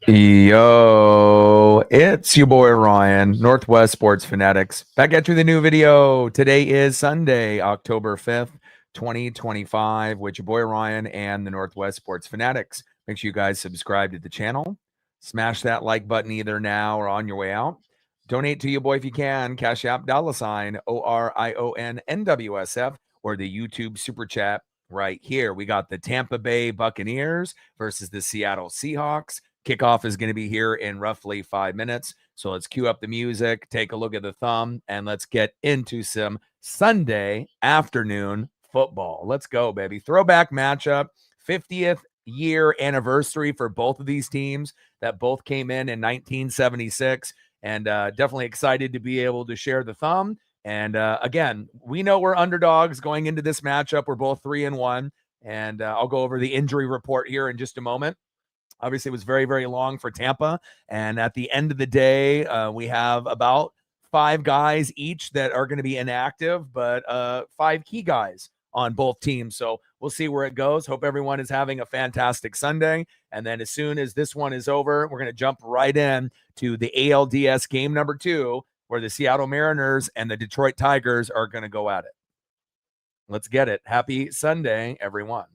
Yo, it's your boy Ryan, Northwest Sports Fanatics. Back at you with a new video. Today is Sunday, October 5th, 2025, with your boy Ryan and the Northwest Sports Fanatics. Make sure you guys subscribe to the channel. Smash that like button either now or on your way out. Donate to your boy if you can. Cash App $ORIONNWSF or the YouTube Super Chat right here. We got the Tampa Bay Buccaneers versus the Seattle Seahawks. Kickoff is going to be here in roughly 5 minutes. So let's cue up the music, take a look at the thumb, and let's get into some Sunday afternoon football. Let's go, baby. Throwback matchup, 50th year anniversary for both of these teams that both came in 1976. And definitely excited to be able to share the thumb. And again, we know we're underdogs going into this matchup. We're both 3-1. And I'll go over the injury report here in just a moment. Obviously, it was very, very long for Tampa. And at the end of the day, we have about 5 guys each that are going to be inactive, but 5 key guys on both teams. So we'll see where it goes. Hope everyone is having a fantastic Sunday. And then as soon as this one is over, we're going to jump right in to the ALDS game number 2, where the Seattle Mariners and the Detroit Tigers are going to go at it. Let's get it. Happy Sunday, everyone.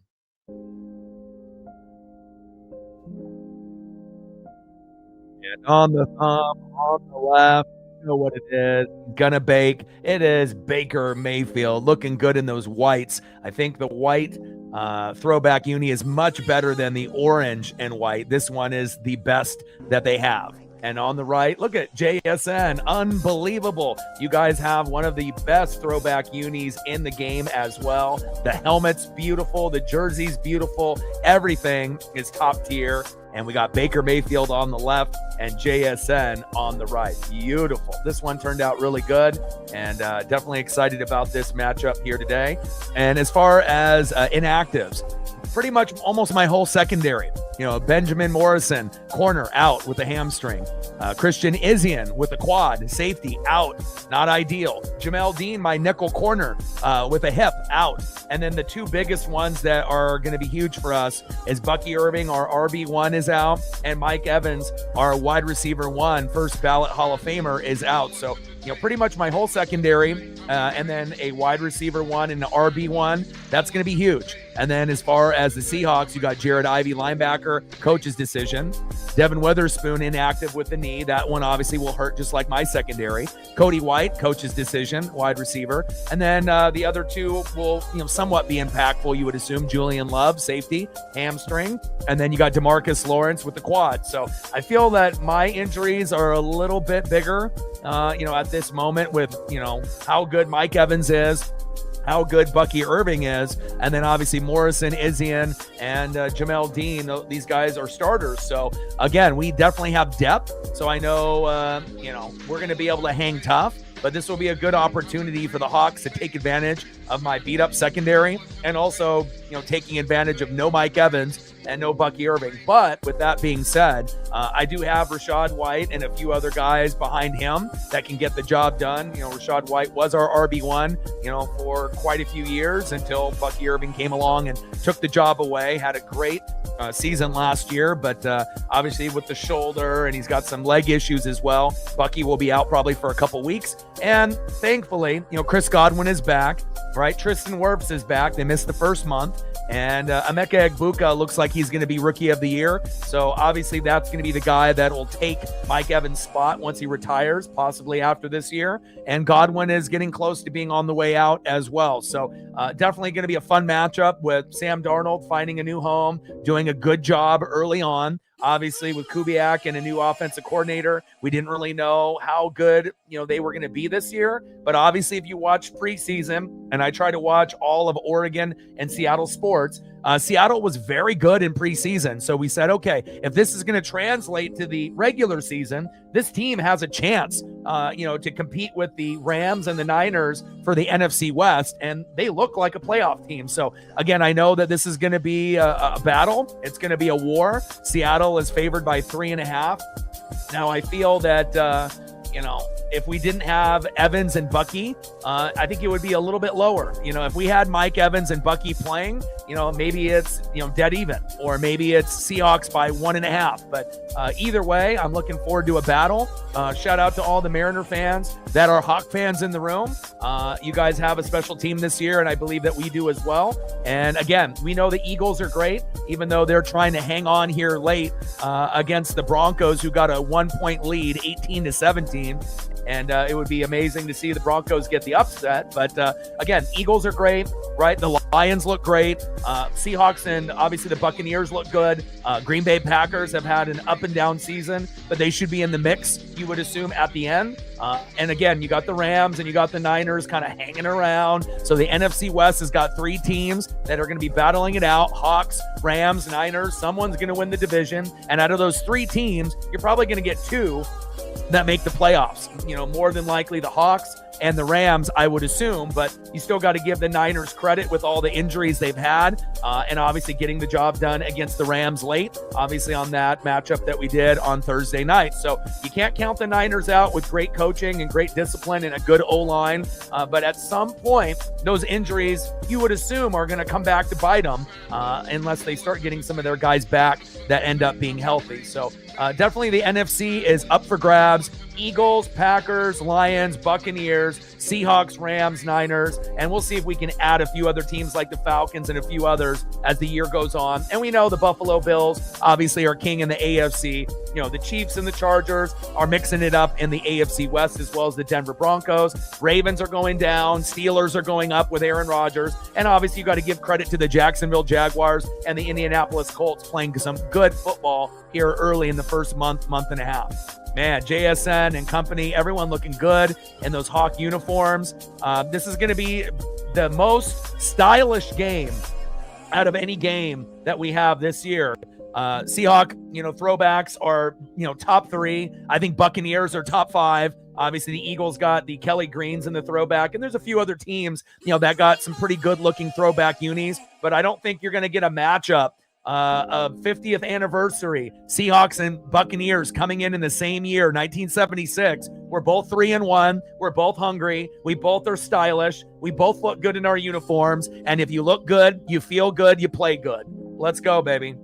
And on the thumb, on the left, you know what it is. Gonna bake. It is Baker Mayfield, looking good in those whites. I think the white throwback uni is much better than the orange and white. This one is the best that they have. And on the right, look at JSN. Unbelievable. You guys have one of the best throwback unis in the game as well. The helmet's beautiful. The jersey's beautiful. Everything is top tier. And we got Baker Mayfield on the left and JSN on the right. Beautiful. This one turned out really good, and definitely excited about this matchup here today. And as far as inactives, pretty much almost my whole secondary. You know, Benjamin Morrison, corner, out with a hamstring. Christian Izian with a quad, safety, out, not ideal. Jamel Dean, my nickel corner, with a hip, out. And then the 2 biggest ones that are going to be huge for us is Bucky Irving, our RB1, is out, and Mike Evans, our wide receiver 1, first ballot Hall of Famer, is out. So, you know, pretty much my whole secondary, and then a wide receiver 1 and an RB1. That's going to be huge. And then as far as the Seahawks, you got Jared Ivey, linebacker, coach's decision. Devin Witherspoon, inactive with the knee. That one obviously will hurt just like my secondary. Cody White, coach's decision, wide receiver. And then the other 2 will, you know, somewhat be impactful, you would assume. Julian Love, safety, hamstring. And then you got DeMarcus Lawrence with the quad. So I feel that my injuries are a little bit bigger, you know, at this moment with, you know, how good Mike Evans is, how good Bucky Irving is, and then obviously Morrison, Izian, and Jamel Dean. These guys are starters. So again, we definitely have depth. So I know, you know, we're going to be able to hang tough, but this will be a good opportunity for the Hawks to take advantage of my beat up secondary, and also, you know, taking advantage of no Mike Evans and no Bucky Irving. But with that being said, I do have Rachaad White and a few other guys behind him that can get the job done. You know, Rachaad White was our RB1, you know, for quite a few years until Bucky Irving came along and took the job away. Had a great season last year, but obviously with the shoulder, and he's got some leg issues as well. Bucky will be out probably for a couple weeks. And thankfully, you know, Chris Godwin is back, right? Tristan Wirfs is back. They missed the first month. And Emeka Egbuka looks like he's going to be Rookie of the Year. So obviously that's going to be the guy that will take Mike Evans' spot once he retires, possibly after this year. And Godwin is getting close to being on the way out as well. So definitely going to be a fun matchup with Sam Darnold finding a new home, doing a good job early on. Obviously, with Kubiak and a new offensive coordinator, we didn't really know how good, you know, they were going to be this year. But obviously, if you watch preseason, and I try to watch all of Oregon and Seattle sports, Seattle was very good in preseason. So we said, okay, if this is going to translate to the regular season, this team has a chance, you know, to compete with the Rams and the Niners for the NFC West. And they look like a playoff team. So again, I know that this is going to be a battle. It's going to be a war. Seattle is favored by 3.5. Now I feel that, if we didn't have Evans and Bucky, I think it would be a little bit lower. If we had Mike Evans and Bucky playing, maybe it's, dead even, or maybe it's Seahawks by 1.5. But either way, I'm looking forward to a battle. Shout out to all the Mariner fans that are Hawk fans in the room. You guys have a special team this year, and I believe that we do as well. And again, we know the Eagles are great, even though they're trying to hang on here late against the Broncos, who got a 1-point lead, 18-17. And it would be amazing to see the Broncos get the upset. But again, Eagles are great, right? The Lions look great. Seahawks and obviously the Buccaneers look good. Green Bay Packers have had an up and down season, but they should be in the mix, you would assume, at the end. And again, you got the Rams and you got the Niners kind of hanging around. So the NFC West has got 3 teams that are going to be battling it out. Hawks, Rams, Niners. Someone's going to win the division. And out of those 3 teams, you're probably going to get 2 that make the playoffs. More than likely the Hawks and the Rams, I would assume, but you still got to give the Niners credit with all the injuries they've had, and obviously getting the job done against the Rams late, obviously on that matchup that we did on Thursday night. So you can't count the Niners out with great coaching and great discipline and a good O-line, but at some point, those injuries, you would assume, are going to come back to bite them, unless they start getting some of their guys back that end up being healthy. So definitely the NFC is up for grabs. Eagles, Packers, Lions, Buccaneers, Seahawks, Rams, Niners, and we'll see if we can add a few other teams like the Falcons and a few others as the year goes on. And we know the Buffalo Bills obviously are king in the AFC. The Chiefs and the Chargers are mixing it up in the AFC West, as well as the Denver Broncos. Ravens are going down. Steelers are going up with Aaron Rodgers. And obviously you got to give credit to the Jacksonville Jaguars and the Indianapolis Colts playing some good football here early in the first month and a half. Man, JSN and company, everyone looking good in those Hawk uniforms. This is going to be the most stylish game out of any game that we have this year. Seahawk, throwbacks are, top 3. I think Buccaneers are top 5. Obviously, the Eagles got the Kelly Greens in the throwback, and there's a few other teams, that got some pretty good-looking throwback unis. But I don't think you're going to get a matchup of 50th anniversary, Seahawks and Buccaneers coming in the same year, 1976. We're both 3-1. We're both hungry. We both are stylish. We both look good in our uniforms. And if you look good, you feel good, you play good. Let's go, baby.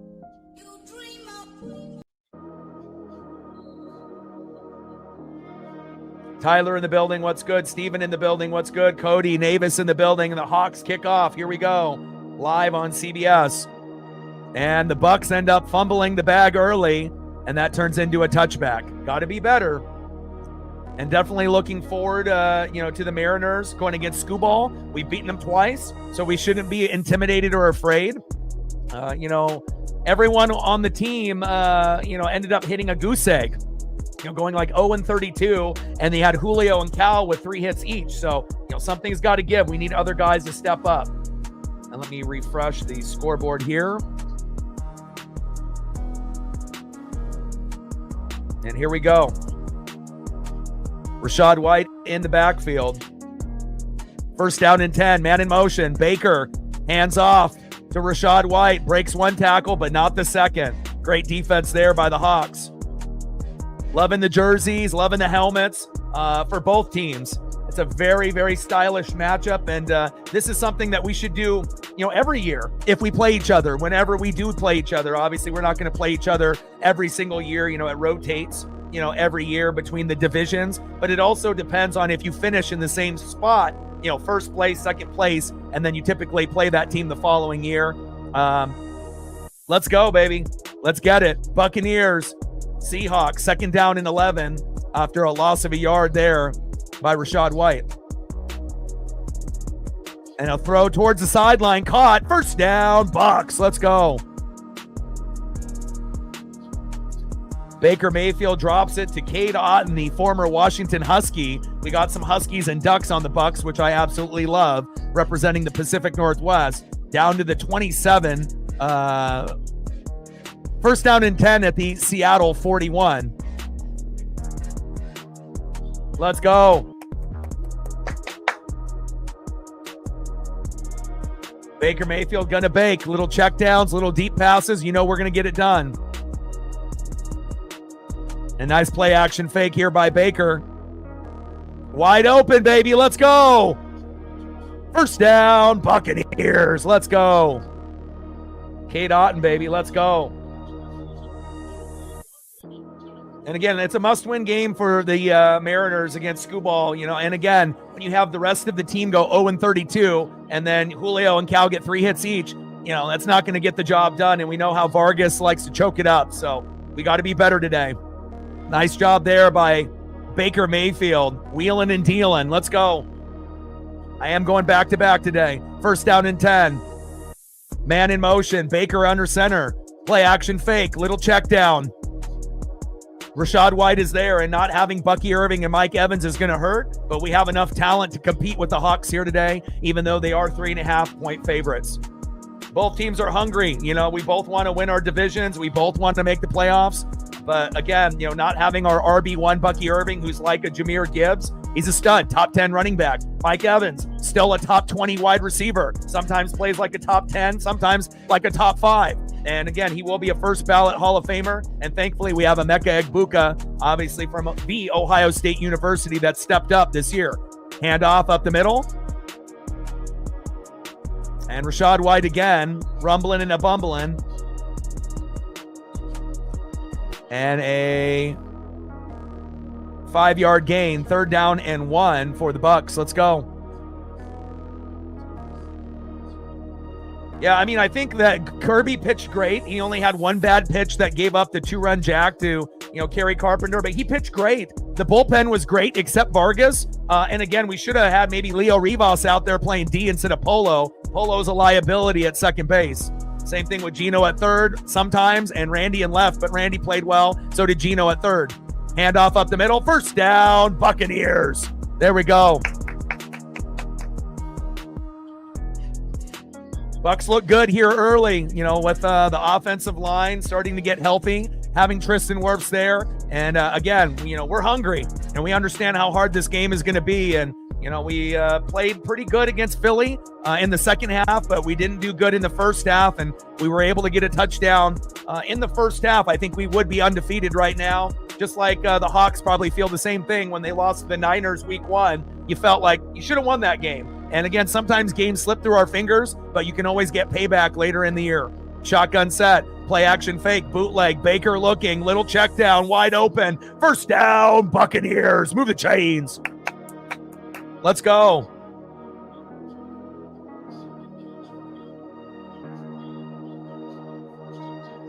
Tyler in the building, what's good? Steven in the building, what's good? Cody Navis in the building, and the Hawks kick off. Here we go, live on CBS. And the Bucs end up fumbling the bag early, and that turns into a touchback. Got to be better. And definitely looking forward, to the Mariners going against Scooball. We've beaten them twice, so we shouldn't be intimidated or afraid. Everyone on the team, ended up hitting a goose egg. Going like 0-32, and they had Julio and Cal with 3 hits each. So, something's got to give. We need other guys to step up. And let me refresh the scoreboard here. And here we go. Rachaad White in the backfield. First down and 10, man in motion. Baker, hands off to Rachaad White. Breaks 1 tackle, but not the second. Great defense there by the Hawks. Loving the jerseys, loving the helmets for both teams. It's a very, very stylish matchup, and this is something that we should do, every year if we play each other. Whenever we do play each other, obviously we're not going to play each other every single year. It rotates, every year between the divisions, but it also depends on if you finish in the same spot, first place, second place, and then you typically play that team the following year. Let's go, baby. Let's get it. Buccaneers, Seahawks, 2nd down and 11 after a loss of a yard there by Rachaad White. And a throw towards the sideline, caught. First down, Bucs. Let's go. Baker Mayfield drops it to Cade Otton, the former Washington Husky. We got some Huskies and Ducks on the Bucs, which I absolutely love, representing the Pacific Northwest. Down to the 27. First down and 10 at the Seattle 41. Let's go. Baker Mayfield gonna bake. Little checkdowns, little deep passes. We're gonna get it done. A nice play action fake here by Baker. Wide open, baby. Let's go. First down, Buccaneers. Let's go. Cade Otton, baby. Let's go. And again, it's a must-win game for the Mariners against Skubal, and again, when you have the rest of the team go 0-32, and then Julio and Cal get 3 hits each, that's not going to get the job done, and we know how Vargas likes to choke it up, so we got to be better today. Nice job there by Baker Mayfield, wheeling and dealing. Let's go. I am going back-to-back today. First down and 10. Man in motion, Baker under center. Play action fake, little check down. Rachaad White is there, and not having Bucky Irving and Mike Evans is going to hurt, but we have enough talent to compete with the Hawks here today, even though they are 3.5-point favorites. Both teams are hungry. We both want to win our divisions. We both want to make the playoffs. But again, not having our RB1 Bucky Irving, who's like a Jahmyr Gibbs, he's a stud, top 10 running back. Mike Evans, still a top 20 wide receiver. Sometimes plays like a top 10, sometimes like a top 5. And again, he will be a first ballot Hall of Famer. And thankfully, we have Emeka Egbuka, obviously from the Ohio State University, that stepped up this year. Handoff up the middle. And Rachaad White again, rumbling and a bumbling. And a 5-yard gain, 3rd down and 1 for the Bucs. Let's go. Yeah, I think that Kirby pitched great. He only had one bad pitch that gave up the 2-run jack to, Kerry Carpenter, but he pitched great. The bullpen was great, except Vargas. And again, we should have had maybe Leo Rivas out there playing D instead of Polo. Polo's a liability at second base. Same thing with Gino at third sometimes, and Randy in left, but Randy played well. So did Gino at third. Handoff up the middle. First down, Buccaneers. There we go. Bucs look good here early, with the offensive line starting to get healthy, having Tristan Wirfs there. And again, we're hungry, and we understand how hard this game is going to be. And, we played pretty good against Philly in the second half, but we didn't do good in the first half, and we were able to get a touchdown in the first half. I think we would be undefeated right now, just like the Hawks probably feel the same thing when they lost to the Niners week 1. You felt like you should have won that game. And again, sometimes games slip through our fingers, but you can always get payback later in the year. Shotgun set, play action fake, bootleg, Baker looking, little check down, wide open. First down, Buccaneers. Move the chains. Let's go.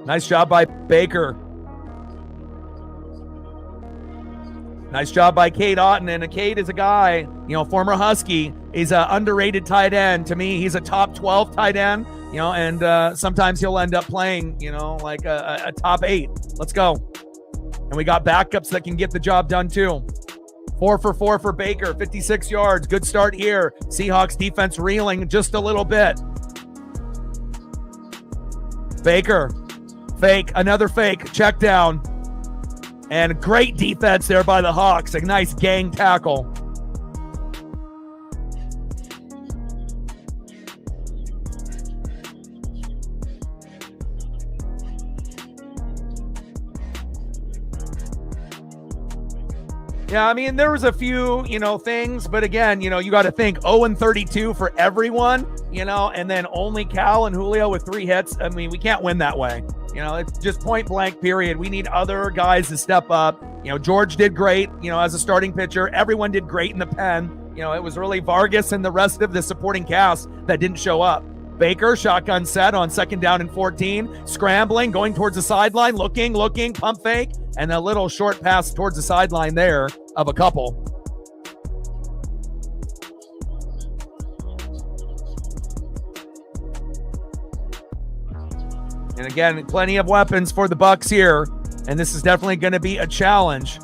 Nice job by Baker. Nice job by Cade Otton. And Cade is a guy, former Husky. He's an underrated tight end. To me, he's a top 12 tight end, and sometimes he'll end up playing, like a top 8. Let's go. And we got backups that can get the job done too. 4 for 4 for Baker, 56 yards. Good start here. Seahawks defense reeling just a little bit. Baker, fake, another fake, check down. And great defense there by the Hawks. A nice gang tackle. Yeah, there was a few, things, but again, you got to think 0-32 for everyone, and then only Cal and Julio with 3 hits. We can't win that way. It's just point blank period. We need other guys to step up. George did great, as a starting pitcher. Everyone did great in the pen. It was really Vargas and the rest of the supporting cast that didn't show up. Baker, shotgun set on 2nd down and 14, scrambling, going towards the sideline, looking, pump fake, and a little short pass towards the sideline there of a couple. And again, plenty of weapons for the Bucs here, and this is definitely going to be a challenge.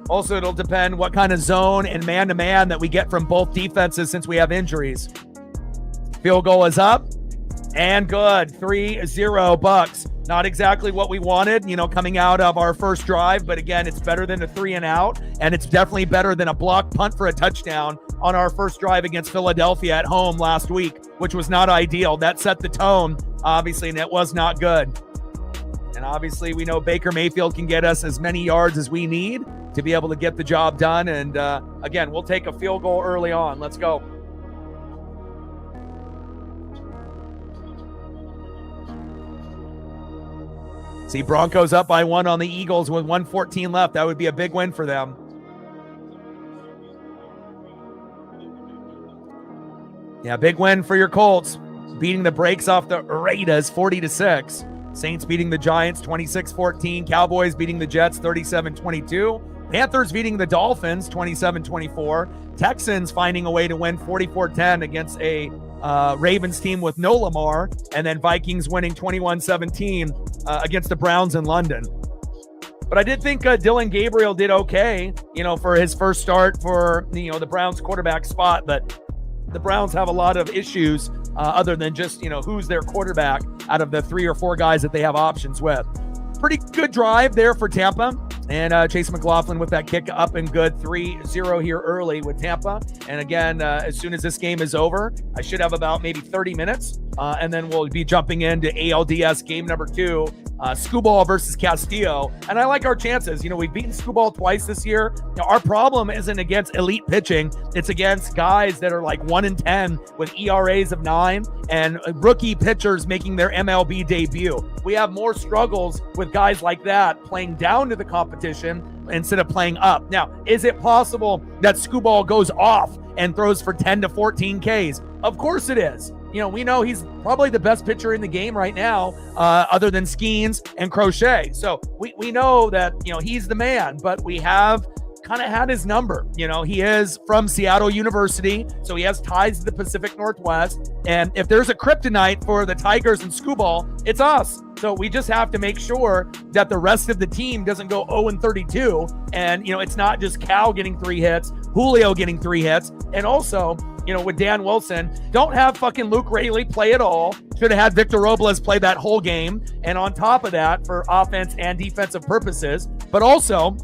Also, it'll depend what kind of zone and man-to-man that we get from both defenses since we have injuries. Field goal is up and good. 3-0 Bucs. Not exactly what we wanted, coming out of our first drive, but again, it's better than a 3-and-out, and it's definitely better than a block punt for a touchdown on our first drive against Philadelphia at home last week, which was not ideal. That set the tone, obviously, and it was not good. And And obviously, we know Baker Mayfield can get us as many yards as we need to be able to get the job done. And again, we'll take a field goal early on. Let's go. See, Broncos up by 1 on the Eagles with 1:14 left. That would be a big win for them. Yeah, big win for your Colts, beating the brakes off the Raiders 40-6. Saints beating the Giants 26-14. Cowboys beating the Jets 37-22. Panthers beating the Dolphins 27-24. Texans finding a way to win 44-10 against a Ravens team with no Lamar. And then Vikings winning 21-17 against the Browns in London. But I did think Dylan Gabriel did okay, for his first start for, the Browns quarterback spot. But the Browns have a lot of issues other than just, who's their quarterback out of the 3 or 4 guys that they have options with. Pretty good drive there for Tampa. And Chase McLaughlin with that kick up and good 3-0 here early with Tampa. And again, as soon as this game is over, I should have about maybe 30 minutes. And then we'll be jumping into ALDS game number 2, Scooball versus Castillo. And I like our chances. We've beaten Scooball twice this year. Our problem isn't against elite pitching. It's against guys that are like 1-10 with ERAs of 9 and rookie pitchers making their MLB debut. We have more struggles with guys like that playing down to the competition instead of playing up. Now, is it possible that Scooball goes off and throws for 10 to 14 Ks? Of course it is. We know he's probably the best pitcher in the game right now, other than Skeens and Crochet. So we know that, he's the man, but we have kind of had his number. He is from Seattle University, so he has ties to the Pacific Northwest. And if there's a kryptonite for the Tigers and Scooball, it's us. So we just have to make sure that the rest of the team doesn't go 0-32. And, it's not just Cal getting 3 hits, Julio getting 3 hits. And also, with Dan Wilson, don't have fucking Luke Raley play at all. Should have had Victor Robles play that whole game. And on top of that, for offense and defensive purposes, but also,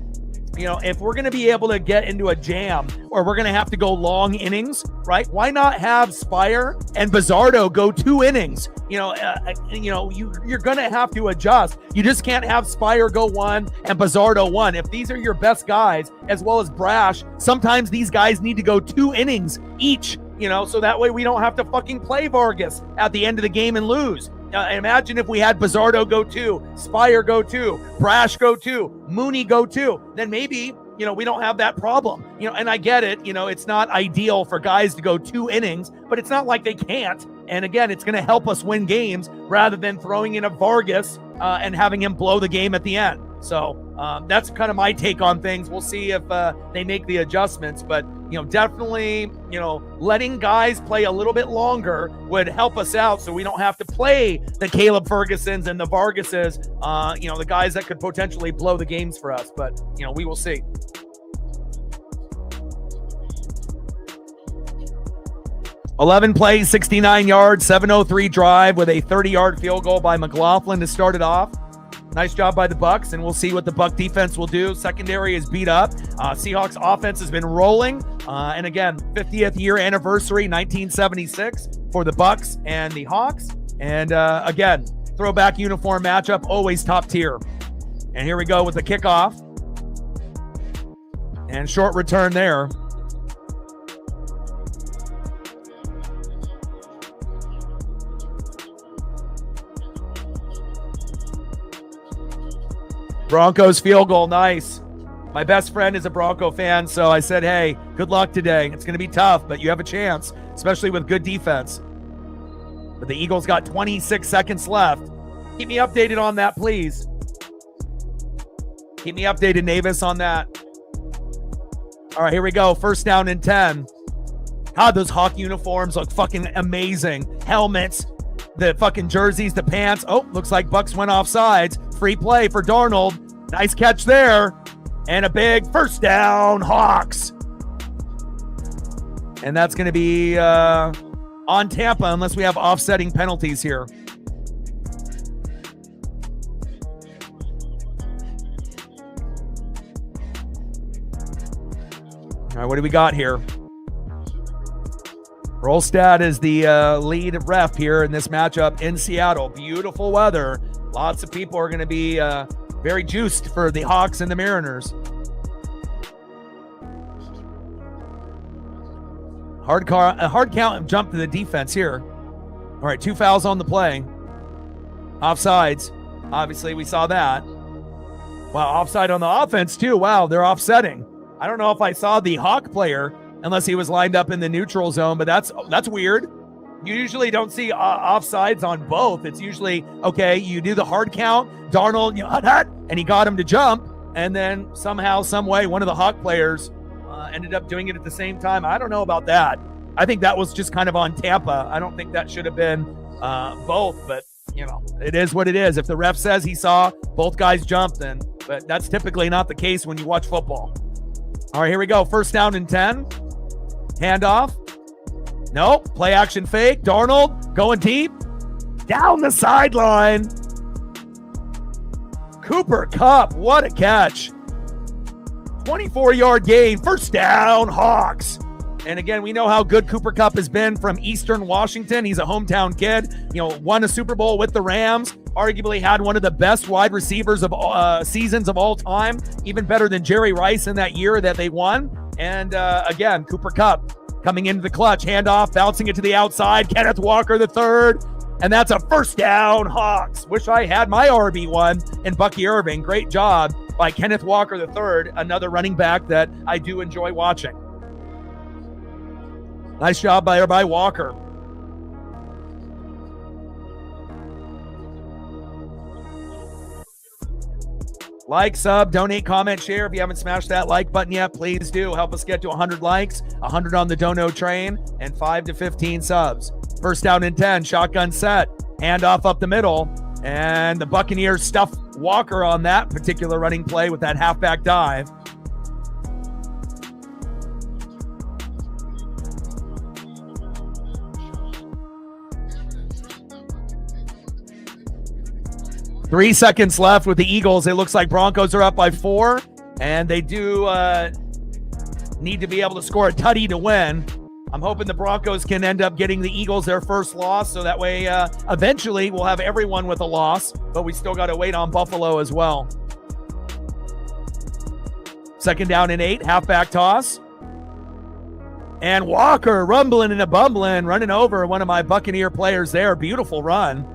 if we're going to be able to get into a jam or we're going to have to go long innings, right? Why not have Spire and Bizzardo go 2 innings? You're going to have to adjust. You just can't have Spire go 1 and Bizzardo 1. If these are your best guys, as well as Brash, sometimes these guys need to go 2 innings each, so that way we don't have to fucking play Vargas at the end of the game and lose. Imagine if we had Bizzardo go 2, Spire go 2, Brash go 2, Mooney go 2, then maybe, we don't have that problem. And I get it, it's not ideal for guys to go 2 innings, but it's not like they can't. And again, it's going to help us win games rather than throwing in a Vargas and having him blow the game at the end. So that's kind of my take on things. We'll see if they make the adjustments, but definitely, letting guys play a little bit longer would help us out so we don't have to play the Caleb Fergusons and the Vargases, the guys that could potentially blow the games for us. But, we will see. $11 plays, 69 yards, 7:03 drive with a 30-yard field goal by McLaughlin to start it off. Nice job by the Bucs, and we'll see what the Buck defense will do. Secondary is beat up. Seahawks offense has been rolling. And again, 50th year anniversary, 1976 for the Bucs and the Hawks. And again, throwback uniform matchup, always top tier. And here we go with the kickoff. And short return there. Broncos field goal, nice. My best friend is a Bronco fan, so I said, hey, good luck today. It's going to be tough, but you have a chance, especially with good defense. But the Eagles got 26 seconds left. Keep me updated on that, please. Keep me updated, Navis, on that. All right, here we go. First down and 10. God, those Hawk uniforms look fucking amazing. Helmets, the fucking jerseys, the pants. Oh, looks like Bucs went off sides. Free play for Darnold. Nice catch there. And a big first down, Hawks. And that's going to be on Tampa unless we have offsetting penalties here. All right, what do we got here? Rolstad is the lead ref here in this matchup in Seattle. Beautiful weather. Lots of people are going to be very juiced for the Hawks and the Mariners. Hard count and jump to the defense here. All right, 2 fouls on the play. Offsides. Obviously, we saw that. Wow, offside on the offense, too. Wow, they're offsetting. I don't know if I saw the Hawk player unless he was lined up in the neutral zone, but that's weird. You usually don't see offsides on both. It's usually, okay, you do the hard count, Darnold, and he got him to jump, and then somehow, some way, one of the Hawk players ended up doing it at the same time. I don't know about that. I think that was just kind of on Tampa. I don't think that should have been both, but, it is what it is. If the ref says he saw both guys jump, then, but that's typically not the case when you watch football. All right, here we go. 1st down and 10. Handoff. Nope. Play action fake. Darnold going deep. Down the sideline. Cooper Kupp. What a catch. 24-yard gain. 1st down, Hawks. And again, we know how good Cooper Kupp has been from Eastern Washington. He's a hometown kid. Won a Super Bowl with the Rams. Arguably had one of the best wide receivers of seasons of all time. Even better than Jerry Rice in that year that they won. And again, Cooper Kupp coming into the clutch. Handoff, bouncing it to the outside. Kenneth Walker III. And that's a 1st down, Hawks. Wish I had my RB1 in Bucky Irving. Great job by Kenneth Walker III, another running back that I do enjoy watching. Nice job by Walker. Like, sub, donate, comment, share. If you haven't smashed that like button yet, please do. Help us get to 100 likes, 100 on the dono train, and 5 to 15 subs. 1st down and 10, shotgun set. Handoff up the middle, and the Buccaneers stuff Walker on that particular running play with that halfback dive. Three seconds left with the Eagles. It looks like Broncos are up by 4, and they do need to be able to score a tutty to win. I'm hoping the Broncos can end up getting the Eagles their first loss, so that way eventually we'll have everyone with a loss, but we still got to wait on Buffalo as well. 2nd down and 8, halfback toss. And Walker rumbling and a bumbling, running over one of my Buccaneer players there. Beautiful run.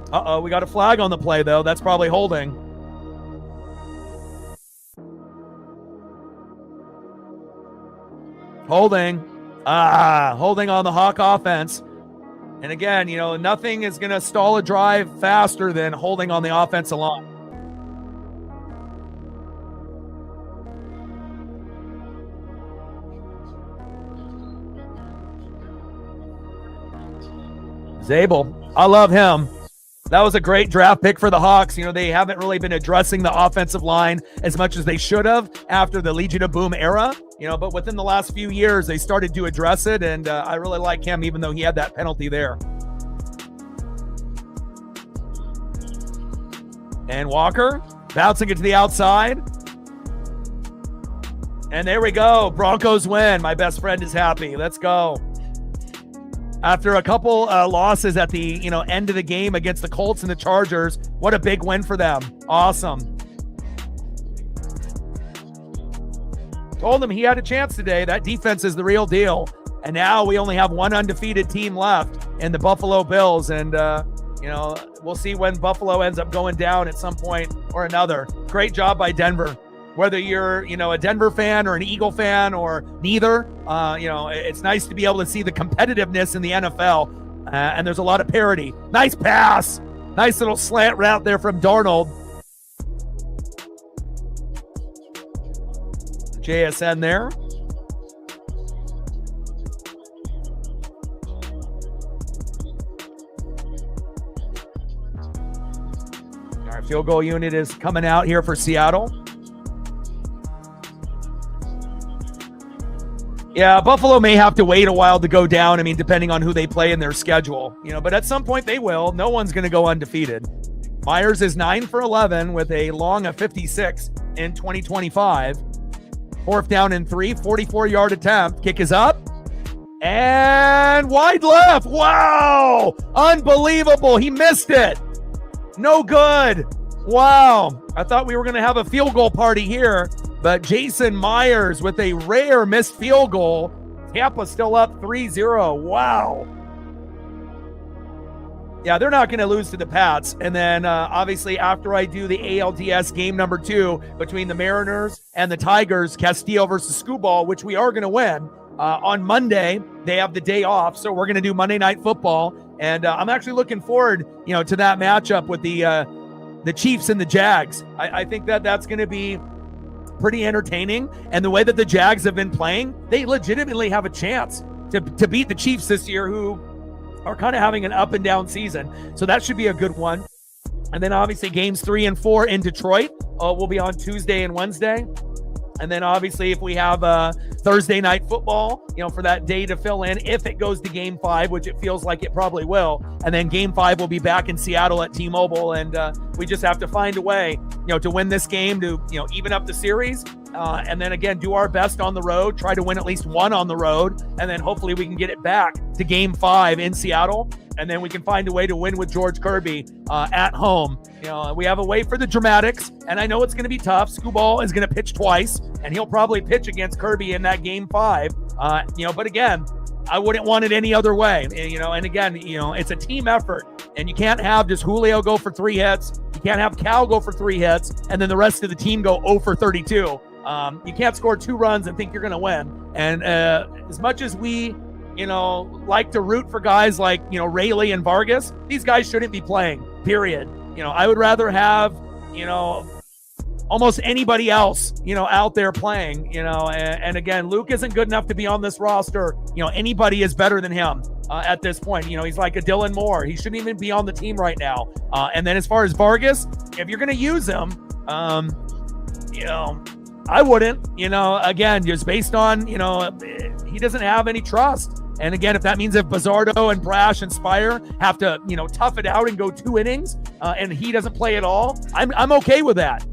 Uh-oh, we got a flag on the play, though. That's probably holding. Holding. Holding on the Hawk offense. And again, nothing is going to stall a drive faster than holding on the offensive line. Zabel. I love him. That was a great draft pick for the Hawks. They haven't really been addressing the offensive line as much as they should have after the Legion of Boom era, but within the last few years, they started to address it, and I really like him, even though he had that penalty there. And Walker, bouncing it to the outside. And there we go. Broncos win. My best friend is happy. Let's go. After a couple losses at the end of the game against the Colts and the Chargers, what a big win for them. Awesome. Told him he had a chance today. That defense is the real deal. And now we only have one undefeated team left in the Buffalo Bills. And, we'll see when Buffalo ends up going down at some point or another. Great job by Denver. Whether you're, a Denver fan or an Eagle fan or neither, it's nice to be able to see the competitiveness in the NFL. And there's a lot of parity. Nice pass. Nice little slant route there from Darnold. JSN there. Our field goal unit is coming out here for Seattle. Yeah, Buffalo may have to wait a while to go down. Depending on who they play in their schedule, but at some point they will. No one's going to go undefeated. Myers is 9 for 11 with a long of 56 in 2025. 4th down and 3, 44-yard attempt. Kick is up and wide left. Wow, unbelievable. He missed it. No good. Wow. I thought we were going to have a field goal party here, but Jason Myers with a rare missed field goal. Tampa still up 3-0. Wow. Yeah, they're not going to lose to the Pats. And then obviously after I do the ALDS game number 2 between the Mariners and the Tigers, Castillo versus Scooball, which we are going to win. On Monday, they have the day off, so we're going to do Monday Night Football. And I'm actually looking forward, to that matchup with the Chiefs and the Jags. I think that's going to be pretty entertaining. And the way that the Jags have been playing, they legitimately have a chance to beat the Chiefs this year, who are kind of having an up and down season. So that should be a good one. And then obviously games 3 and 4 in Detroit will be on Tuesday and Wednesday. And then obviously if we have Thursday night football, for that day to fill in, if it goes to game 5, which it feels like it probably will. And then game 5 will be back in Seattle at T-Mobile. And we just have to find a way, to win this game, to, even up the series. And then again, do our best on the road, try to win at least one on the road. And then hopefully we can get it back to game 5 in Seattle. And then we can find a way to win with George Kirby at home. We have a way for the dramatics, and I know it's going to be tough. Scooball is going to pitch twice, and he'll probably pitch against Kirby in that game 5. But again, I wouldn't want it any other way. And again, it's a team effort, and you can't have just Julio go for 3 hits. You can't have Cal go for 3 hits, and then the rest of the team go 0 for 32. You can't score 2 runs and think you're going to win. And as much as we like to root for guys like, Rayleigh and Vargas, these guys shouldn't be playing, period. I would rather have, almost anybody else, out there playing, and again, Luke isn't good enough to be on this roster. Anybody is better than him at this point. He's like a Dylan Moore. He shouldn't even be on the team right now. And then as far as Vargas, if you're going to use him, I wouldn't, again, just based on, he doesn't have any trust. And again, if that means if Bizzardo and Brash and Spire have to, tough it out and go 2 innings and he doesn't play at all, I'm okay with that,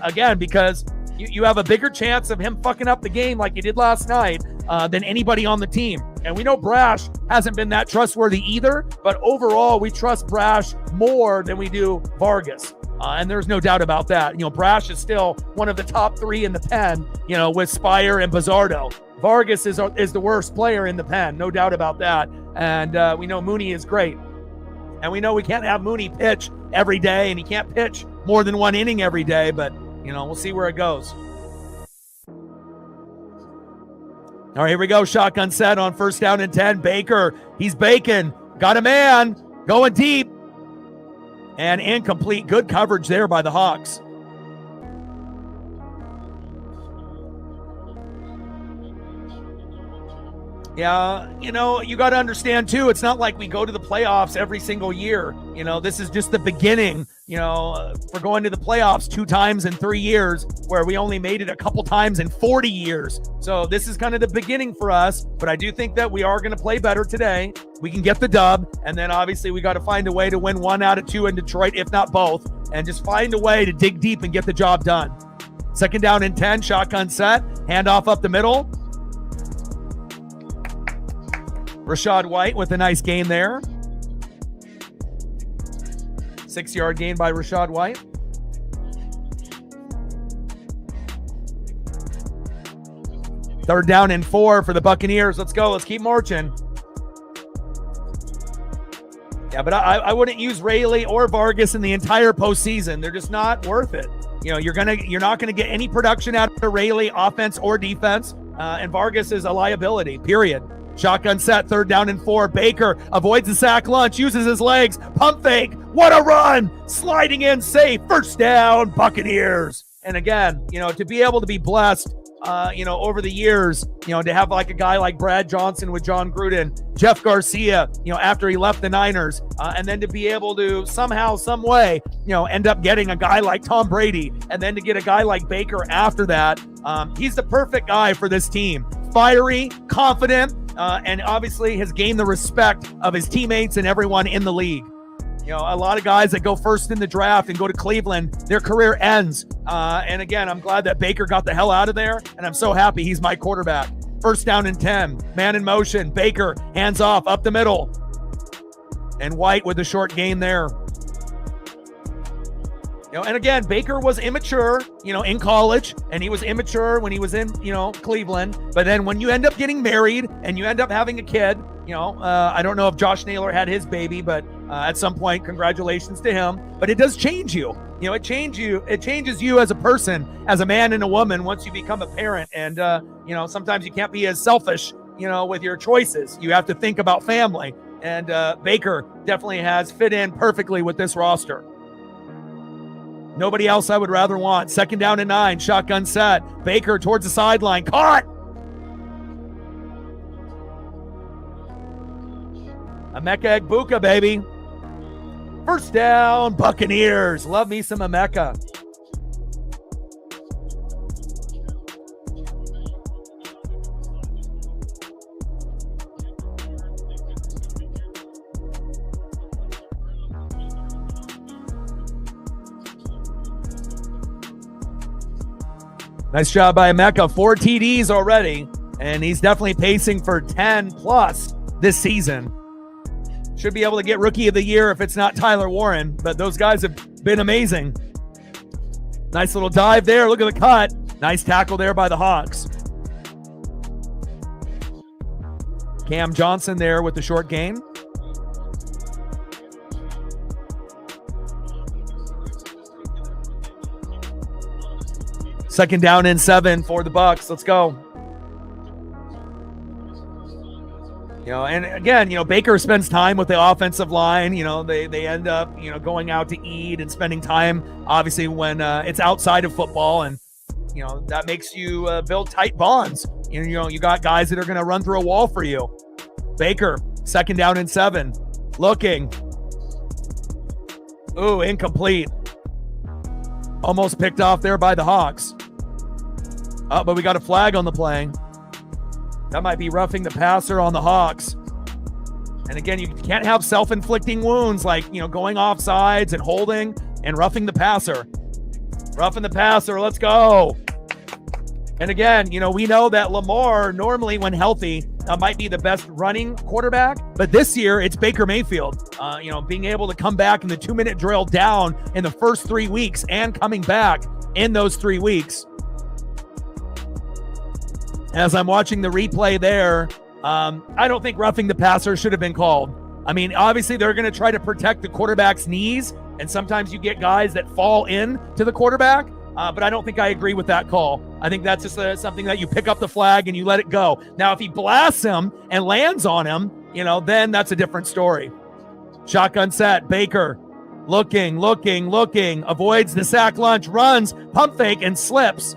again, because you have a bigger chance of him fucking up the game like he did last night than anybody on the team. And we know Brash hasn't been that trustworthy either, but overall, we trust Brash more than we do Vargas. And there's no doubt about that. Brash is still one of the top 3 in the pen, with Spire and Bizzardo. Vargas is the worst player in the pen, no doubt about that. And we know Mooney is great. And we know we can't have Mooney pitch every day, and he can't pitch more than 1 inning every day, but, we'll see where it goes. All right, here we go. Shotgun set on 1st down and 10. Baker, he's baking. Got a man. Going deep. And incomplete. Good coverage there by the Hawks. Yeah, you got to understand, too, it's not like we go to the playoffs every single year. This is just the beginning, for going to the playoffs 2 times in 3 years, where we only made it a couple times in 40 years. So this is kind of the beginning for us, but I do think that we are going to play better today. We can get the dub, and then obviously we got to find a way to win 1 out of 2 in Detroit, if not both, and just find a way to dig deep and get the job done. 2nd down and 10, shotgun set, handoff up the middle. Rachaad White with a nice gain there. 6-yard gain by Rachaad White. Third down and 4 for the Buccaneers. Let's go. Let's keep marching. Yeah, but I wouldn't use Rayleigh or Vargas in the entire postseason. They're just not worth it. You're not gonna get any production out of Rayleigh, offense or defense. And Vargas is a liability, period. Shotgun set, 3rd down and 4. Baker avoids the sack lunch, uses his legs, pump fake. What a run! Sliding in safe. 1st down, Buccaneers. And again, to be able to be blessed, over the years, to have like a guy like Brad Johnson with John Gruden, Jeff Garcia, after he left the Niners, and then to be able to somehow, some way, end up getting a guy like Tom Brady, and then to get a guy like Baker after that. He's the perfect guy for this team. Fiery, confident, and obviously has gained the respect of his teammates and everyone in the league. A lot of guys that go first in the draft and go to Cleveland, their career ends. And again, I'm glad that Baker got the hell out of there, and I'm so happy he's my quarterback. 1st down and 10, man in motion. Baker, hands off, up the middle. And White with a short gain there. And again, Baker was immature, in college, and he was immature when he was in, Cleveland. But then when you end up getting married and you end up having a kid, I don't know if Josh Naylor had his baby, but at some point, congratulations to him. But it does change you. It changes you as a person, as a man and a woman once you become a parent. And, sometimes you can't be as selfish, with your choices. You have to think about family. And Baker definitely has fit in perfectly with this roster. Nobody else I would rather want. 2nd down and 9, shotgun set. Baker towards the sideline, caught. Emeka Egbuka, baby. 1st down, Buccaneers. Love me some Emeka. Nice job by Emeka. 4 TDs already, and he's definitely pacing for 10 plus this season. Should be able to get Rookie of the Year if it's not Tyler Warren, but those guys have been amazing. Nice little dive there. Look at the cut. Nice tackle there by the Hawks. Cam Johnson there with the short gain. Second down and 7 for the Bucs. Let's go. And again, Baker spends time with the offensive line. They end up, going out to eat and spending time, obviously, when it's outside of football. And, that makes you build tight bonds. You got guys that are going to run through a wall for you. Baker, 2nd down and 7. Looking. Ooh, incomplete. Almost picked off there by the Hawks. Oh, but we got a flag on the play. That might be roughing the passer on the Hawks. And again, you can't have self-inflicting wounds like, going off sides and holding and roughing the passer. Roughing the passer, let's go. And again, we know that Lamar normally when healthy might be the best running quarterback, but this year it's Baker Mayfield. Being able to come back in the 2-minute drill down in the first 3 weeks and coming back in those 3 weeks. As I'm watching the replay there, I don't think roughing the passer should have been called. I mean, obviously they're going to try to protect the quarterback's knees, and sometimes you get guys that fall in to the quarterback, but I don't think I agree with that call. I think that's just something that you pick up the flag and you let it go. Now, if he blasts him and lands on him, then that's a different story. Shotgun set, Baker, looking, avoids the sack lunge, runs, pump fake, and slips.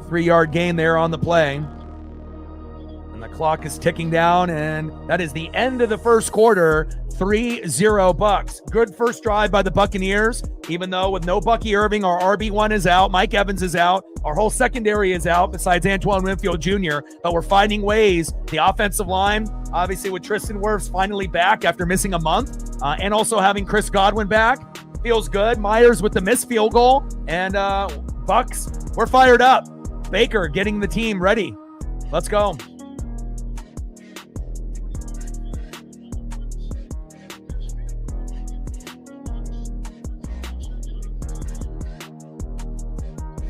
Three-yard gain there on the play. And the clock is ticking down, and that is the end of the first quarter. 3-0 Bucs. Good first drive by the Buccaneers, even though with no Bucky Irving, our RB1 is out, Mike Evans is out, our whole secondary is out besides Antoine Winfield Jr., but we're finding ways. The offensive line, obviously with Tristan Wirfs finally back after missing a month, and also having Chris Godwin back, feels good. Myers with the missed field goal, and Bucs, we're fired up. Baker getting the team ready. Let's go.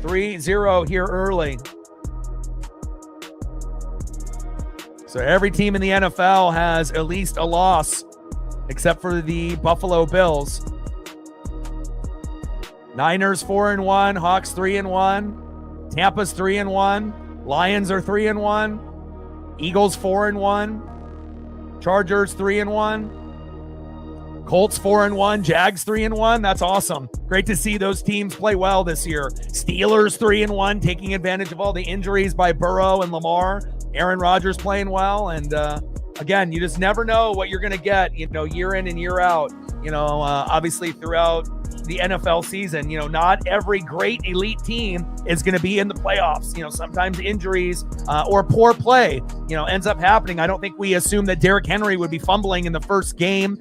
(3-0) here early. So every team in the NFL has at least a loss, except for the Buffalo Bills. Niners 4-1, Hawks 3-1. Tampa's 3-1. Lions are 3-1. Eagles 4-1. Chargers 3-1. Colts 4-1. Jags 3-1. That's awesome. Great to see those teams play well this year. Steelers 3-1, taking advantage of all the injuries by Burrow and Lamar. Aaron Rodgers playing well, and again, you just never know what you're going to get, year in and year out. Obviously throughout the NFL season, not every great elite team is going to be in the playoffs. Sometimes injuries or poor play, ends up happening. I don't think we assume that Derrick Henry would be fumbling in the first game,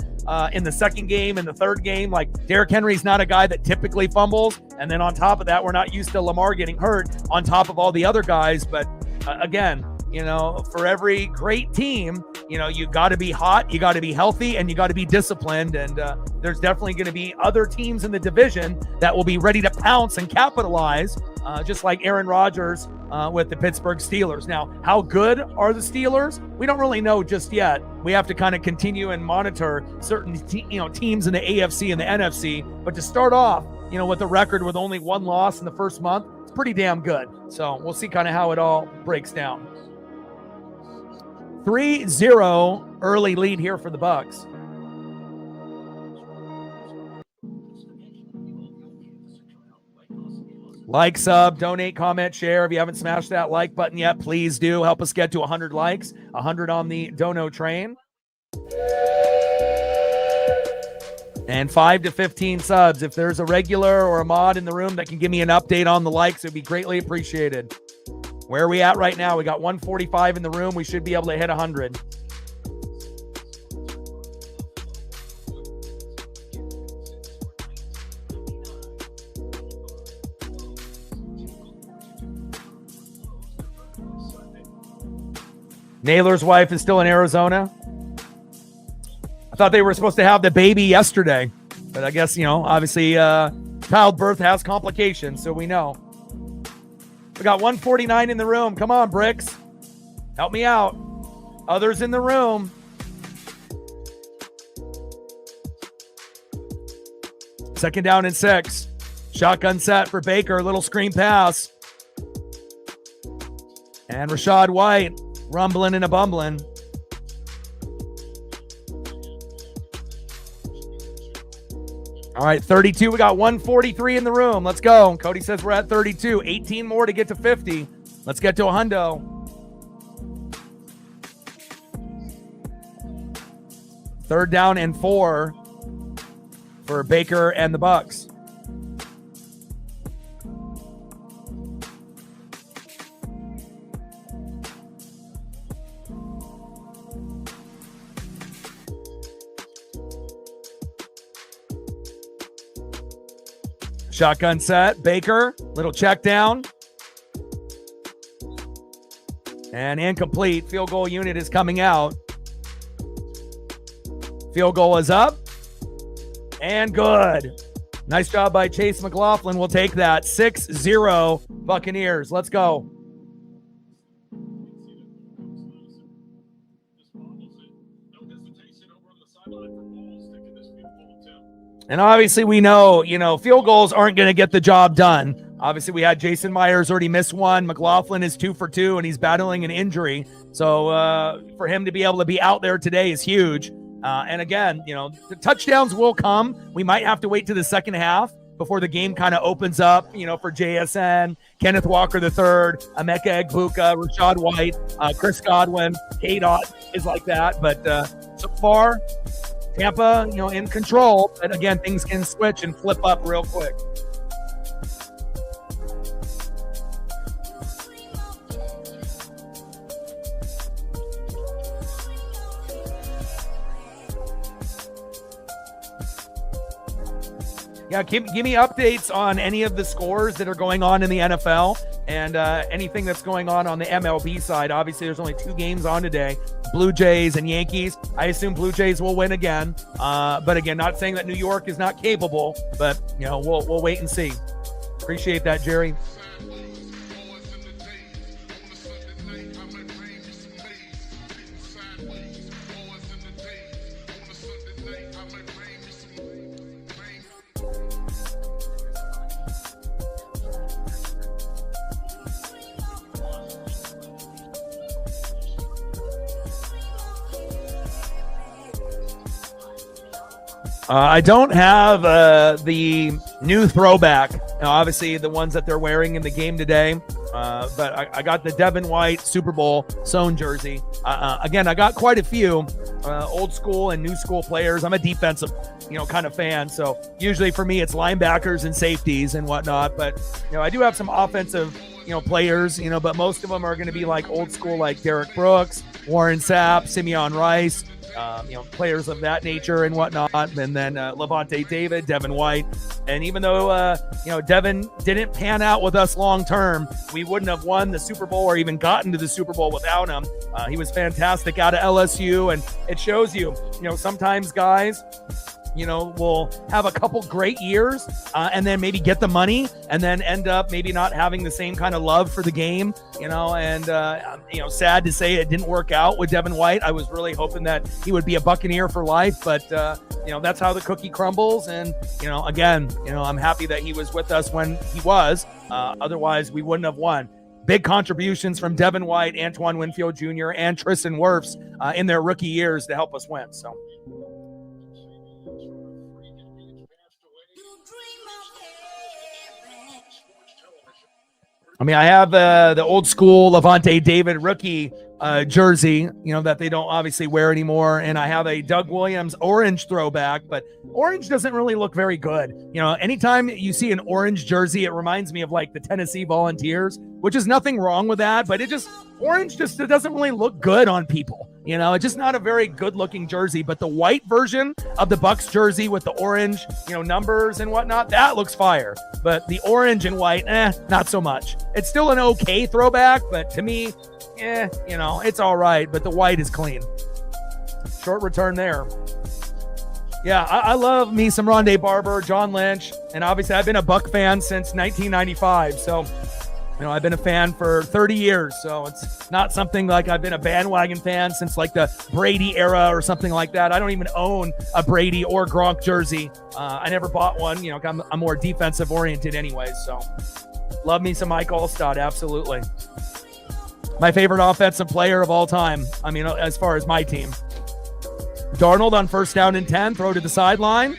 in the second game, in the third game. Like, Derrick Henry's not a guy that typically fumbles. And then on top of that, we're not used to Lamar getting hurt on top of all the other guys. But again, for every great team, you got to be hot, you got to be healthy, and you got to be disciplined. And there's definitely going to be other teams in the division that will be ready to pounce and capitalize, just like Aaron Rodgers with the Pittsburgh Steelers. Now, how good are the Steelers? We don't really know just yet. We have to kind of continue and monitor certain teams in the AFC and the NFC. But to start off, with a record with only one loss in the first month, it's pretty damn good. So we'll see kind of how it all breaks down. 3-0 early lead here for the Bucs. Like, sub, donate, comment, share. If you haven't smashed that like button yet, please do. Help us get to 100 likes, 100 on the dono train. And 5 to 15 subs. If there's a regular or a mod in the room that can give me an update on the likes, it would be greatly appreciated. Where are we at right now? We got 145 in the room. We should be able to hit 100. Naylor's wife is still in Arizona. I thought they were supposed to have the baby yesterday, but I guess, obviously childbirth has complications, so we know. We got 149 in the room. Come on, Bricks. Help me out. Others in the room. Second down and 6. Shotgun set for Baker. Little screen pass. And Rachaad White rumbling and a bumbling. All right, 32. We got 143 in the room. Let's go. Cody says we're at 32. 18 more to get to 50. Let's get to a hundo. Third down and 4 for Baker and the Bucs. Shotgun set, Baker, little check down. And incomplete. Field goal unit is coming out. Field goal is up. And good. Nice job by Chase McLaughlin. We'll take that. 6-0 Buccaneers. Let's go. And obviously we know, field goals aren't going to get the job done. Obviously we had Jason Myers already miss one. McLaughlin is 2 for 2 and he's battling an injury. So for him to be able to be out there today is huge. And again, the touchdowns will come. We might have to wait to the second half before the game kind of opens up, for JSN, Kenneth Walker III, Emeka Egbuka, Rachaad White, Chris Godwin, K-Dot is like that. But so far, Tampa, in control, but again, things can switch and flip up real quick. Yeah, give me updates on any of the scores that are going on in the NFL and anything that's going on the MLB side. Obviously, there's only 2 games on today. Blue Jays and Yankees. I assume Blue Jays will win again. But again, not saying that New York is not capable, but we'll wait and see. Appreciate that, Jerry. I don't have the new throwback. Obviously, the ones that they're wearing in the game today. But I got the Devin White Super Bowl sewn jersey. Again, I got quite a few old school and new school players. I'm a defensive, kind of fan. So usually for me, it's linebackers and safeties and whatnot. But, I do have some offensive, players, but most of them are going to be like old school, like Derek Brooks, Warren Sapp, Simeon Rice, players of that nature and whatnot. And then Levante David, Devin White. And even though, Devin didn't pan out with us long term, we wouldn't have won the Super Bowl or even gotten to the Super Bowl without him. He was fantastic out of LSU. And it shows you, sometimes guys, will have a couple great years and then maybe get the money and then end up maybe not having the same kind of love for the game, and sad to say it didn't work out with Devin White. I was really hoping that he would be a Buccaneer for life, but that's how the cookie crumbles. And, I'm happy that he was with us when he was. Otherwise, we wouldn't have won. Big contributions from Devin White, Antoine Winfield Jr., and Tristan Wirfs in their rookie years to help us win. So. I have the old school Levante David rookie jersey, that they don't obviously wear anymore. And I have a Doug Williams orange throwback, but orange doesn't really look very good. Anytime you see an orange jersey, it reminds me of like the Tennessee Volunteers, which is nothing wrong with that, but it doesn't really look good on people. It's just not a very good looking jersey. But the white version of the Bucs jersey with the orange, numbers and whatnot, that looks fire. But the orange and white, not so much. It's still an okay throwback, but to me, it's all right. But the white is clean. Short return there. Yeah, I love me some Rondé Barber, John Lynch, and obviously I've been a Buck fan since 1995. So, I've been a fan for 30 years, so it's not something like I've been a bandwagon fan since like the Brady era or something like that. I don't even own a Brady or Gronk jersey. I never bought one. I'm more defensive oriented anyways, so love me some Mike Allstott, absolutely. My favorite offensive player of all time, as far as my team. Darnold on 1st down and 10, throw to the sideline.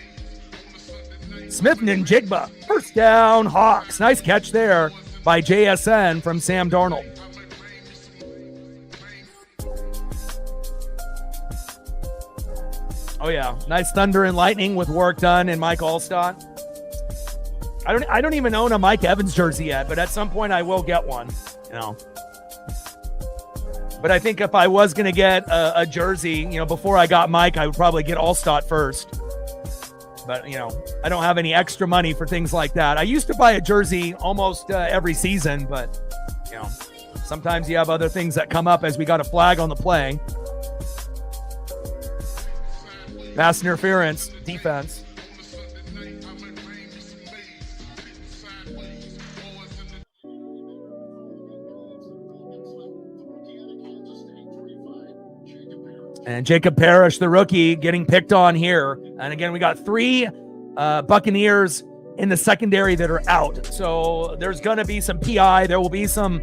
Smith and Njigba, 1st down, Hawks. Nice catch there by JSN from Sam Darnold. Oh yeah, nice thunder and lightning with work done in Mike Allstott. I don't even own a Mike Evans jersey yet, but at some point I will get one. But I think if I was going to get a jersey, before I got Mike, I would probably get Allstott first. But, I don't have any extra money for things like that. I used to buy a jersey almost every season, but, sometimes you have other things that come up as we got a flag on the play. Pass interference, defense. And Jacob Parrish, the rookie, getting picked on here. And again, we got 3 Buccaneers in the secondary that are out. So there's going to be some PI. There will be some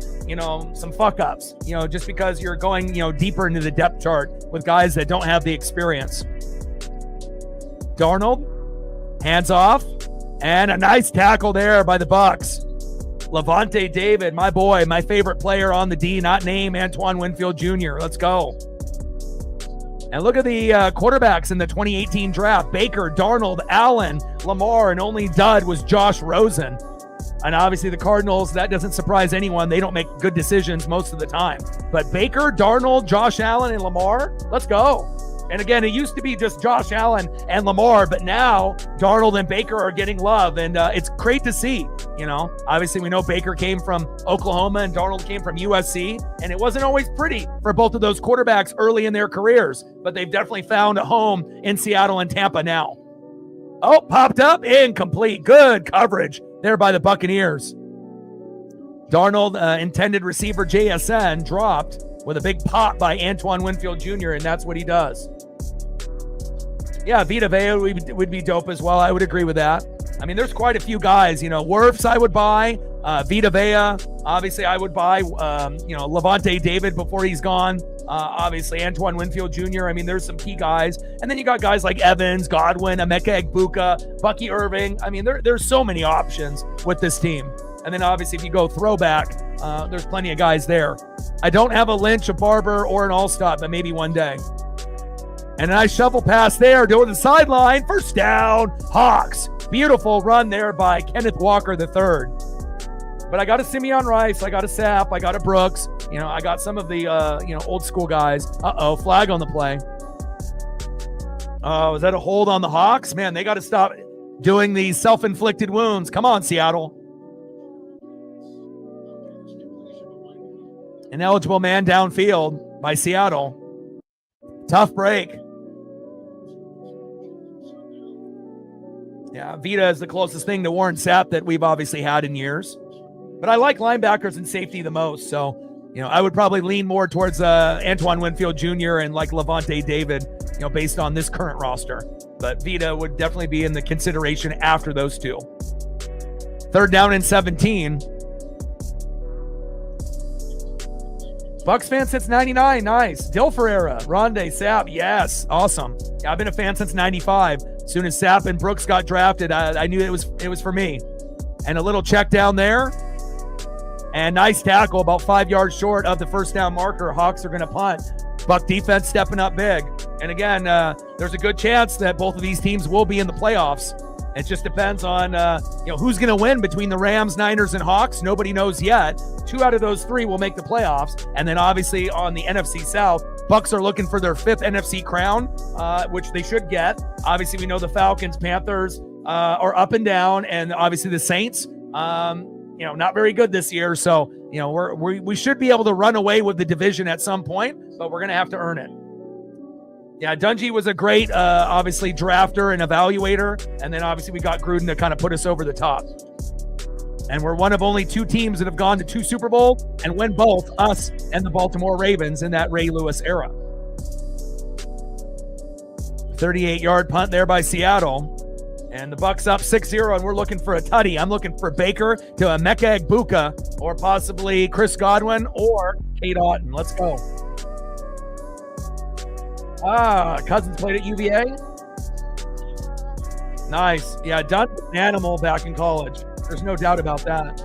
fuck ups, just because you're going, deeper into the depth chart with guys that don't have the experience. Darnold, hands off, and a nice tackle there by the Bucs. Levante David, my boy, my favorite player on the D, not named Antoine Winfield Jr. Let's go. And look at the quarterbacks in the 2018 draft. Baker, Darnold, Allen, Lamar, and only dud was Josh Rosen. And obviously the Cardinals, that doesn't surprise anyone. They don't make good decisions most of the time. But Baker, Darnold, Josh Allen, and Lamar, let's go. And again, it used to be just Josh Allen and Lamar, but now Darnold and Baker are getting love, and it's great to see. Obviously we know Baker came from Oklahoma and Darnold came from USC, and it wasn't always pretty for both of those quarterbacks early in their careers, but they've definitely found a home in Seattle and Tampa now. Oh, popped up, incomplete. Good coverage there by the Buccaneers. Darnold, intended receiver JSN, dropped with a big pop by Antoine Winfield Jr., and that's what he does. Yeah, Vita Vea would be dope as well. I would agree with that. There's quite a few guys. Wirfs I would buy. Vita Vea, obviously I would buy. Levante David before he's gone. Obviously Antoine Winfield Jr. There's some key guys. And then you got guys like Evans, Godwin, Emeka Egbuka, Bucky Irving. There's so many options with this team. And then obviously if you go throwback, there's plenty of guys there. I don't have a Lynch, a Barber, or an Allstott, but maybe one day. And a nice shovel pass there, going to the sideline. 1st down, Hawks. Beautiful run there by Kenneth Walker III. But I got a Simeon Rice, I got a Sapp, I got a Brooks. I got some of the old school guys. Flag on the play. Oh, is that a hold on the Hawks? Man, they got to stop doing these self-inflicted wounds. Come on, Seattle. Ineligible man downfield by Seattle. Tough break. Yeah, Vita is the closest thing to Warren Sapp that we've obviously had in years. But I like linebackers and safety the most. So, I would probably lean more towards Antoine Winfield Jr. and like Levante David, based on this current roster. But Vita would definitely be in the consideration after those two. 3rd down and 17. Bucs fan since 99. Nice. Dill Ferreira, Rondé, Sapp. Yes. Awesome. Yeah, I've been a fan since 95. As soon as Sapp and Brooks got drafted, I knew it was for me. And a little check down there. And nice tackle, about 5 yards short of the first down marker. Hawks are going to punt. Buck defense stepping up big. And again, there's a good chance that both of these teams will be in the playoffs. It just depends on who's going to win between the Rams, Niners, and Hawks. Nobody knows yet. 2 out of those 3 will make the playoffs. And then obviously on the NFC South, Bucks are looking for their 5th NFC crown, which they should get. Obviously, we know the Falcons, Panthers are up and down, and obviously the Saints, not very good this year. So, we should be able to run away with the division at some point, but we're going to have to earn it. Yeah, Dungy was a great, obviously, drafter and evaluator. And then obviously we got Gruden to kind of put us over the top. And we're one of only 2 teams that have gone to 2 Super Bowls and win both, us and the Baltimore Ravens in that Ray Lewis era. 38-yard punt there by Seattle. And the Bucs up 6-0, and we're looking for a tutty. I'm looking for Baker to Emeka Egbuka, or possibly Chris Godwin or Kate Otten. Let's go. Cousins played at UVA. Nice. Yeah, Dunn was an animal back in college. There's no doubt about that.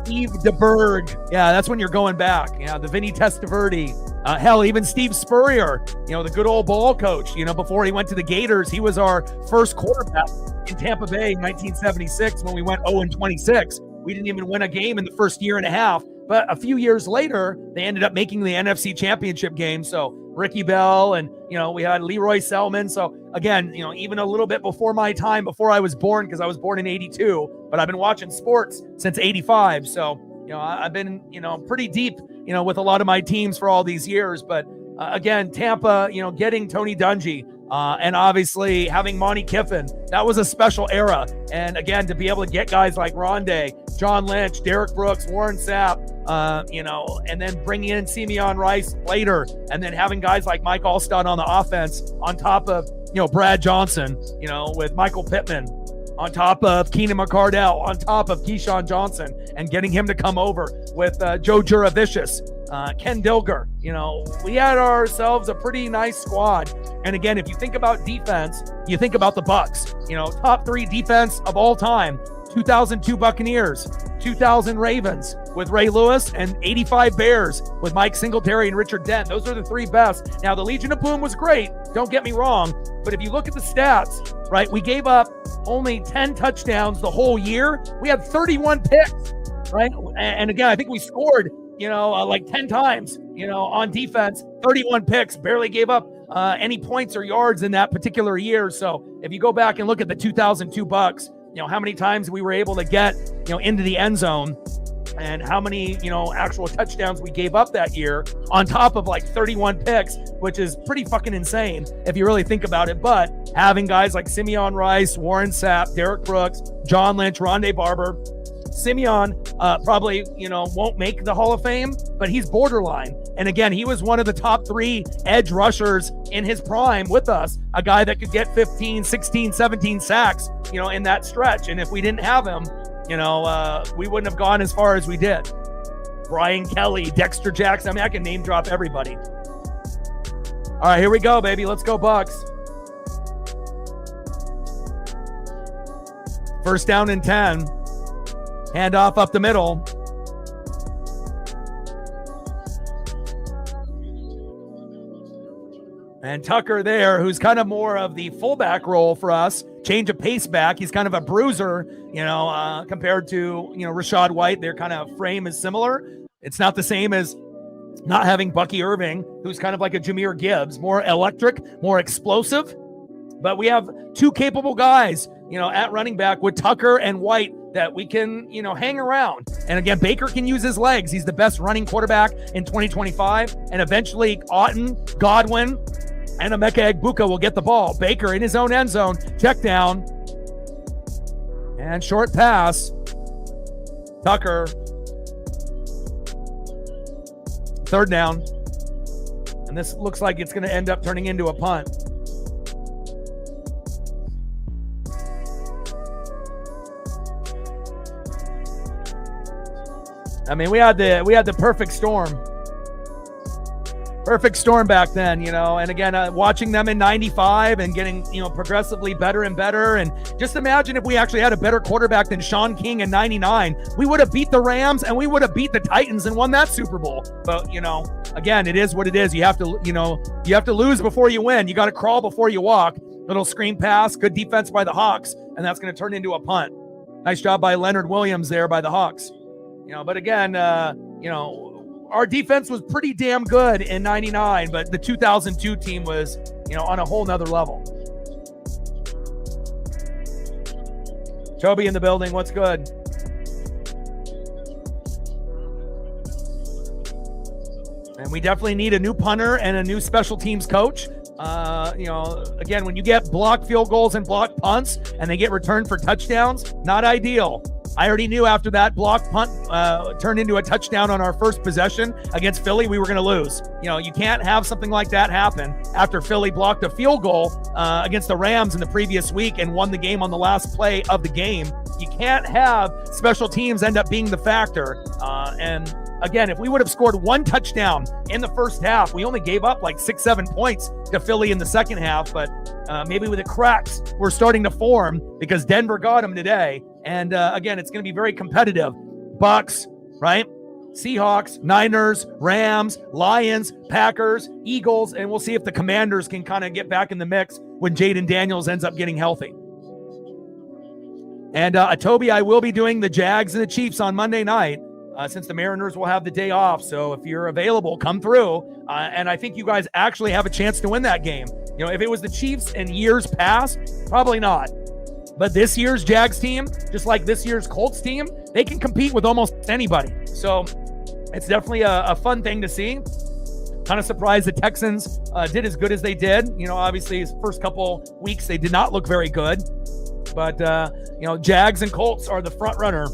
Steve DeBerg. Yeah, that's when you're going back. Yeah, the Vinny Testaverde. Hell, even Steve Spurrier, the good old ball coach, before he went to the Gators, he was our first quarterback in Tampa Bay in 1976 when we went 0-26. We didn't even win a game in the first year and a half. But a few years later, they ended up making the NFC Championship game. So Ricky Bell and, we had Leroy Selman. So again, even a little bit before my time, before I was born, because I was born in 82, but I've been watching sports since 85. So, I've been, pretty deep, with a lot of my teams for all these years. But again, Tampa, getting Tony Dungy and obviously having Monty Kiffin, that was a special era. And again, to be able to get guys like Rondé, John Lynch, Derek Brooks, Warren Sapp, and then bringing in Simeon Rice later, and then having guys like Mike Allstott on the offense on top of, Brad Johnson, with Michael Pittman, on top of Keenan McCardell, on top of Keyshawn Johnson, and getting him to come over with Joe Juravicious, Ken Dilger. We had ourselves a pretty nice squad. And again, if you think about defense, you think about the Bucs. Top 3 defense of all time. 2002 Buccaneers, 2000 Ravens with Ray Lewis, and 85 Bears with Mike Singletary and Richard Dent. Those are the 3 best. Now, the Legion of Boom was great. Don't get me wrong. But if you look at the stats, right, we gave up only 10 touchdowns the whole year. We had 31 picks, right? And again, I think we scored, like 10 times, on defense, 31 picks, barely gave up any points or yards in that particular year. So if you go back and look at the 2002 Bucs, how many times we were able to get, into the end zone, and how many, actual touchdowns we gave up that year on top of like 31 picks, which is pretty fucking insane if you really think about it. But having guys like Simeon Rice, Warren Sapp, Derek Brooks, John Lynch, Rondé Barber, Simeon probably, won't make the Hall of Fame, but he's borderline. And again, he was one of the top 3 edge rushers in his prime with us, a guy that could get 15, 16, 17 sacks, in that stretch. And if we didn't have him, we wouldn't have gone as far as we did. Brian Kelly, Dexter Jackson. I mean, I can name drop everybody. All right, here we go, baby. Let's go, Bucs. 1st down and 10. Handoff up the middle. And Tucker there, who's kind of more of the fullback role for us, change of pace back. He's kind of a bruiser, compared to, Rashad White. Their kind of frame is similar. It's not the same as not having Bucky Irving, who's kind of like a Jahmyr Gibbs, more electric, more explosive. But we have two capable guys, at running back with Tucker and White that we can, hang around. And again, Baker can use his legs. He's the best running quarterback in 2025. And eventually Otten, Godwin, and Emeka Egbuka will get the ball. Baker in his own end zone, check down, and short pass. Tucker, third down. And this looks like it's going to end up turning into a punt. I mean, we had the perfect storm. Perfect storm back then, and again, watching them in 95 and getting, progressively better and better. And just imagine if we actually had a better quarterback than Sean King in 99, we would have beat the Rams and we would have beat the Titans and won that Super Bowl. But, again, it is what it is. You have to lose before you win. You got to crawl before you walk. Little screen pass, good defense by the Hawks, and that's going to turn into a punt. Nice job by Leonard Williams there by the Hawks. But again, our defense was pretty damn good in 99, but the 2002 team was, on a whole nother level. Toby in the building. What's good? And we definitely need a new punter and a new special teams coach. Again, when you get blocked field goals and blocked punts and they get returned for touchdowns, not ideal. I already knew after that block punt turned into a touchdown on our first possession against Philly, we were going to lose. You can't have something like that happen after Philly blocked a field goal against the Rams in the previous week and won the game on the last play of the game. You can't have special teams end up being the factor. And again, if we would have scored one touchdown in the first half, we only gave up like 6-7 points to Philly in the second half. But maybe with the cracks we're starting to form because Denver got them today. And again, it's going to be very competitive. Bucks, right? Seahawks, Niners, Rams, Lions, Packers, Eagles, and we'll see if the Commanders can kind of get back in the mix when Jaden Daniels ends up getting healthy. And Toby, I will be doing the Jags and the Chiefs on Monday night since the Mariners will have the day off. So if you're available, come through. And I think you guys actually have a chance to win that game. If it was the Chiefs in years past, probably not. But this year's Jags team, just like this year's Colts team, they can compete with almost anybody. So it's definitely a fun thing to see. Kind of surprised the Texans did as good as they did. Obviously his first couple weeks, they did not look very good. But, Jags and Colts are the front runner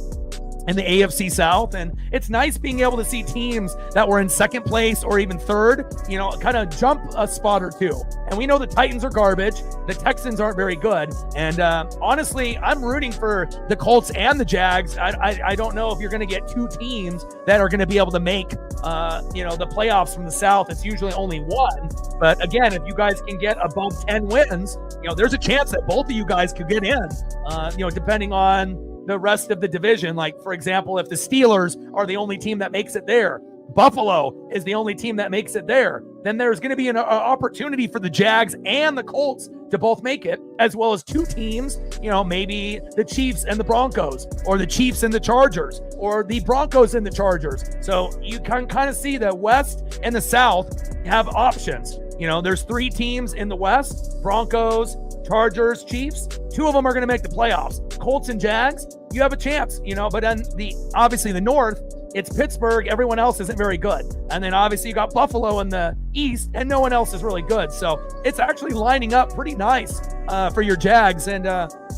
in the AFC South. And it's nice being able to see teams that were in second place or even third, kind of jump a spot or two. And we know the Titans are garbage. The Texans aren't very good. And honestly, I'm rooting for the Colts and the Jags. I don't know if you're going to get two teams that are going to be able to make, the playoffs from the South. It's usually only one. But again, if you guys can get above 10 wins, there's a chance that both of you guys could get in, depending on the rest of the division. Like, for example, if the Steelers are the only team that makes it there, Buffalo is the only team that makes it there, then there's going to be an opportunity for the Jags and the Colts to both make it, as well as two teams, maybe the Chiefs and the Broncos, or the Chiefs and the Chargers, or the Broncos and the Chargers. So you can kind of see the West and the South have options. There's three teams in the West: Broncos, Chargers, Chiefs. Two of them are going to make the playoffs. Colts and Jags, you have a chance, but then obviously the North, it's Pittsburgh. Everyone else isn't very good. And then obviously you got Buffalo in the East, and no one else is really good. So it's actually lining up pretty nice for your Jags. And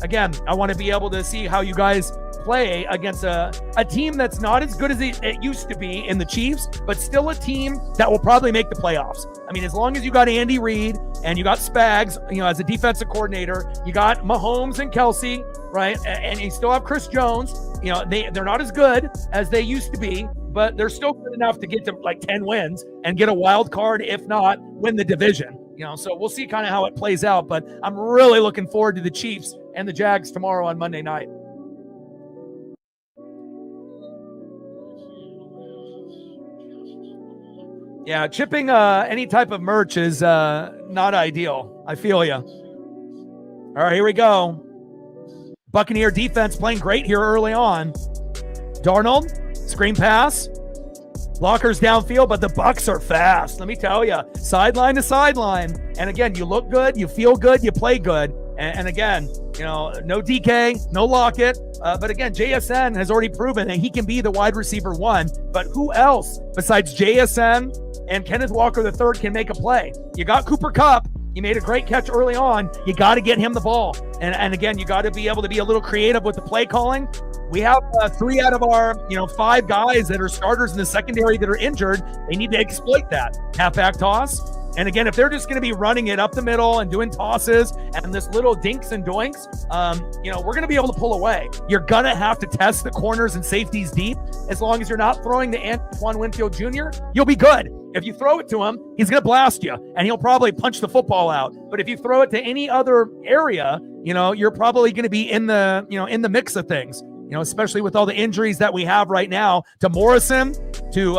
again, I want to be able to see how you guys play against a team that's not as good as it used to be in the Chiefs, but still a team that will probably make the playoffs. I mean, as long as you got Andy Reid and you got Spags, as a defensive coordinator, you got Mahomes and Kelsey, right? And you still have Chris Jones. They're not as good as they used to be, but they're still good enough to get to like 10 wins and get a wild card, if not win the division. So we'll see kind of how it plays out, but I'm really looking forward to the Chiefs and the Jags tomorrow on Monday night. Yeah, chipping any type of merch is not ideal. I feel you. All right, here we go. Buccaneer defense playing great here early on. Darnold, screen pass. Blockers downfield, but the Bucs are fast. Let me tell you, sideline to sideline. And again, you look good, you feel good, you play good. And again, you know, no DK, no Lockett. But again, JSN has already proven that he can be the wide receiver one. But who else besides JSN and Kenneth Walker III can make a play? You got Cooper Kupp. He made a great catch early on. You got to get him the ball. And again, you got to be able to be a little creative with the play calling. We have 3 out of our 5 guys that are starters in the secondary that are injured. They need to exploit that halfback toss. And again, if they're just going to be running it up the middle and doing tosses and this little dinks and doinks, we're going to be able to pull away. You're going to have to test the corners and safeties deep. As long as you're not throwing to Antoine Winfield Jr., you'll be good. If you throw it to him, he's going to blast you, and he'll probably punch the football out. But if you throw it to any other area, you're probably going to be in the mix of things. Especially with all the injuries that we have right now to Morrison, to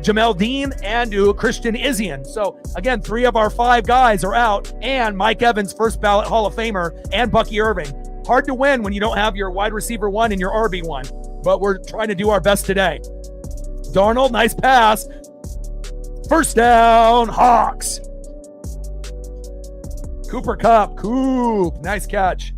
Jamel Dean, and to Christian Izzian. So, again, 3 of our 5 guys are out, and Mike Evans, first ballot Hall of Famer, and Bucky Irving. Hard to win when you don't have your wide receiver 1 and your RB1, but we're trying to do our best today. Darnold, nice pass. First down, Hawks. Cooper Kupp, nice catch.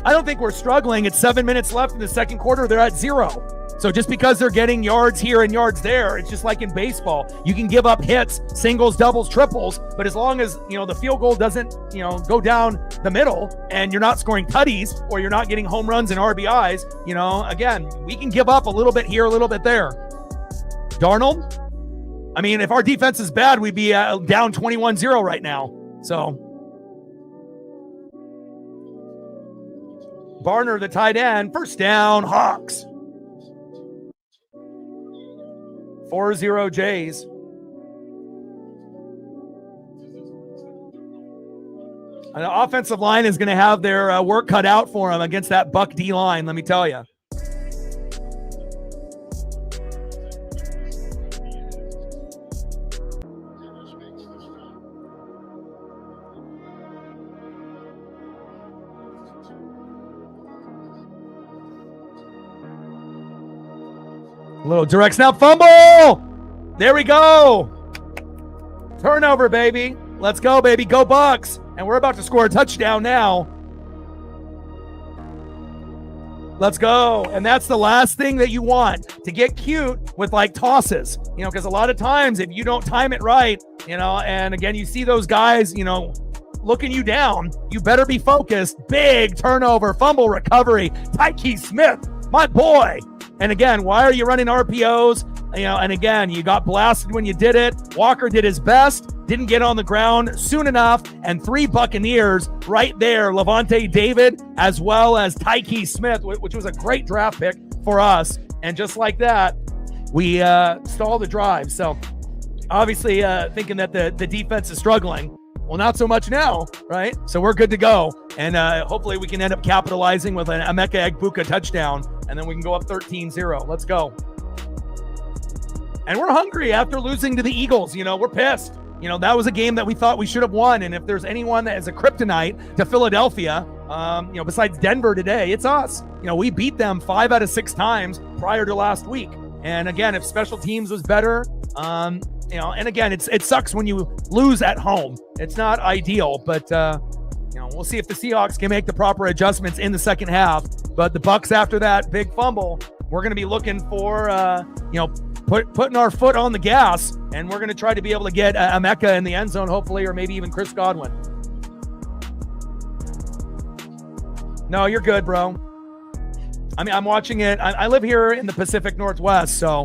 I don't think we're struggling. It's 7 minutes left in the second quarter. They're at 0. So just because they're getting yards here and yards there, it's just like in baseball. You can give up hits, singles, doubles, triples, but as long as, the field goal doesn't, go down the middle and you're not scoring tutties or you're not getting home runs and RBIs, again, we can give up a little bit here, a little bit there. Darnold, I mean, if our defense is bad, we'd be down 21-0 right now. So Barner, the tight end, first down, Hawks. 4-0 Jays. And the offensive line is going to have their work cut out for them against that Buck D line, let me tell you. Little direct snap fumble. There we go. Turnover, baby. Let's go, baby. Go Bucks. And we're about to score a touchdown now. Let's go. And that's the last thing that you want, to get cute with like tosses, because a lot of times if you don't time it right, and again, you see those guys, looking you down, you better be focused. Big turnover, fumble recovery. Tyke Smith, my boy. And again, why are you running RPOs? And again, you got blasted when you did it. Walker did his best, didn't get on the ground soon enough, and 3 Buccaneers right there, Levante David, as well as Tyke Smith, which was a great draft pick for us. And just like that, we stalled the drive. So obviously thinking that the defense is struggling. Well, not so much now, right? So we're good to go. And hopefully we can end up capitalizing with an Emeka Egbuka touchdown, and then we can go up 13-0. Let's go. And we're hungry after losing to the Eagles. We're pissed. That was a game that we thought we should have won. And if there's anyone that is a kryptonite to Philadelphia, besides Denver today, it's us. We beat them 5 out of 6 times prior to last week. And again, if special teams was better, and again, it sucks when you lose at home. It's not ideal, but we'll see if the Seahawks can make the proper adjustments in the second half. But the Bucs, after that big fumble, we're going to be looking for putting our foot on the gas, and we're going to try to be able to get Emeka in the end zone, hopefully, or maybe even Chris Godwin. No, you're good, bro. I mean, I'm watching it. I live here in the Pacific Northwest, so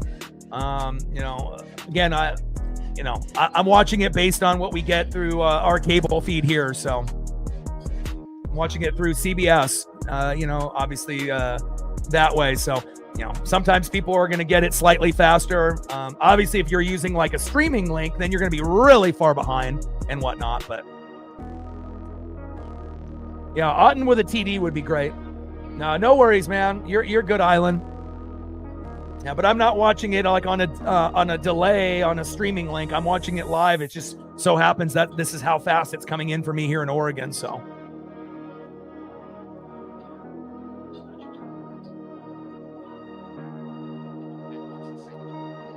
again, I'm watching it based on what we get through our cable feed here. So I'm watching it through CBS, obviously that way. So, sometimes people are going to get it slightly faster. Obviously, if you're using like a streaming link, then you're going to be really far behind and whatnot. But yeah, Otten with a TD would be great. No worries, man. You're good, Island. Yeah, but I'm not watching it like on a delay on a streaming link. I'm watching it live. It just so happens that this is how fast it's coming in for me here in Oregon. So.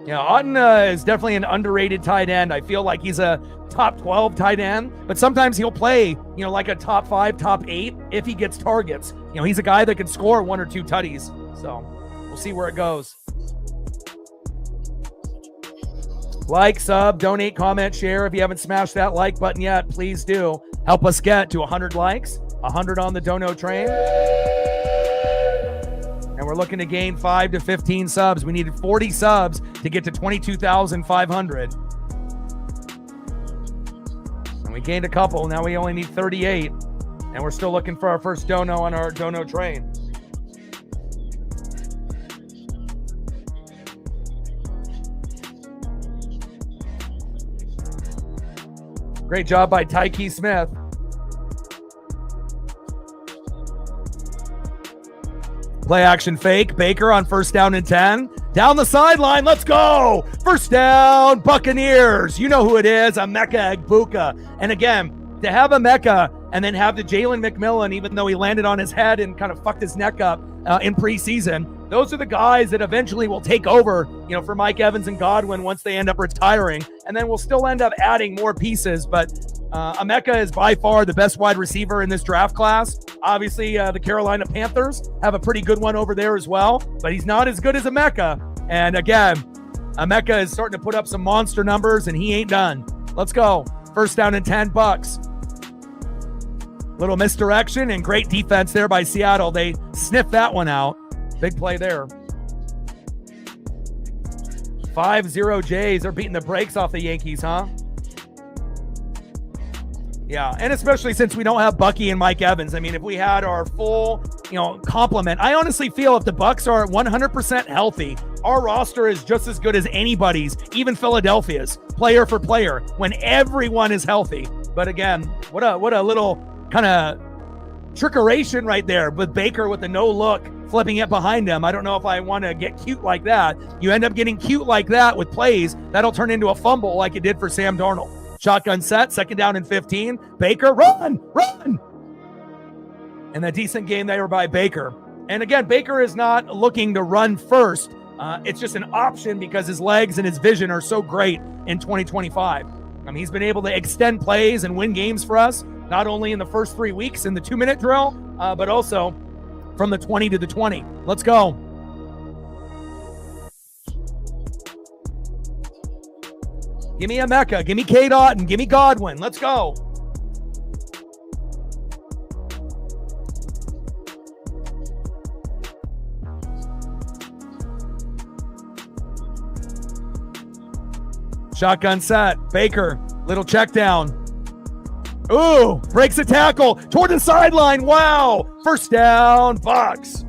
Yeah, Otten is definitely an underrated tight end. I feel like he's a top 12 tight end, but sometimes he'll play, like a top 5, top 8 if he gets targets. He's a guy that can score 1 or 2 tutties. So we'll see where it goes. Like, sub, donate, comment, share. If you haven't smashed that like button yet, please do. Help us get to 100 likes, 100 on the dono train. And we're looking to gain 5 to 15 subs. We needed 40 subs to get to 22,500. And we gained a couple. Now we only need 38. And we're still looking for our first dono on our dono train. Great job by Tyke Smith. Play action fake. Baker on 1st down and 10. Down the sideline. Let's go. 1st down, Buccaneers. You know who it is. Emeka Egbuka. And again, to have Emeka and then have the Jalen McMillan, even though he landed on his head and kind of fucked his neck up in preseason, those are the guys that eventually will take over, for Mike Evans and Godwin once they end up retiring. And then we'll still end up adding more pieces. But Emeka is by far the best wide receiver in this draft class. Obviously, the Carolina Panthers have a pretty good one over there as well, but he's not as good as Emeka. And again, Emeka is starting to put up some monster numbers, and he ain't done. Let's go. 1st down and 10 Bucks. Little misdirection and great defense there by Seattle. They sniffed that one out. Big play there. 5-0 Jays. They're beating the brakes off the Yankees, huh? Yeah, and especially since we don't have Bucky and Mike Evans. I mean, if we had our full, complement, I honestly feel if the Bucks are 100% healthy, our roster is just as good as anybody's, even Philadelphia's, player for player, when everyone is healthy. But again, what a little kind of trickeration right there with Baker with the no look, flipping it behind him. I don't know if I want to get cute like that. You end up getting cute like that with plays, that'll turn into a fumble like it did for Sam Darnold. Shotgun set, 2nd down and 15. Baker, run! And a decent game there by Baker. And again, Baker is not looking to run first. It's just an option because his legs and his vision are so great in 2025. I mean, he's been able to extend plays and win games for us, not only in the first 3 weeks in the 2-minute drill, but also from the 20 to the 20. Let's go. Give me Emeka. Give me Cade Otton. Give me Godwin. Let's go. Shotgun set. Baker. Little check down. Ooh, breaks a tackle toward the sideline. Wow. 1st down, Bucks.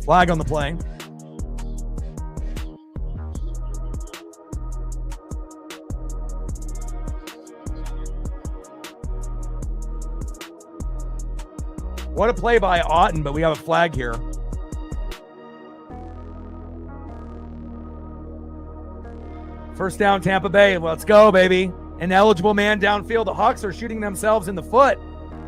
Flag on the play. What a play by Otton, but we have a flag here. First down, Tampa Bay. Let's go, baby. An eligible man downfield. The Hawks are shooting themselves in the foot,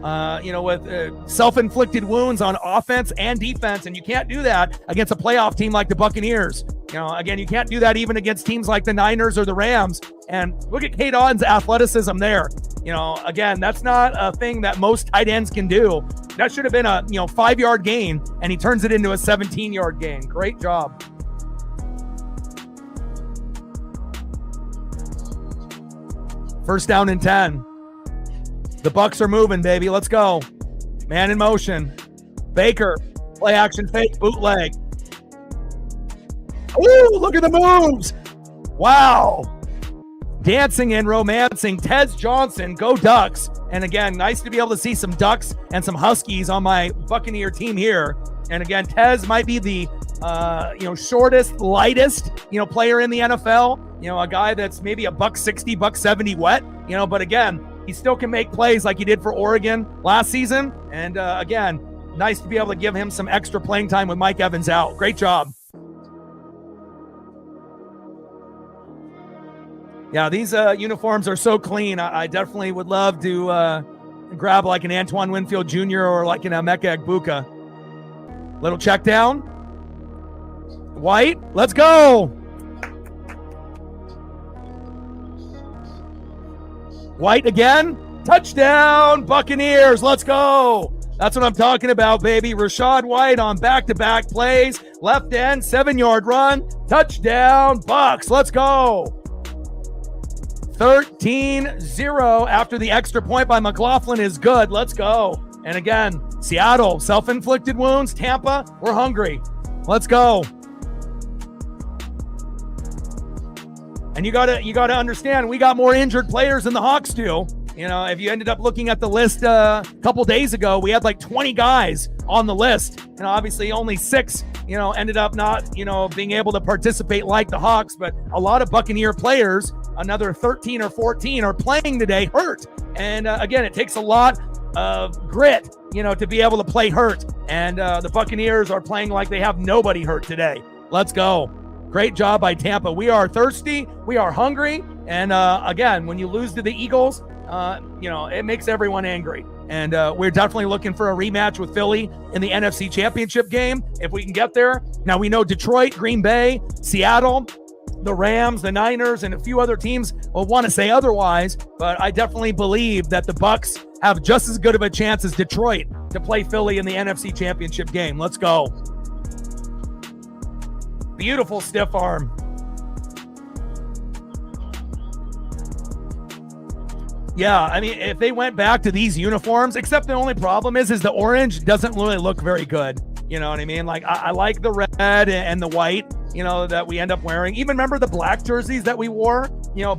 with self-inflicted wounds on offense and defense, and you can't do that against a playoff team like the Buccaneers. Again, you can't do that even against teams like the Niners or the Rams. And look at Cade Otton's athleticism there. Again, that's not a thing that most tight ends can do. That should have been a 5-yard gain, and he turns it into a 17-yard gain. Great job. First down and 10. The Bucks are moving, baby. Let's go. Man in motion. Baker. Play action fake. Bootleg. Ooh, look at the moves. Wow. Dancing and romancing. Tez Johnson. Go Ducks. And again, nice to be able to see some Ducks and some Huskies on my Buccaneer team here. And again, Tez might be the shortest, lightest, player in the NFL. A guy that's maybe a $160, $170 wet, but again, he still can make plays like he did for Oregon last season. And again, nice to be able to give him some extra playing time with Mike Evans out. Great job. Yeah, these uniforms are so clean. I definitely would love to grab like an Antoine Winfield Jr. or like an Emeka Egbuka. Little check down. White, let's go. White again. Touchdown, Buccaneers. Let's go. That's what I'm talking about, baby. Rachaad White on back-to-back plays. Left end, 7-yard run. Touchdown, Bucks. Let's go. 13-0 after the extra point by McLaughlin is good. Let's go. And again, Seattle, self-inflicted wounds. Tampa, we're hungry. Let's go. And you gotta understand, we got more injured players than the Hawks do. You know, if you ended up looking at the list a couple days ago, we had like 20 guys on the list. And obviously only 6, ended up not, being able to participate like the Hawks. But a lot of Buccaneer players, another 13 or 14, are playing today hurt. And again, it takes a lot of grit, to be able to play hurt. And the Buccaneers are playing like they have nobody hurt today. Let's go. Great job by Tampa. We are thirsty. We are hungry. And again, when you lose to the Eagles, it makes everyone angry. And we're definitely looking for a rematch with Philly in the NFC Championship game, if we can get there. Now, we know Detroit, Green Bay, Seattle, the Rams, the Niners, and a few other teams will want to say otherwise. But I definitely believe that the Bucs have just as good of a chance as Detroit to play Philly in the NFC Championship game. Let's go. Beautiful stiff arm. Yeah, I mean, if they went back to these uniforms, except the only problem is the orange doesn't really look very good. You know what I mean? Like, I like the red and the white, that we end up wearing. Even remember the black jerseys that we wore,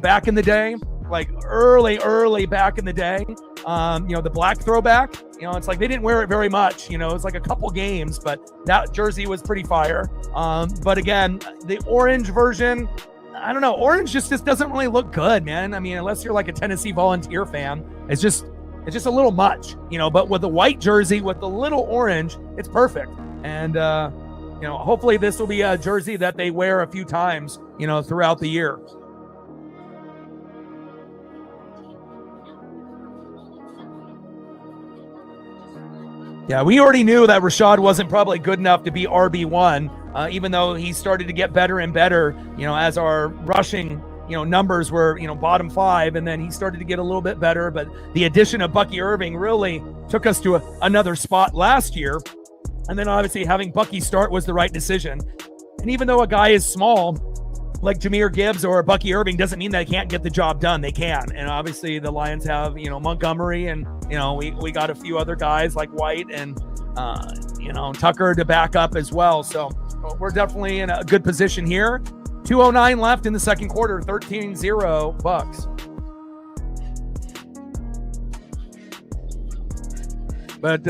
back in the day? Like early back in the day. The black throwback, it's like they didn't wear it very much. It's like a couple games, but that jersey was pretty fire. But again, the orange version, I don't know. Orange just doesn't really look good, man. I mean, unless you're like a Tennessee Volunteer fan, it's just a little much, but with the white jersey with the little orange, it's perfect. And, hopefully this will be a jersey that they wear a few times, throughout the year. Yeah, we already knew that Rachaad wasn't probably good enough to be RB1, even though he started to get better and better, as our rushing, numbers were, bottom 5, and then he started to get a little bit better. But the addition of Bucky Irving really took us to another spot last year. And then obviously having Bucky start was the right decision. And even though a guy is small, like Jahmyr Gibbs or Bucky Irving, doesn't mean they can't get the job done. They can. And obviously the Lions have, Montgomery, and, we got a few other guys like White and, Tucker to back up as well. So we're definitely in a good position here. 2:09 left in the second quarter, 13-0 Bucks. But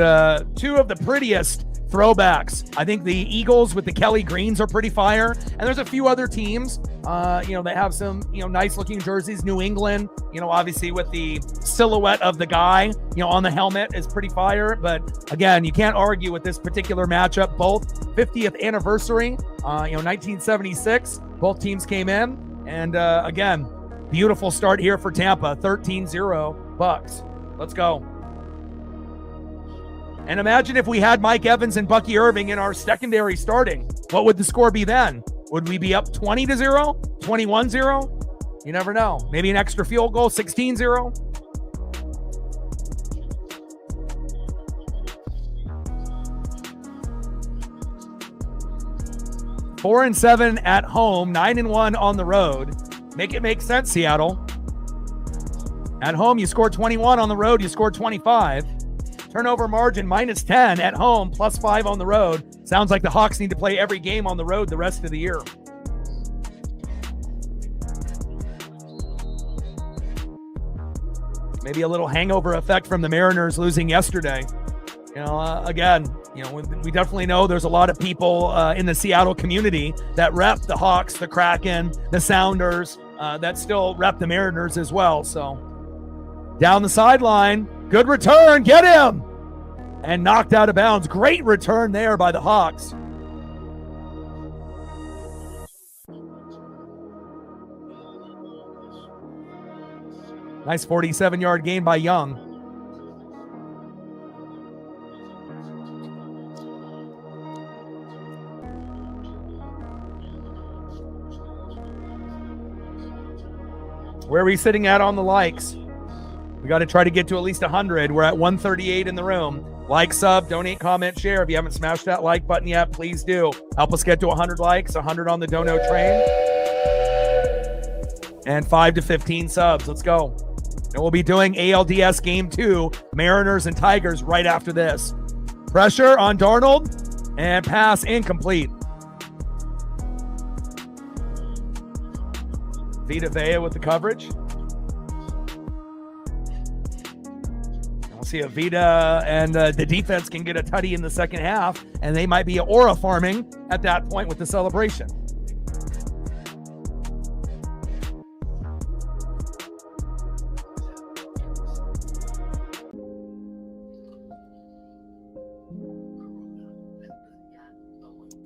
two of the prettiest throwbacks. I think the Eagles with the Kelly Greens are pretty fire. And there's a few other teams, that have some, nice looking jerseys. New England, obviously with the silhouette of the guy, on the helmet is pretty fire. But again, you can't argue with this particular matchup. Both 50th anniversary, 1976, both teams came in. And again, beautiful start here for Tampa, 13-0 Bucks. Let's go. And imagine if we had Mike Evans and Bucky Irving in our secondary starting. What would the score be then? Would we be up 20-0? 21-0? You never know. Maybe an extra field goal, 16-0? Four and 7 at home, 9-1 on the road. Make it make sense, Seattle. At home, you score 21. On the road, you score 25. Turnover margin -10 at home, +5 on the road. Sounds like the Hawks need to play every game on the road the rest of the year. Maybe a little hangover effect from the Mariners losing yesterday. Again, we definitely know there's a lot of people in the Seattle community that rep the Hawks, the Kraken, the Sounders, that still rep the Mariners as well. So Down the sideline. Good return. Get him. And knocked out of bounds. Great return there by the Hawks. Nice 47-yard gain by Young. Where are we sitting at on the likes? We got to try to get to at least 100. We're at 138 in the room. Like, sub, donate, comment, share. If you haven't smashed that like button yet, please do. Help us get to 100 likes, 100 on the dono train. And 5 to 15 subs. Let's go. And we'll be doing ALDS Game 2, Mariners and Tigers, right after this. Pressure on Darnold, and pass incomplete. Vita Vea with the coverage. We'll see if Vita and the defense can get a tutty in the second half, and they might be aura farming at that point with the celebration.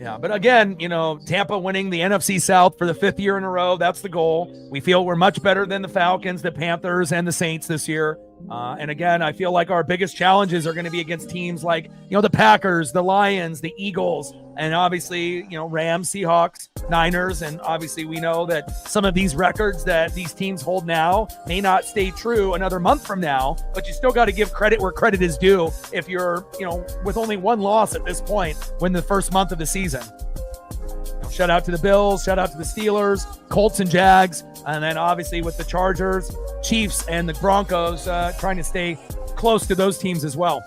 Yeah, but again, Tampa winning the NFC South for the 5th year in a row. That's the goal. We feel we're much better than the Falcons, the Panthers, and the Saints this year. And again, I feel like our biggest challenges are going to be against teams like, the Packers, the Lions, the Eagles, and obviously, Rams, Seahawks, Niners. And obviously we know that some of these records that these teams hold now may not stay true another month from now, but you still got to give credit where credit is due if you're, with only one loss at this point when the first month of the season. Shout out to the Bills, shout out to the Steelers, Colts and Jags, and then obviously with the Chargers, Chiefs, and the Broncos trying to stay close to those teams as well.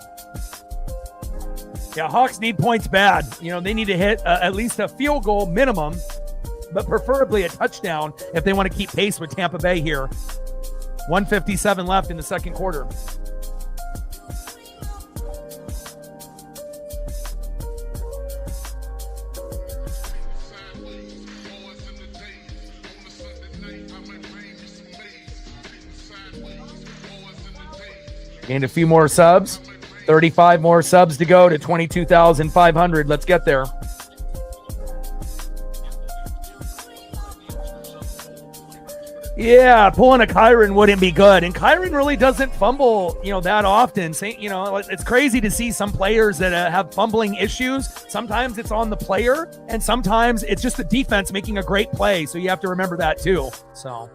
Yeah, Hawks need points bad. They need to hit at least a field goal minimum, but preferably a touchdown if they want to keep pace with Tampa Bay here. 1:57 left in the second quarter. Gained a few more subs. 35 more subs to go to 22,500. Let's get there. Yeah, pulling a Kyron wouldn't be good. And Kyron really doesn't fumble, that often. It's crazy to see some players that have fumbling issues. Sometimes it's on the player, and sometimes it's just the defense making a great play. So you have to remember that too. So,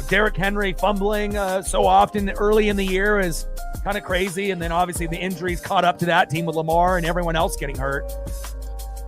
Derrick Henry fumbling so often early in the year is kind of crazy. And then obviously the injuries caught up to that team with Lamar and everyone else getting hurt.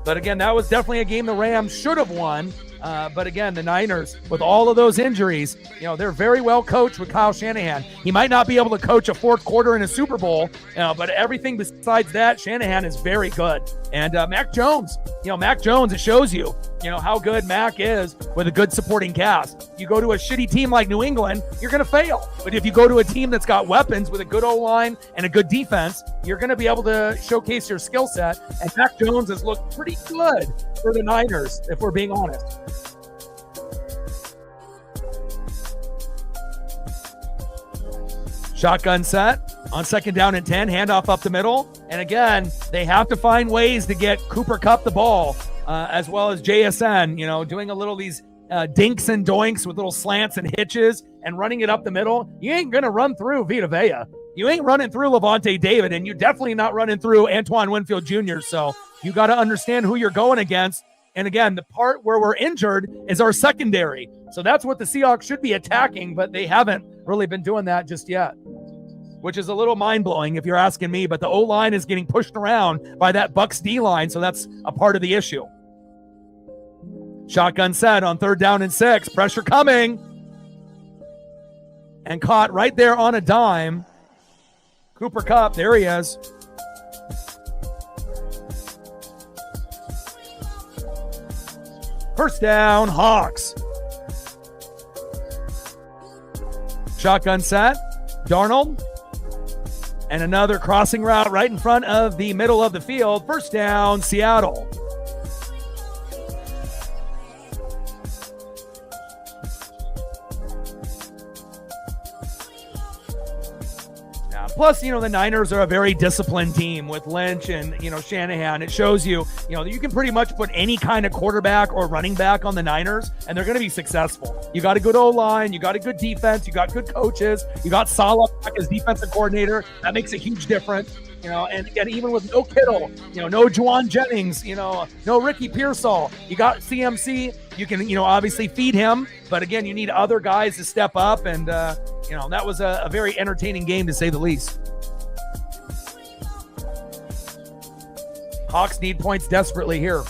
But again, that was definitely a game the Rams should have won. But again, the Niners, with all of those injuries, they're very well coached with Kyle Shanahan. He might not be able to coach a fourth quarter in a Super Bowl, but everything besides that, Shanahan is very good. And Mac Jones, it shows you, how good Mac is with a good supporting cast. You go to a shitty team like New England, you're going to fail. But if you go to a team that's got weapons with a good O-line and a good defense, you're going to be able to showcase your skill set. And Mac Jones has looked pretty good for the Niners, if we're being honest. Shotgun set on second down and 10, handoff up the middle. And again, they have to find ways to get Cooper Kupp the ball, as well as JSN, doing a little these dinks and doinks with little slants and hitches and running it up the middle. You ain't going to run through Vita Vea. You ain't running through Levante David, and you're definitely not running through Antoine Winfield Jr. So you got to understand who you're going against. And again, the part where we're injured is our secondary. So that's what the Seahawks should be attacking, but they haven't really been doing that just yet, which is a little mind-blowing if you're asking me. But the O-line is getting pushed around by that Bucs D-line, so that's a part of the issue. Shotgun set on third down and 6. Pressure coming. And caught right there on a dime. Cooper Kupp, there he is. First down, Hawks. Shotgun set. Darnold. And another crossing route right in front of the middle of the field. First down, Seattle. Plus, the Niners are a very disciplined team with Lynch and, Shanahan. It shows you, that you can pretty much put any kind of quarterback or running back on the Niners, and they're going to be successful. You got a good O-line. You got a good defense. You got good coaches. You got Saleh back as defensive coordinator. That makes a huge difference. And again, even with no Kittle, no Juwan Jennings, no Ricky Pearsall, you got CMC. You can, obviously feed him, but again, you need other guys to step up. And, that was a very entertaining game to say the least. Hawks need points desperately here.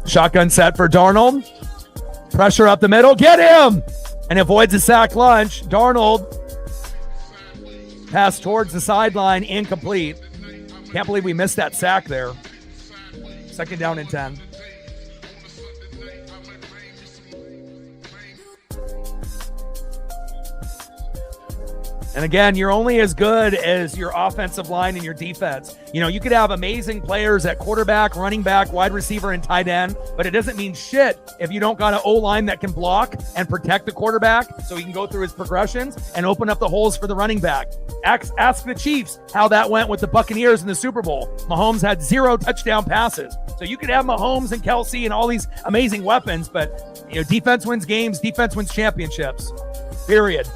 Shotgun set for Darnold. Pressure up the middle. Get him! And avoids a sack lunch. Darnold. Pass towards the sideline. Incomplete. Can't believe we missed that sack there. 2nd down and 10. And again, you're only as good as your offensive line and your defense. You could have amazing players at quarterback, running back, wide receiver, and tight end, but it doesn't mean shit if you don't got an O-line that can block and protect the quarterback so he can go through his progressions and open up the holes for the running back. Ask the Chiefs how that went with the Buccaneers in the Super Bowl. Mahomes had 0 touchdown passes. So you could have Mahomes and Kelsey and all these amazing weapons, but defense wins games, defense wins championships. Period.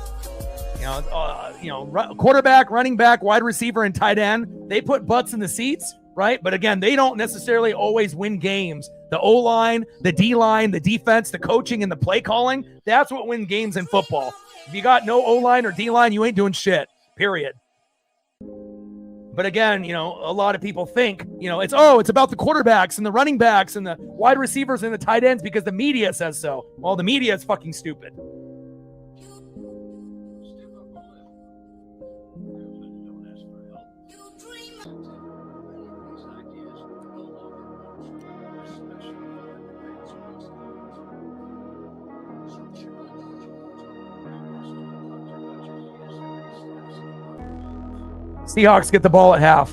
Quarterback, running back, wide receiver, and tight end, they put butts in the seats, right? But again, they don't necessarily always win games. The O-line, the D-line, the defense, the coaching, and the play calling, that's what wins games in football. If you got no O-line or D-line, you ain't doing shit, period. But again, a lot of people think, it's about the quarterbacks and the running backs and the wide receivers and the tight ends because the media says so. Well, the media is fucking stupid. Seahawks get the ball at half.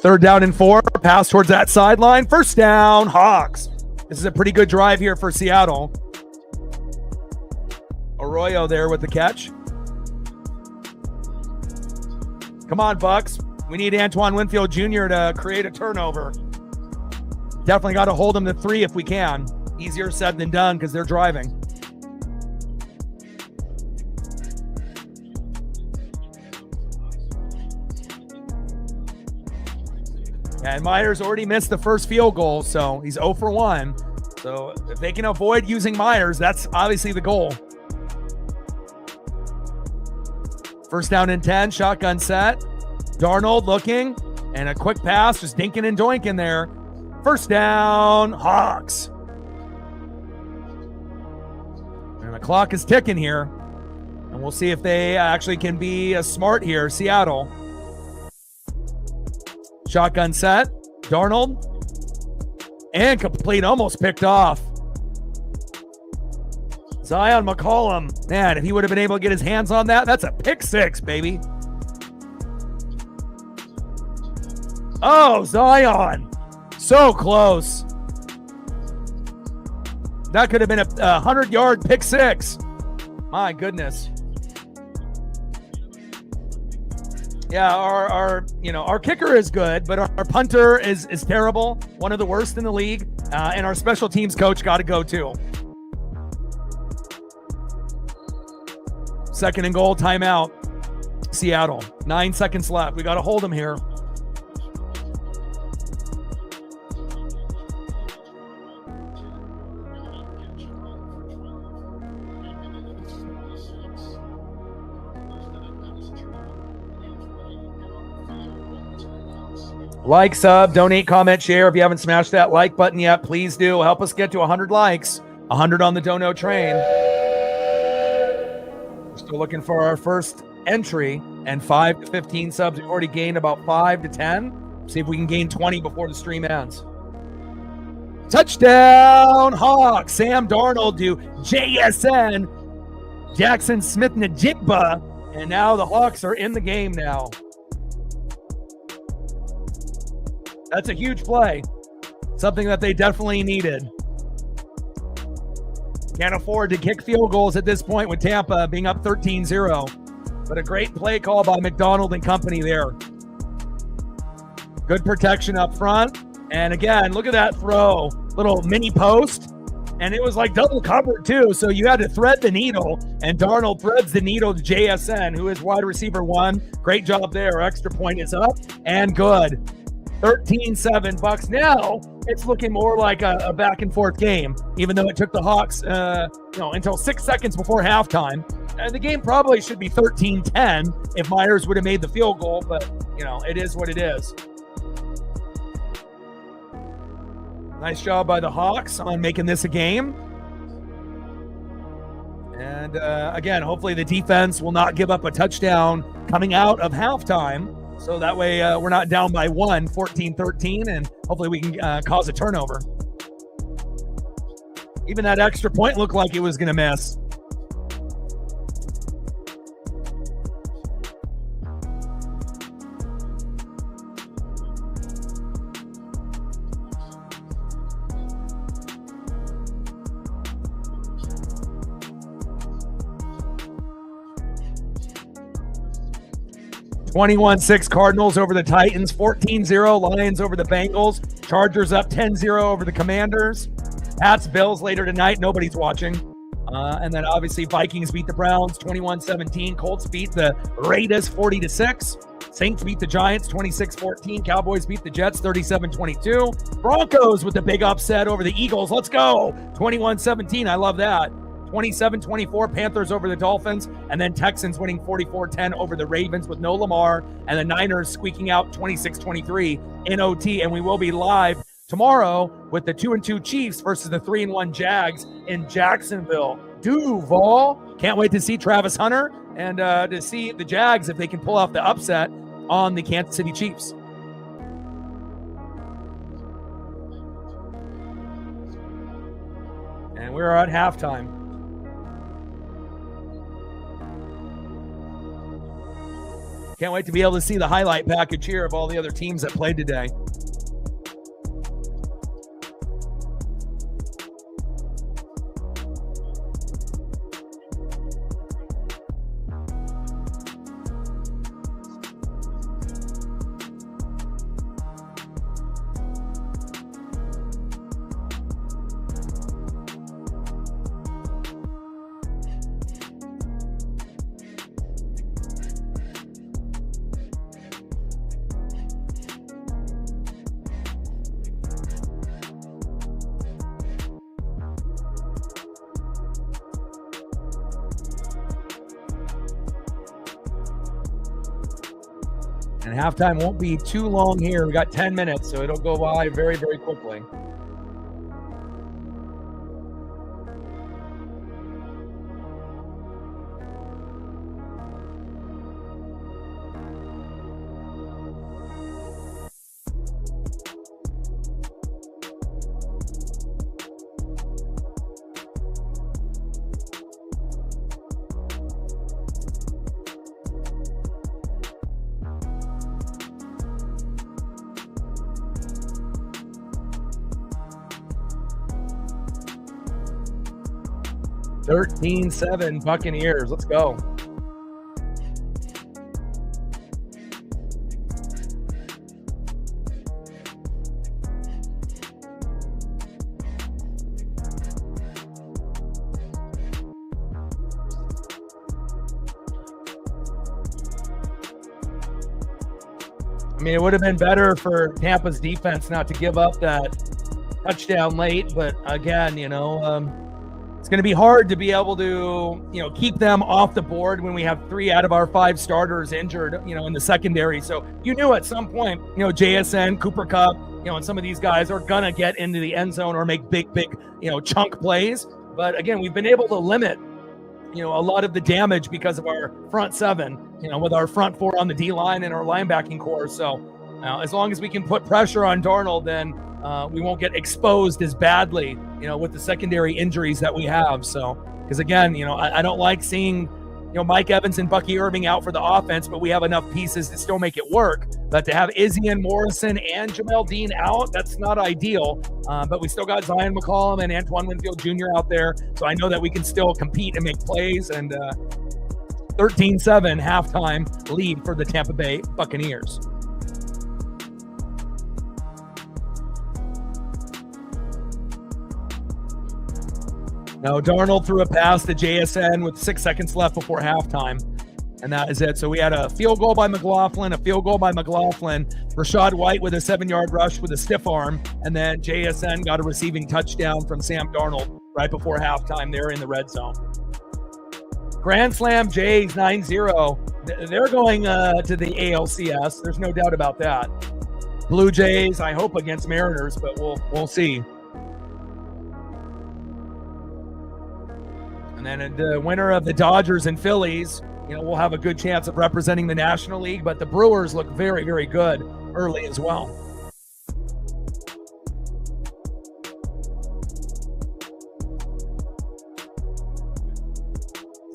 Third down and 4. Pass towards that sideline. First down, Hawks. This is a pretty good drive here for Seattle. Arroyo there with the catch. Come on, Bucks. We need Antoine Winfield Jr. to create a turnover. Definitely got to hold them to 3 if we can. Easier said than done because they're driving. And Myers already missed the first field goal, so he's 0 for 1. So if they can avoid using Myers, that's obviously the goal. First down and 10, shotgun set. Darnold looking, and a quick pass, just dinking and doinking there. First down, Hawks. And the clock is ticking here. And we'll see if they actually can be smart here, Seattle. Shotgun set, Darnold. And complete, almost picked off. Zion McCollum. Man, if he would have been able to get his hands on that, that's a pick 6, baby. Oh, Zion. So close. That could have been a 100-yard pick 6. My goodness. Yeah, our kicker is good, but our punter is terrible. One of the worst in the league. And our special teams coach got to go too. 2nd and goal, timeout. Seattle. 9 seconds left. We got to hold them here. Like, sub, donate, comment, share. If you haven't smashed that like button yet, please do. Help us get to 100 likes. 100 on the dono train. We're still looking for our first entry, and 5 to 15 subs. We've already gained about 5 to 10. See if we can gain 20 before the stream ends. Touchdown Hawks. Sam Darnold to JSN. Jackson Smith-Njigba. And now the Hawks are in the game now. That's a huge play. Something that they definitely needed. Can't afford to kick field goals at this point with Tampa being up 13-0. But a great play call by McDonald and company there. Good protection up front. And again, look at that throw. Little mini post. And it was like double covered too. So you had to thread the needle. And Darnold threads the needle to JSN, who is wide receiver 1. Great job there. Extra point is up. And good. 13-7 Bucks. Now it's looking more like a back and forth game, even though it took the Hawks until 6 seconds before halftime. And the game probably should be 13-10 if Myers would have made the field goal, but it is what it is. Nice job by the Hawks on making this a game. And again, hopefully the defense will not give up a touchdown coming out of halftime. So that way we're not down by 1, 14-13, and hopefully we can cause a turnover. Even that extra point looked like it was going to miss. (21-6) Cardinals over the Titans, 14-0 Lions over the Bengals, Chargers up 10-0 over the Commanders, Pats Bills later tonight, nobody's watching, and then obviously Vikings beat the Browns 21-17, Colts beat the Raiders 40-6, Saints beat the Giants 26-14, Cowboys beat the Jets 37-22, Broncos with the big upset over the Eagles, let's go, 21-17, I love that. 27-24, Panthers over the Dolphins, and then Texans winning 44-10 over the Ravens with no Lamar, and the Niners squeaking out 26-23 in OT. And we will be live tomorrow with the 2-2 Chiefs versus the 3-1 Jags in Jacksonville. Duval. Can't wait to see Travis Hunter and to see the Jags if they can pull off the upset on the Kansas City Chiefs. And we're at halftime. Can't wait to be able to see the highlight package here of all the other teams that played today. And halftime won't be too long here. We got 10 minutes, so it'll go by very, very quickly. (13-7) Buccaneers. Let's go. I mean, it would have been better for Tampa's defense not to give up that touchdown late, but again, it's going to be hard to be able to, keep them off the board when we have 3 out of our 5 starters injured, in the secondary. So you knew at some point, JSN, Cooper Kupp, and some of these guys are going to get into the end zone or make big, chunk plays. But again, we've been able to limit, a lot of the damage because of our front 7. with our front four on the D-line and our linebacking core. So as long as we can put pressure on Darnold, then we won't get exposed as badly, with the secondary injuries that we have. So, because again, I don't like seeing, Mike Evans and Bucky Irving out for the offense, but we have enough pieces to still make it work. But to have Izzy and Morrison and Jamel Dean out, that's not ideal. But we still got Zion McCollum and Antoine Winfield Jr. out there. So I know that we can still compete and make plays. And 13-7 halftime lead for the Tampa Bay Buccaneers. No, Darnold threw a pass to JSN with 6 seconds left before halftime, and that is it. So we had a field goal by McLaughlin, Rashad White with a 7-yard rush with a stiff arm, and then JSN got a receiving touchdown from Sam Darnold right before halftime there in the red zone. Grand Slam Jays 9-0. They're going to the ALCS. There's no doubt about that. Blue Jays, I hope against Mariners, but we'll see. And then the winner of the Dodgers and Phillies, we'll have a good chance of representing the National League, but the Brewers look very, very good early as well.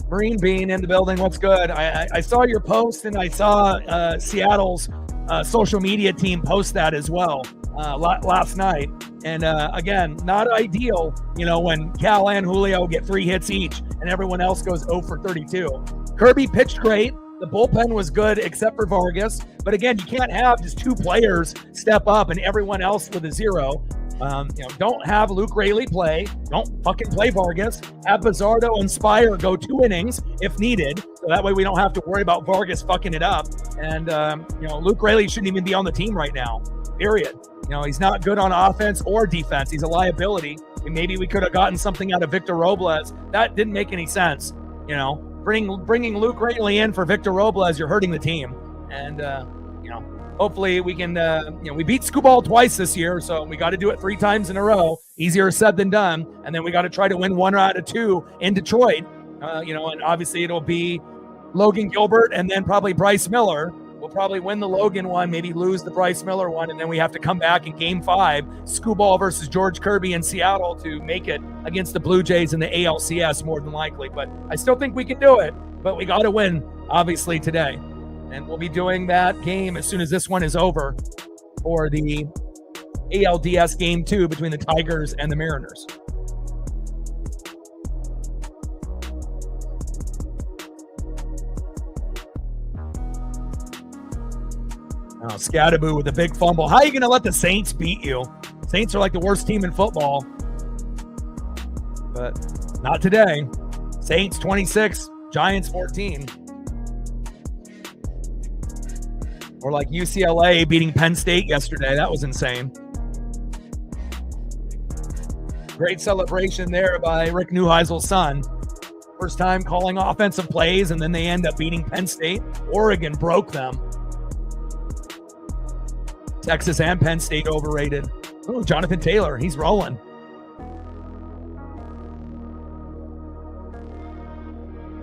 Marine Bean in the building. What's good? I saw your post, and I saw Seattle's social media team post that as well last night. And again, not ideal, when Cal and Julio get 3 hits each and everyone else goes 0 for 32. Kirby pitched great. The bullpen was good except for Vargas. But again, you can't have just 2 players step up and everyone else with a 0. Don't have Luke Raley play. Don't fucking play Vargas. Have Bizzardo and Spire go 2 innings if needed. So that way we don't have to worry about Vargas fucking it up. And, Luke Raley shouldn't even be on the team right now, period. He's not good on offense or defense. He's a liability. And maybe we could have gotten something out of Victor Robles. That didn't make any sense. Bringing Luke Raley in for Victor Robles, you're hurting the team. And, hopefully we can, we beat Scooball twice this year, so we got to do it 3 times in a row. Easier said than done. And then we got to try to win 1 out of 2 in Detroit. And obviously it'll be Logan Gilbert and then probably Bryce Miller. We'll probably win the Logan one, maybe lose the Bryce Miller one, and then we have to come back in Game 5, Scooball versus George Kirby in Seattle to make it against the Blue Jays in the ALCS more than likely. But I still think we can do it, but we got to win, obviously, today. And we'll be doing that game as soon as this one is over for the ALDS Game 2 between the Tigers and the Mariners. Oh, Scadaboo with a big fumble. How are you going to let the Saints beat you? Saints are like the worst team in football. But not today. Saints 26, Giants 14. Or like UCLA beating Penn State yesterday. That was insane. Great celebration there by Rick Neuheisel's son. First time calling offensive plays, and then they end up beating Penn State. Oregon broke them. Texas and Penn State overrated. Oh, Jonathan Taylor, he's rolling.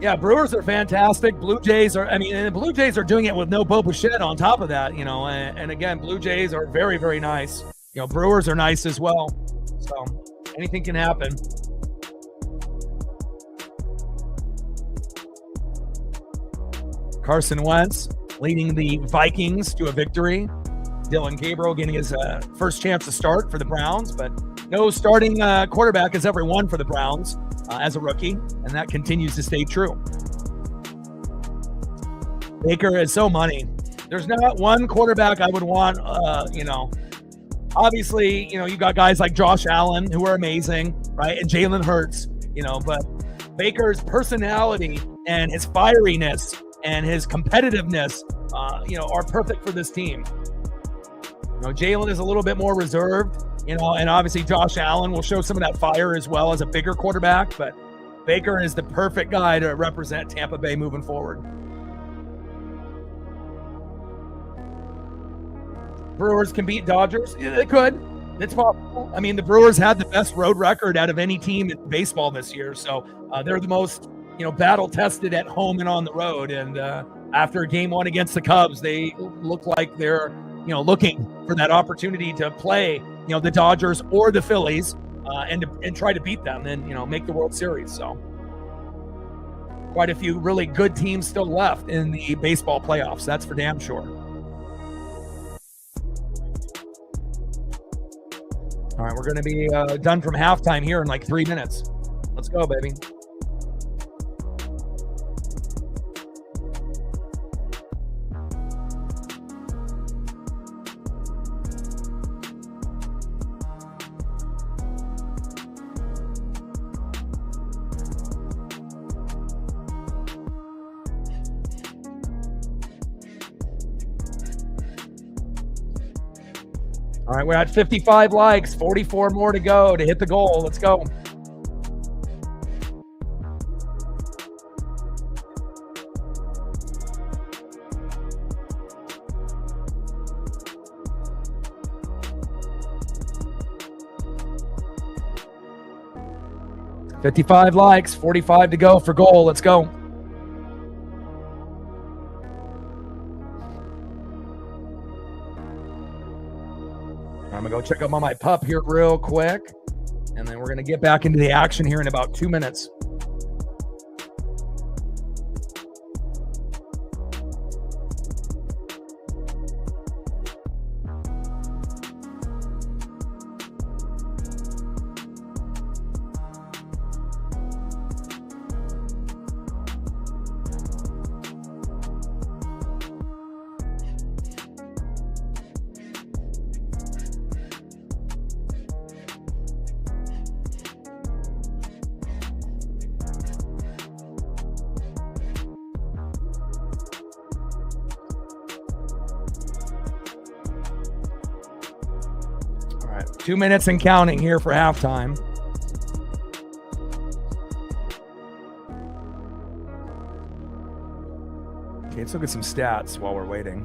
Yeah, Brewers are fantastic. Blue Jays are, and the Blue Jays are doing it with no Bo Bichette on top of that, and again, Blue Jays are very, very nice. Brewers are nice as well. So anything can happen. Carson Wentz leading the Vikings to a victory. Dylan Gabriel getting his first chance to start for the Browns, but no starting quarterback has ever won for the Browns as a rookie, and that continues to stay true. Baker is so money. There's not one quarterback I would want, obviously, you got guys like Josh Allen who are amazing, right? And Jalen Hurts, but Baker's personality and his fieriness and his competitiveness, are perfect for this team. Jalen is a little bit more reserved, and obviously Josh Allen will show some of that fire as well as a bigger quarterback, but Baker is the perfect guy to represent Tampa Bay moving forward. Brewers can beat Dodgers. Yeah, they could. It's possible. The Brewers had the best road record out of any team in baseball this year, so they're the most, battle tested at home and on the road, and after game one against the Cubs, they look like they're, looking for that opportunity to play, the Dodgers or the Phillies and try to beat them and, make the World Series. So quite a few really good teams still left in the baseball playoffs. That's for damn sure. All right, we're going to be done from halftime here in like 3 minutes. Let's go, baby. All right, we're at 55 likes, 44 more to go to hit the goal. Let's go. $55 likes, 45 to go for goal. Let's go. I'm going to go check up on my pup here real quick, and then we're going to get back into the action here in about 2 minutes. All right, 2 minutes and counting here for halftime. Okay, let's look at some stats while we're waiting.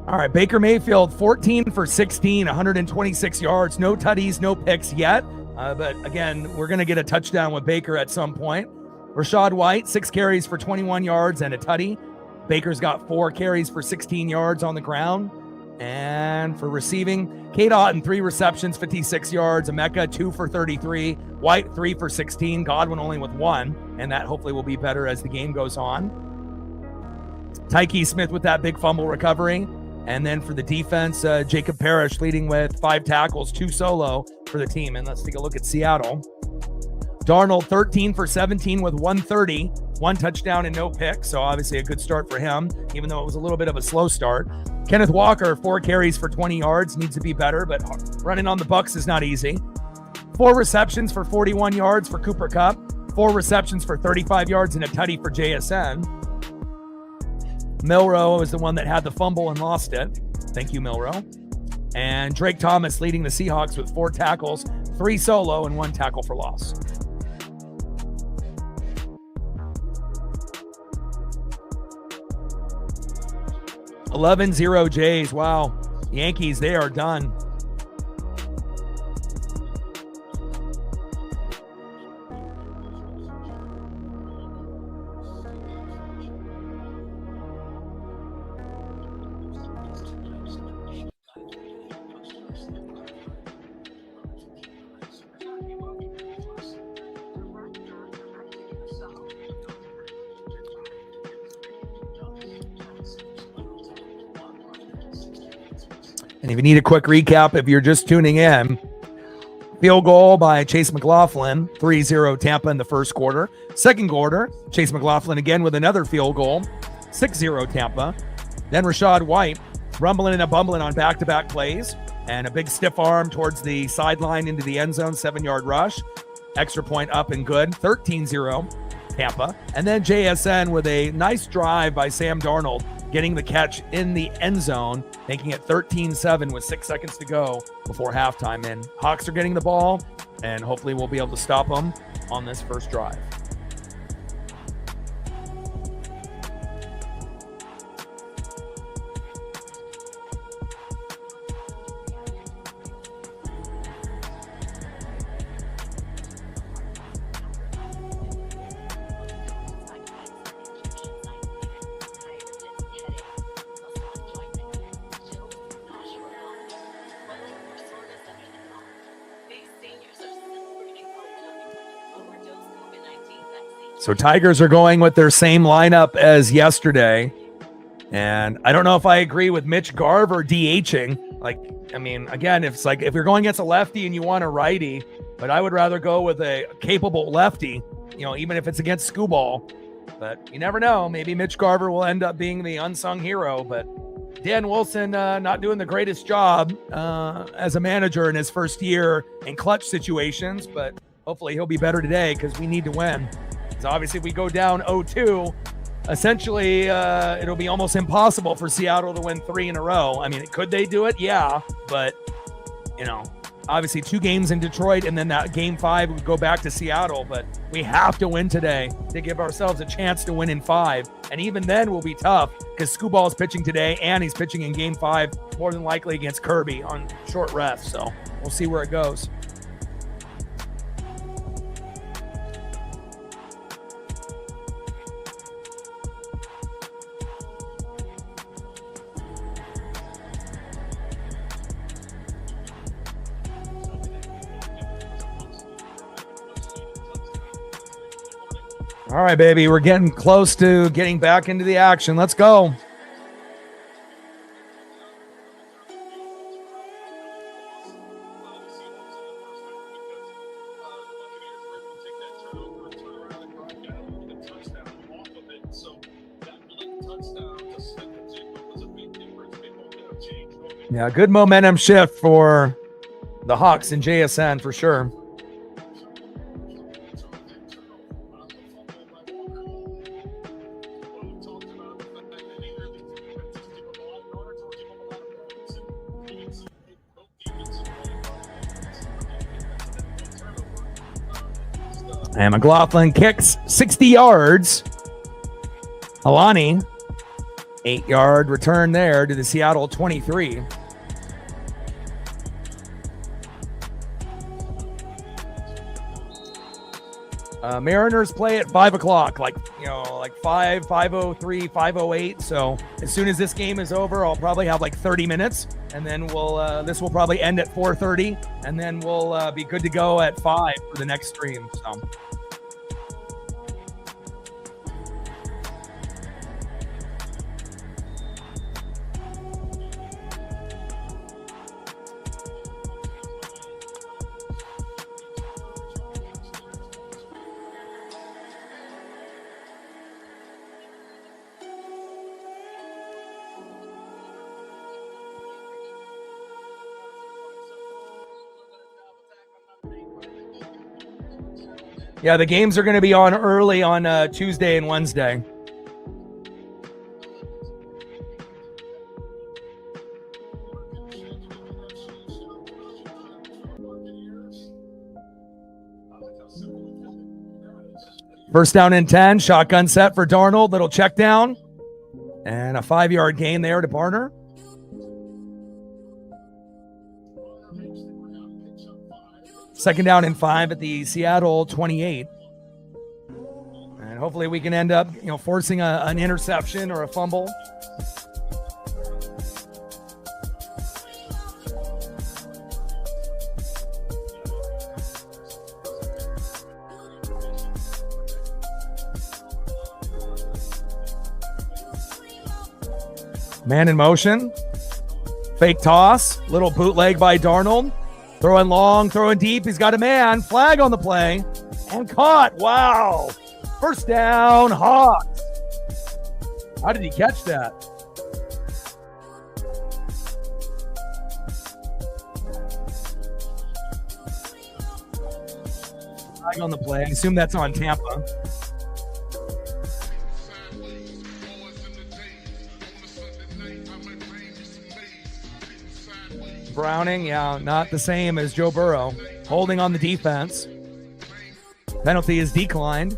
All right, Baker Mayfield, 14 for 16, 126 yards. No tutties, no picks yet. But again, we're going to get a touchdown with Baker at some point. Rachaad White, 6 carries for 21 yards and a tutty. Baker's got 4 carries for 16 yards on the ground. And for receiving, Cade Otton, 3 receptions, 56 yards. Emeka, 2 for 33. White, 3 for 16. Godwin only with 1. And that hopefully will be better as the game goes on. Tyke Smith with that big fumble recovery. And then for the defense, Jacob Parrish leading with 5 tackles, 2 solo for the team. And let's take a look at Seattle. Darnold, 13 for 17 with 130, 1 touchdown and no picks. So obviously a good start for him, even though it was a little bit of a slow start. Kenneth Walker, 4 carries for 20 yards, needs to be better, but running on the Bucs is not easy. 4 receptions for 41 yards for Cooper Kupp, 4 receptions for 35 yards and a tutty for JSN. Milroe was the one that had the fumble and lost it. Thank you, Milroe. And Drake Thomas leading the Seahawks with 4 tackles, 3 solo and 1 tackle for loss. 11-0 Jays. Wow. Yankees, they are done. And if you need a quick recap, if you're just tuning in, field goal by Chase McLaughlin, 3-0 Tampa in the first quarter. Second quarter, Chase McLaughlin again with another field goal, 6-0 Tampa. Then Rachaad White rumbling and bumbling on back-to-back plays and a big stiff arm towards the sideline into the end zone, 7-yard rush. Extra point up and good, 13-0 Tampa. And then JSN with a nice drive by Sam Darnold, getting the catch in the end zone, making it 13-7 with 6 seconds to go before halftime. And Hawks are getting the ball, and hopefully we'll be able to stop them on this first drive. So Tigers are going with their same lineup as yesterday. And I don't know if I agree with Mitch Garver DHing. Like, I mean, again, if you're going against a lefty and you want a righty, but I would rather go with a capable lefty, even if it's against Skubal. But you never know. Maybe Mitch Garver will end up being the unsung hero. But Dan Wilson not doing the greatest job as a manager in his first year in clutch situations. But hopefully he'll be better today because we need to win. Because obviously if we go down 0-2, essentially it'll be almost impossible for Seattle to win 3 in a row. I mean, could they do it? Yeah. But, obviously 2 games in Detroit and then that game 5 would go back to Seattle. But we have to win today to give ourselves a chance to win in 5. And even then will be tough because Skubal is pitching today and he's pitching in game 5 more than likely against Kirby on short rest. So we'll see where it goes. All right, baby, we're getting close to getting back into the action. Let's go. Yeah, good momentum shift for the Hawks and JSN for sure. And McLaughlin kicks 60 yards. Alani, 8-yard return there to the Seattle 23. Mariners play at 5 o'clock, like 5:03, 5:08. So as soon as this game is over, I'll probably have like 30 minutes, and then this will probably end at 4:30, and then we'll be good to go at 5 for the next stream. So. Yeah, the games are going to be on early on Tuesday and Wednesday. First down and 10, shotgun set for Darnold, little check down, and a 5-yard gain there to Barner. Second down and 5 at the Seattle 28. And hopefully we can end up, forcing an interception or a fumble. Man in motion. Fake toss. Little bootleg by Darnold. Throwing long, throwing deep. He's got a man. Flag on the play. And caught. Wow. First down, Hawks. How did he catch that? Flag on the play. I assume that's on Tampa. Browning, yeah, not the same as Joe Burrow. Holding on the defense. Penalty is declined.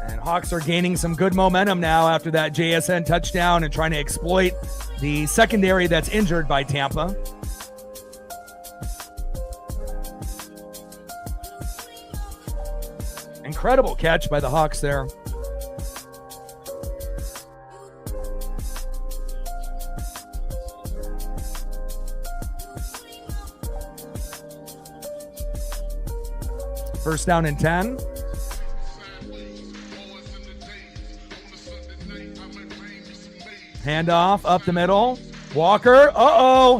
And Hawks are gaining some good momentum now after that JSN touchdown and trying to exploit the secondary that's injured by Tampa. Incredible catch by the Hawks there. First down and 10. Handoff up the middle. Walker,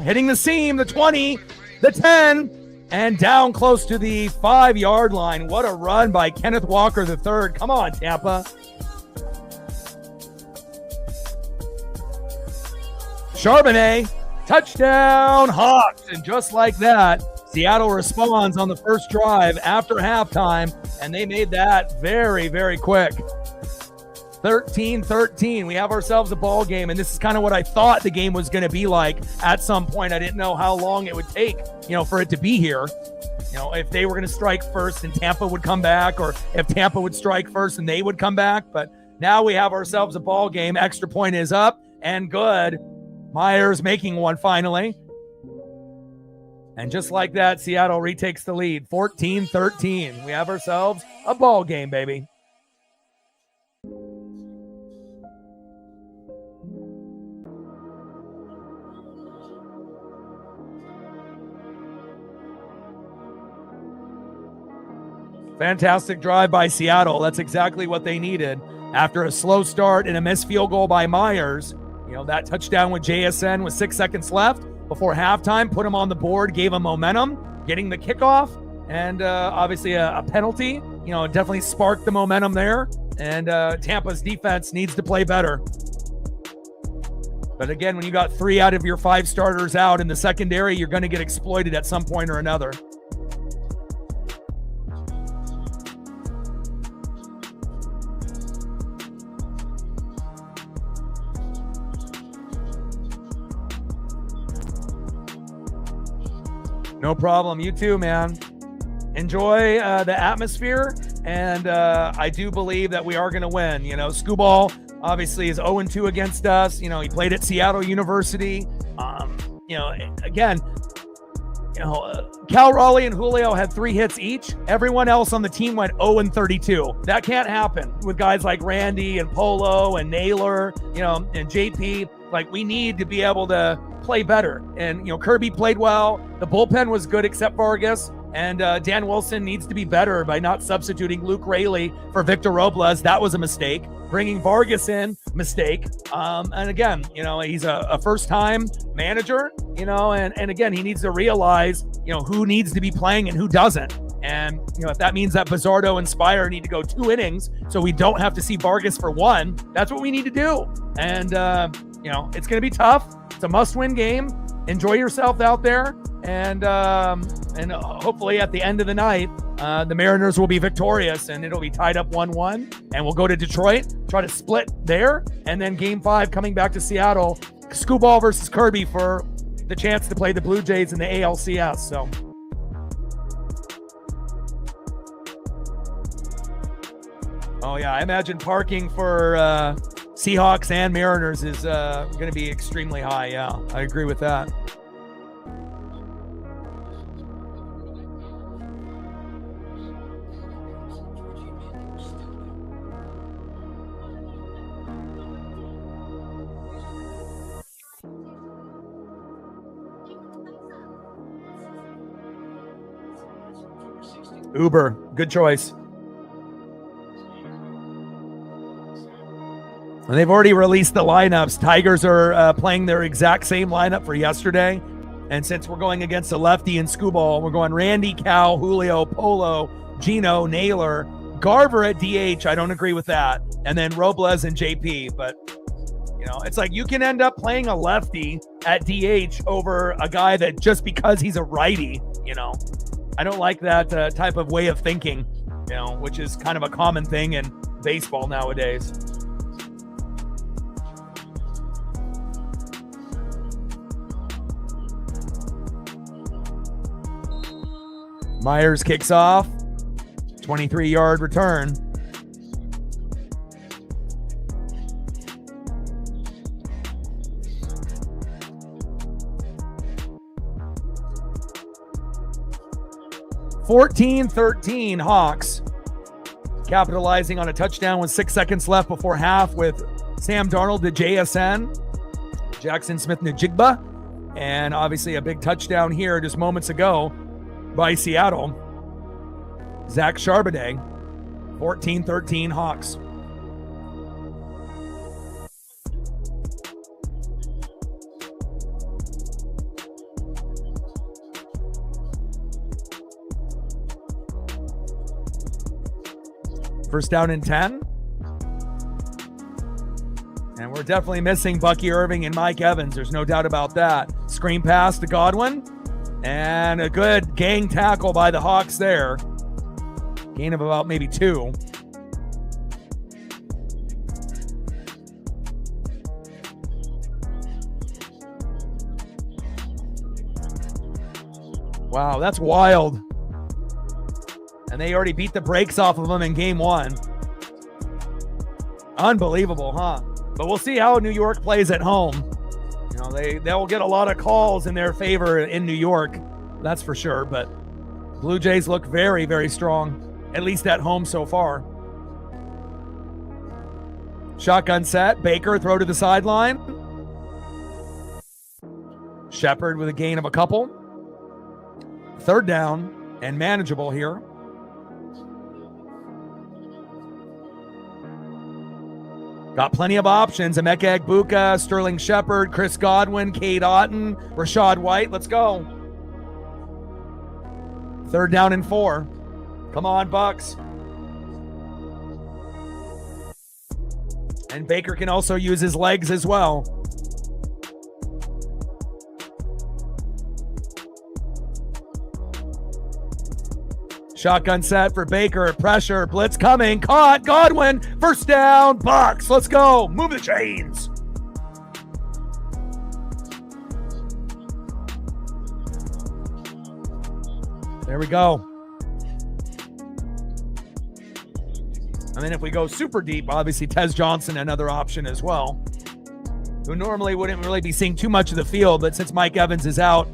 hitting the seam, the 20, the 10, and down close to the 5-yard line. What a run by Kenneth Walker III. Come on, Tampa. Charbonnet, touchdown, Hawks. And just like that, Seattle responds on the first drive after halftime, and they made that very, very quick. 13-13. We have ourselves a ball game, and this is kind of what I thought the game was going to be like at some point. I didn't know how long it would take, for it to be here. If they were going to strike first and Tampa would come back, or if Tampa would strike first and they would come back. But now we have ourselves a ball game. Extra point is up and good. Myers making one finally. And just like that, Seattle retakes the lead. 14-13. We have ourselves a ball game, baby. Fantastic drive by Seattle. That's exactly what they needed. After a slow start and a missed field goal by Myers, that touchdown with JSN with 6 seconds left before halftime, put him on the board, gave him momentum, getting the kickoff, and obviously a penalty, definitely sparked the momentum there. And Tampa's defense needs to play better. But again, when you got 3 out of your 5 starters out in the secondary, you're going to get exploited at some point or another. No problem. You too, man. Enjoy the atmosphere, and I do believe that we are going to win. Scooball obviously is 0-2 against us. He played at Seattle University. Again, Cal Raleigh and Julio had 3 hits each. Everyone else on the team went 0-32. That can't happen with guys like Randy and Polo and Naylor, and JP. We need to be able to play better. And, Kirby played well. The bullpen was good except Vargas. And Dan Wilson needs to be better by not substituting Luke Raley for Victor Robles. That was a mistake. Bringing Vargas in, mistake. And again, he's a first-time manager, and again, he needs to realize, who needs to be playing and who doesn't. And, if that means that Bizzardo and Spire need to go 2 innings so we don't have to see Vargas for 1, that's what we need to do. And, it's going to be tough. It's a must-win game. Enjoy yourself out there. And hopefully at the end of the night, the Mariners will be victorious and it'll be tied up 1-1. And we'll go to Detroit, try to split there. And then game 5 coming back to Seattle, Scooball versus Kirby for the chance to play the Blue Jays in the ALCS. So. Oh, yeah. I imagine parking for Seahawks and Mariners is going to be extremely high. Yeah, I agree with that. Uber, good choice. And they've already released the lineups. Tigers are playing their exact same lineup for yesterday. And since we're going against a lefty in Scooball, we're going Randy, Cal, Julio, Polo, Gino, Naylor, Garver at DH. I don't agree with that. And then Robles and JP. But, it's like you can end up playing a lefty at DH over a guy that just because he's a righty, I don't like that type of way of thinking, which is kind of a common thing in baseball nowadays. Myers kicks off, 23-yard return. (14-13) Hawks, capitalizing on a touchdown with 6 seconds left before half with Sam Darnold to JSN, Jackson Smith-Njigba, and obviously a big touchdown here just moments ago by Seattle. Zach Charbonnet. 14-13 Hawks. First down and 10. And we're definitely missing Bucky Irving and Mike Evans. There's no doubt about that. Screen pass to Godwin. And a good gang tackle by the Hawks there. Gain of about maybe 2. Wow, that's wild. And they already beat the brakes off of them in game 1. Unbelievable, huh? But we'll see how New York plays at home. You know, they'll get a lot of calls in their favor in New York. That's for sure. But Blue Jays look very, very strong, at least at home so far. Shotgun set. Baker throw to the sideline. Shepard with a gain of a couple. Third down and manageable here. Got plenty of options. Emeka Egbuka, Sterling Shepard, Chris Godwin, Cade Otton, Rashad White. Let's go. Third down and 4. Come on, Bucks. And Baker can also use his legs as well. Shotgun set for Baker. Pressure. Blitz coming. Caught. Godwin. First down. Bucks. Let's go. Move the chains. There we go. And then if we go super deep, obviously Tez Johnson, another option as well, who normally wouldn't really be seeing too much of the field, but since Mike Evans is out,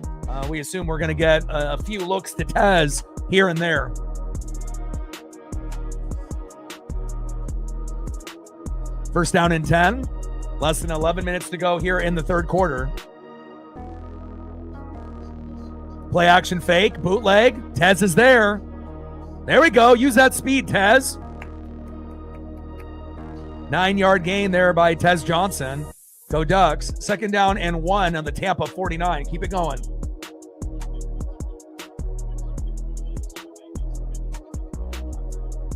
we assume we're going to get a few looks to Tez here and there. First down and 10. Less than 11 minutes to go here in the third quarter. Play action fake. Bootleg. Tez is there. There we go. Use that speed, Tez. 9-yard gain there by Tez Johnson. Go Ducks. Second down and 1 on the Tampa 49. Keep it going.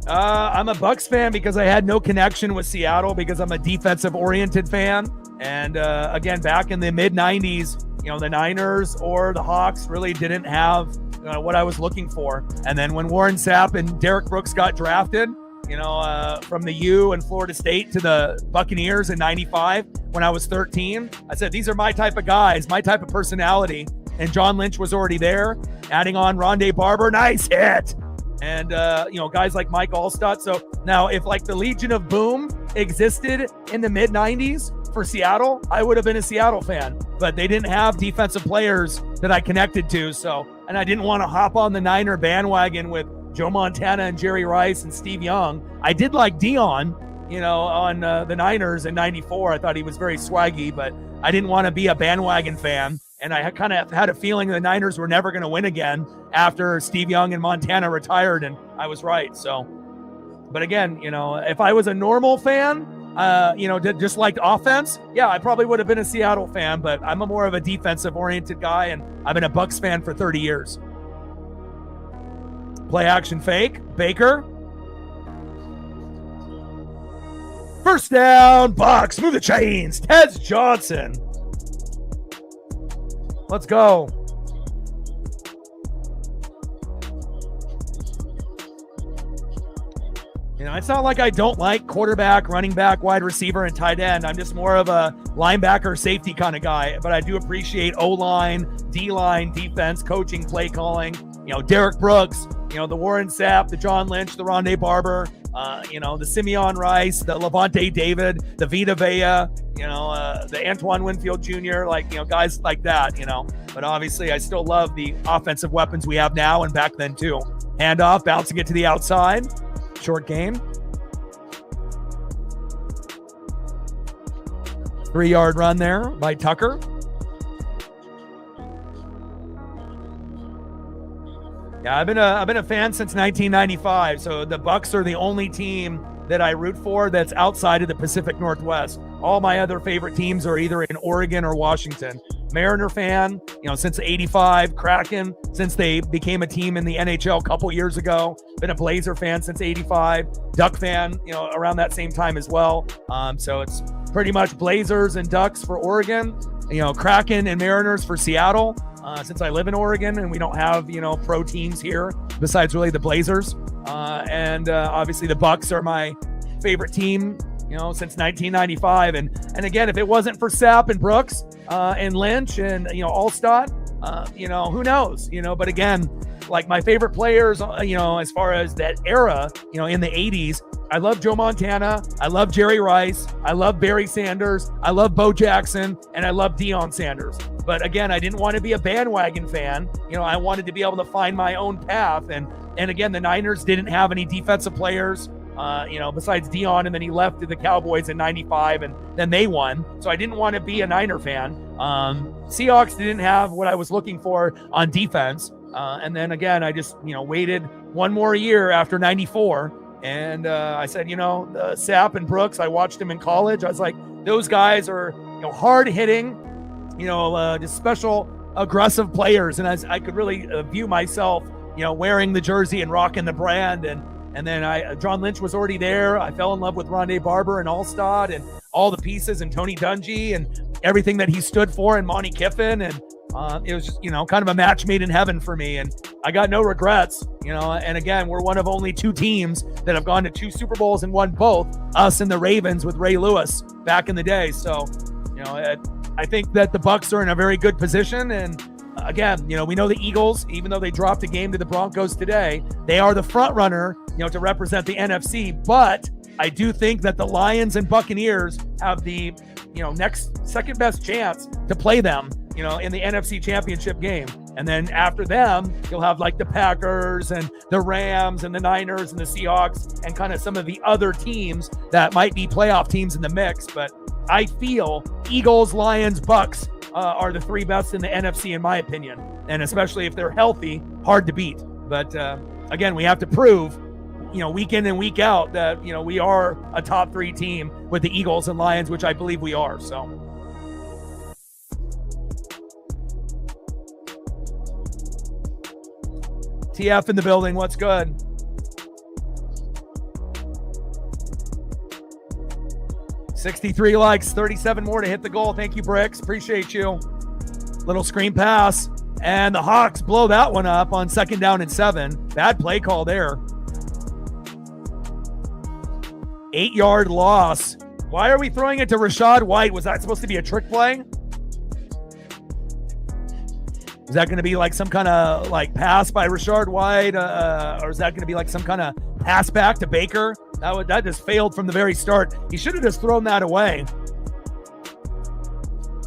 I'm a Bucks fan because I had no connection with Seattle because I'm a defensive-oriented fan. And again, back in the mid-90s, you know, the Niners or the Hawks really didn't have what I was looking for. And then when Warren Sapp and Derek Brooks got drafted, you know, from the U and Florida State to the Buccaneers in 95, when I was 13, I said, these are my type of guys, my type of personality. And John Lynch was already there, adding on Rondé Barber. Nice hit. And, you know, guys like Mike Allstott. So now if like the Legion of Boom existed in the mid 90s for Seattle, I would have been a Seattle fan, but they didn't have defensive players that I connected to. So, and I didn't want to hop on the Niner bandwagon with Joe Montana and Jerry Rice and Steve Young. I did like Dion, you know, on the Niners in 94. I thought he was very swaggy, but I didn't want to be a bandwagon fan. And I kind of had a feeling the Niners were never going to win again after Steve Young and Montana retired, and I was right. So, but again, you know, if I was a normal fan, you know, just liked offense, yeah, I probably would have been a Seattle fan, but I'm more of a defensive-oriented guy, and I've been a Bucks fan for 30 years. Play action fake. Baker. First down, Bucks. Move the chains. Tez Johnson. Let's go. You know, it's not like I don't like quarterback, running back, wide receiver, and tight end. I'm just more of a linebacker, safety kind of guy. But I do appreciate O-line, D-line, defense, coaching, play calling. You know, Derek Brooks, you know, the Warren Sapp, the John Lynch, the Rondé Barber, you know, the Simeon Rice, the Levante David, the Vita Vea, you know, the Antoine Winfield Jr., like, you know, guys like that, you know. But obviously, I still love the offensive weapons we have now and back then, too. Handoff, bouncing it to the outside. Short game. 3-yard run there by Tucker. Yeah, I've been a fan since 1995. So the Bucs are the only team that I root for that's outside of the Pacific Northwest. All my other favorite teams are either in Oregon or Washington. Mariner fan, since '85. Kraken since they became a team in the NHL a couple years ago. Been a Blazer fan since '85. Duck fan, around that same time as well. So it's pretty much Blazers and Ducks for Oregon. Kraken and Mariners for Seattle. Since I live in Oregon and we don't have, pro teams here besides really the Blazers. And obviously the Bucs are my favorite team, since 1995. And again, if it wasn't for Sapp and Brooks and Lynch and, Allstott, who knows, but again, like my favorite players, as far as that era, in the 80s, I love Joe Montana. I love Jerry Rice. I love Barry Sanders. I love Bo Jackson. And I love Deion Sanders. But again, I didn't want to be a bandwagon fan. I wanted to be able to find my own path. And again, the Niners didn't have any defensive players, besides Deion. And then he left to the Cowboys in '95 and then they won. So I didn't want to be a Niner fan. Seahawks didn't have what I was looking for on defense. And then again, I just, waited one more year after '94. And I said, Sapp and Brooks, I watched them in college. I was like, those guys are, hard hitting, just special aggressive players. And I could really view myself, wearing the jersey and rocking the brand. And then John Lynch was already there. I fell in love with Rondé Barber and Allstott and all the pieces and Tony Dungy and everything that he stood for and Monty Kiffin. And it was just, kind of a match made in heaven for me. And I got no regrets, and again, we're one of only two teams that have gone to 2 Super Bowls and won both, us and the Ravens with Ray Lewis back in the day. So, I think that the Bucs are in a very good position. And again, we know the Eagles, even though they dropped a game to the Broncos today, they are the front runner, to represent the NFC. But I do think that the Lions and Buccaneers have the, second best chance to play them, in the NFC Championship game. And then after them, you'll have like the Packers and the Rams and the Niners and the Seahawks and kind of some of the other teams that might be playoff teams in the mix. But I feel Eagles, Lions, Bucs are the 3 best in the NFC, in my opinion. And especially if they're healthy, hard to beat. But again, we have to prove, week in and week out that, we are a top 3 team with the Eagles and Lions, which I believe we are. So. TF in the building. What's good? $63 likes, 37 more to hit the goal. Thank you, Bricks. Appreciate you. Little screen pass. And the Hawks blow that one up on 2nd down and 7. Bad play call there. 8-yard loss. Why are we throwing it to Rachaad White? Was that supposed to be a trick play? Is that going to be like some kind of like pass by Rachaad White? Or is that going to be like some kind of pass back to Baker? That just failed from the very start. He should have just thrown that away.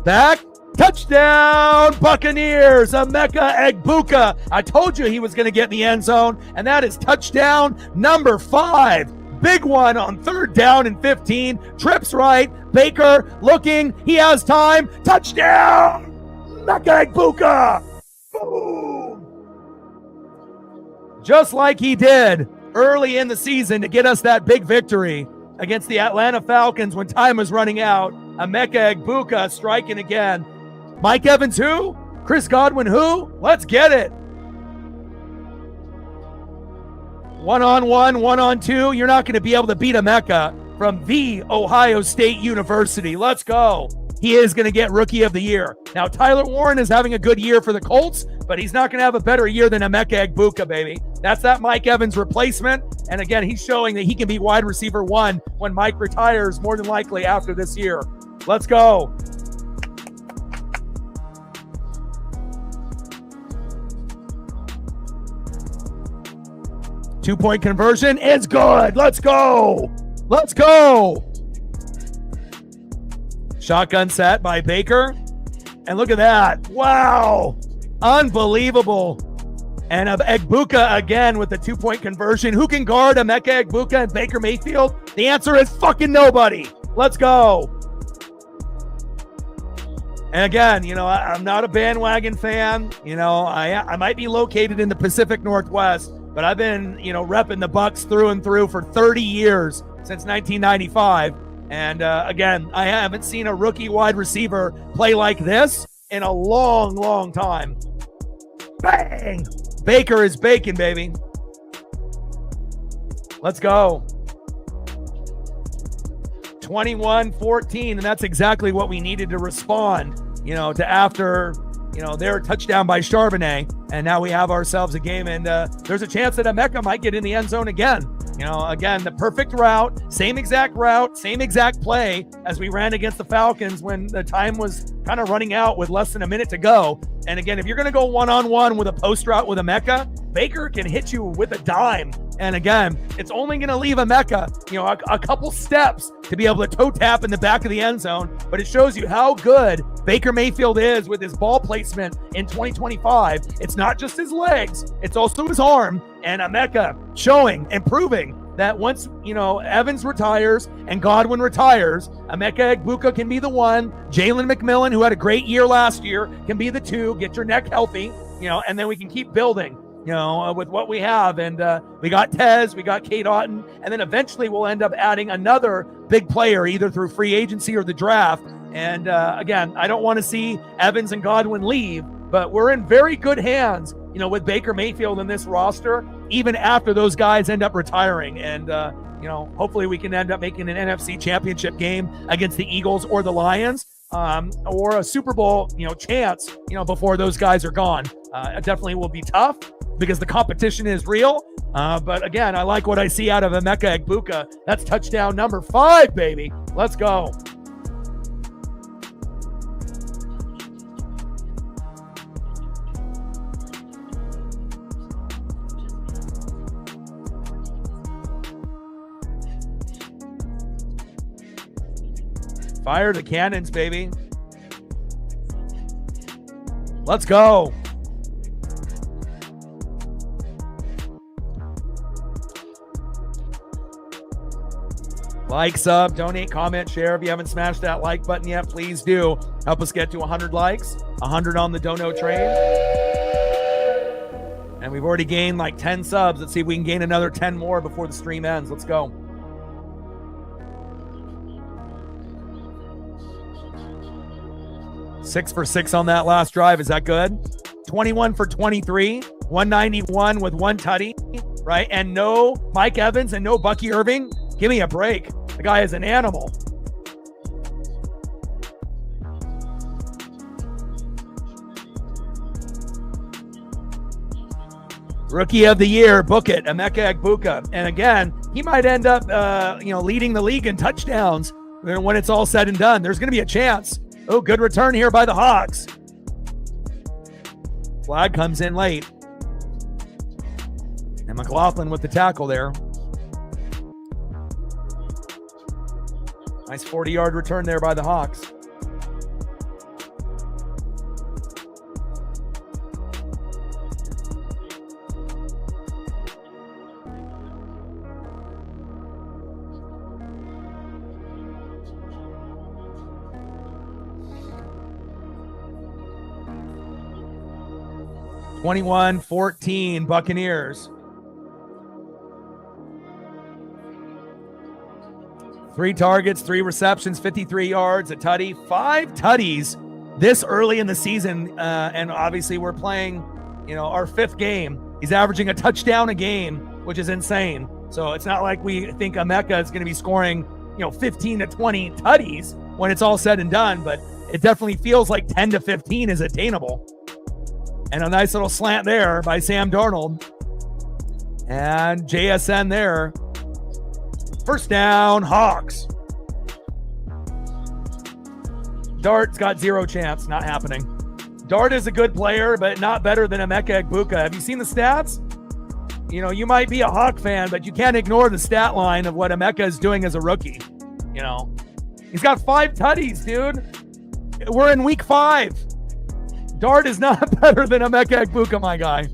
Back. Touchdown, Buccaneers. Emeka Egbuka. I told you he was going to get in the end zone. And that is touchdown number 5. Big one on 3rd down and 15. Trips right. Baker looking. He has time. Touchdown. Emeka Egbuka. Boom! Just like he did early in the season to get us that big victory against the Atlanta Falcons when time was running out. Emeka Egbuka striking again. Mike Evans who? Chris Godwin who? Let's get it. 1-on-1, 1-on-2. You're not going to be able to beat Emeka from the Ohio State University. Let's go. He is going to get Rookie of the Year. Now, Tyler Warren is having a good year for the Colts, but he's not going to have a better year than Emeka Egbuka, baby. That's that Mike Evans replacement. And again, he's showing that he can be wide receiver 1 when Mike retires, more than likely after this year. Let's go. Two-point conversion is good. Let's go. Let's go. Shotgun set by Baker. And look at that. Wow. Unbelievable. And Egbuka again with the 2-point conversion. Who can guard Emeka Egbuka and Baker Mayfield? The answer is fucking nobody. Let's go. And again, I'm not a bandwagon fan. I might be located in the Pacific Northwest, but I've been, repping the Bucs through and through for 30 years since 1995. And again, I haven't seen a rookie wide receiver play like this in a long, long time. Bang! Baker is baking, baby. Let's go. 21-14, and that's exactly what we needed to respond, to after, their touchdown by Charbonnet. And now we have ourselves a game, and there's a chance that Emeka might get in the end zone again. Again, the perfect route, same exact play as we ran against the Falcons when the time was kind of running out with less than a minute to go. And again, if you're going to go one-on-one with a post route with Emeka, Baker can hit you with a dime. And again, it's only going to leave Emeka, a couple steps to be able to toe tap in the back of the end zone. But it shows you how good Baker Mayfield is with his ball placement in 2025. It's not just his legs, it's also his arm. And Emeka showing and proving that once, Evans retires and Godwin retires, Emeka Egbuka can be the one. Jalen McMillan, who had a great year last year, can be the two. Get your neck healthy, and then we can keep building, with what we have. And we got Tez, we got Kate Otten, and then eventually we'll end up adding another big player, either through free agency or the draft. And again, I don't want to see Evans and Godwin leave, but we're in very good hands, with Baker Mayfield in this roster, even after those guys end up retiring. And, hopefully we can end up making an NFC championship game against the Eagles or the Lions, or a Super Bowl, chance, before those guys are gone. It definitely will be tough because the competition is real. But again, I like what I see out of Emeka Egbuka. That's touchdown number 5, baby. Let's go. Fire the cannons, baby. Let's go. Like, sub, donate, comment, share. If you haven't smashed that like button yet, please do. Help us get to 100 likes, 100 on the dono train. And we've already gained like 10 subs. Let's see if we can gain another 10 more before the stream ends. Let's go. Six for 6 on that last drive. Is that good? 21 for 23, 191 with one tutty, right? And no Mike Evans and no Bucky Irving. Give me a break. The guy is an animal. Rookie of the year, book it, Emeka Egbuka. And again, he might end up, leading the league in touchdowns when it's all said and done. There's going to be a chance. Oh, good return here by the Hawks. Flag comes in late. And McLaughlin with the tackle there. Nice 40-yard return there by the Hawks. (21-14) Buccaneers. 3 targets, 3 receptions, 53 yards, a tutty, 5 tutties this early in the season. And obviously we're playing, our 5th game. He's averaging a touchdown a game, which is insane. So it's not like we think Emeka is going to be scoring, 15 to 20 tutties when it's all said and done, but it definitely feels like 10 to 15 is attainable. And a nice little slant there by Sam Darnold. And JSN there. First down, Hawks. Dart's got 0 chance. Not happening. Dart is a good player, but not better than Emeka Egbuka. Have you seen the stats? You might be a Hawk fan, but you can't ignore the stat line of what Emeka is doing as a rookie. He's got 5 tutties, dude. We're in week 5. Dart is not better than Emeka Egbuka, my guy.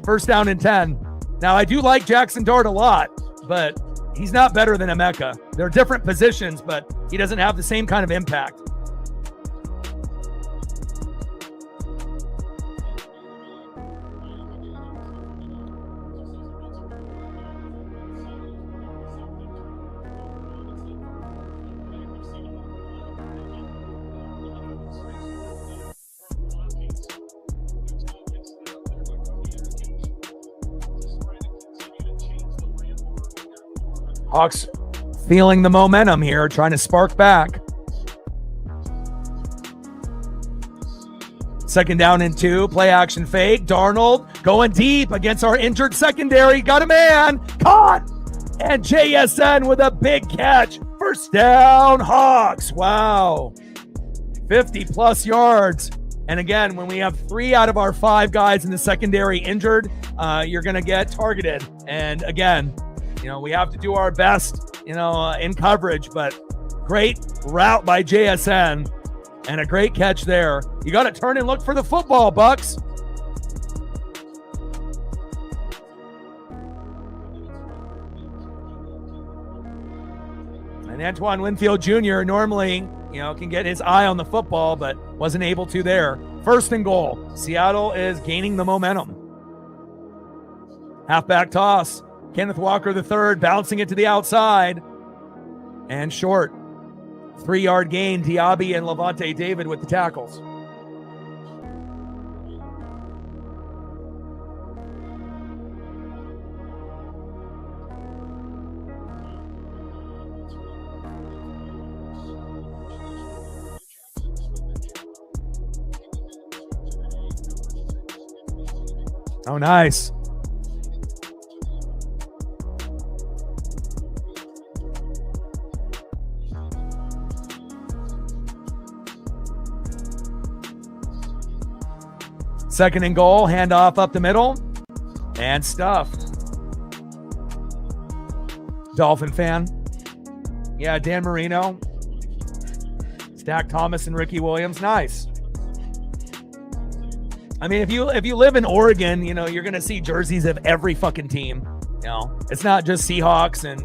First down and 10. Now, I do like Jackson Dart a lot, but he's not better than Emeka. They're different positions, but he doesn't have the same kind of impact. Hawks feeling the momentum here, trying to spark back. 2nd down and 2, play action fake. Darnold going deep against our injured secondary. Got a man, caught, and JSN with a big catch. 1st down, Hawks. Wow. 50-plus yards. And again, when we have 3 out of our 5 guys in the secondary injured, you're going to get targeted. And again, we have to do our best, in coverage, but great route by JSN and a great catch there. You got to turn and look for the football, Bucks. And Antoine Winfield Jr. normally, can get his eye on the football, but wasn't able to there. 1st and goal. Seattle is gaining the momentum. Halfback toss. Kenneth Walker III bouncing it to the outside. And short. 3-yard gain. Diaby and Levante David with the tackles. Oh, nice. Second and goal, handoff up the middle, and stuffed. Dolphin fan. Yeah, Dan Marino. Stack Thomas and Ricky Williams. Nice. I mean, if you live in Oregon, you're going to see jerseys of every fucking team. It's not just Seahawks and,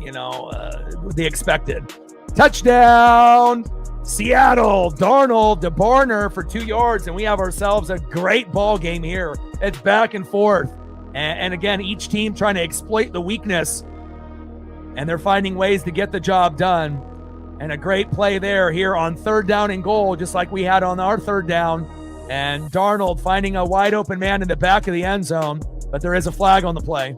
the expected. Touchdown, Seattle. Darnold to Barner for 2 yards, and we have ourselves a great ball game here. It's back and forth. And again, each team trying to exploit the weakness, and they're finding ways to get the job done. And a great play there here on 3rd down and goal, just like we had on our 3rd down. And Darnold finding a wide open man in the back of the end zone, but there is a flag on the play.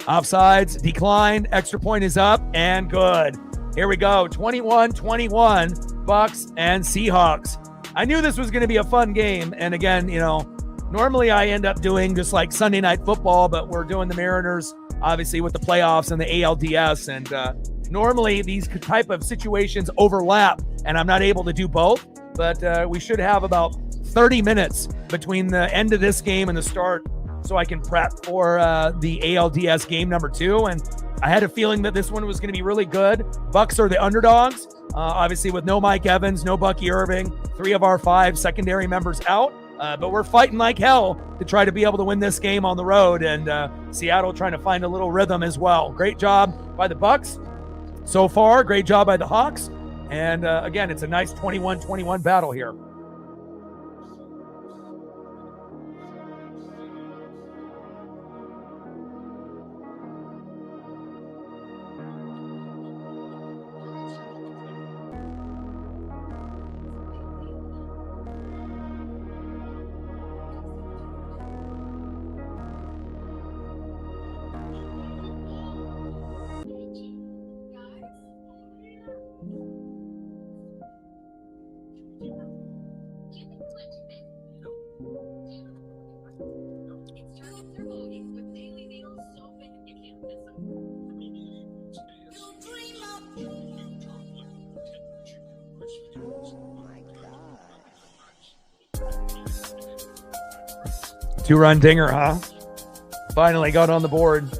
Offsides declined. Extra point is up and good. Here we go. 21-21, Bucks and Seahawks. I knew this was going to be a fun game. And again, normally I end up doing just like Sunday Night Football, but we're doing the Mariners, obviously, with the playoffs and the ALDS. And normally these type of situations overlap, and I'm not able to do both. But we should have about 30 minutes between the end of this game and the start, so I can prep for the ALDS game number 2. And I had a feeling that this one was going to be really good. Bucks are the underdogs, obviously with no Mike Evans, no Bucky Irving, 3 of our 5 secondary members out. But we're fighting like hell to try to be able to win this game on the road, and Seattle trying to find a little rhythm as well. Great job by the Bucks so far. Great job by the Hawks. And again, it's a nice 21-21 battle here. Two-run dinger, huh? Finally got on the board.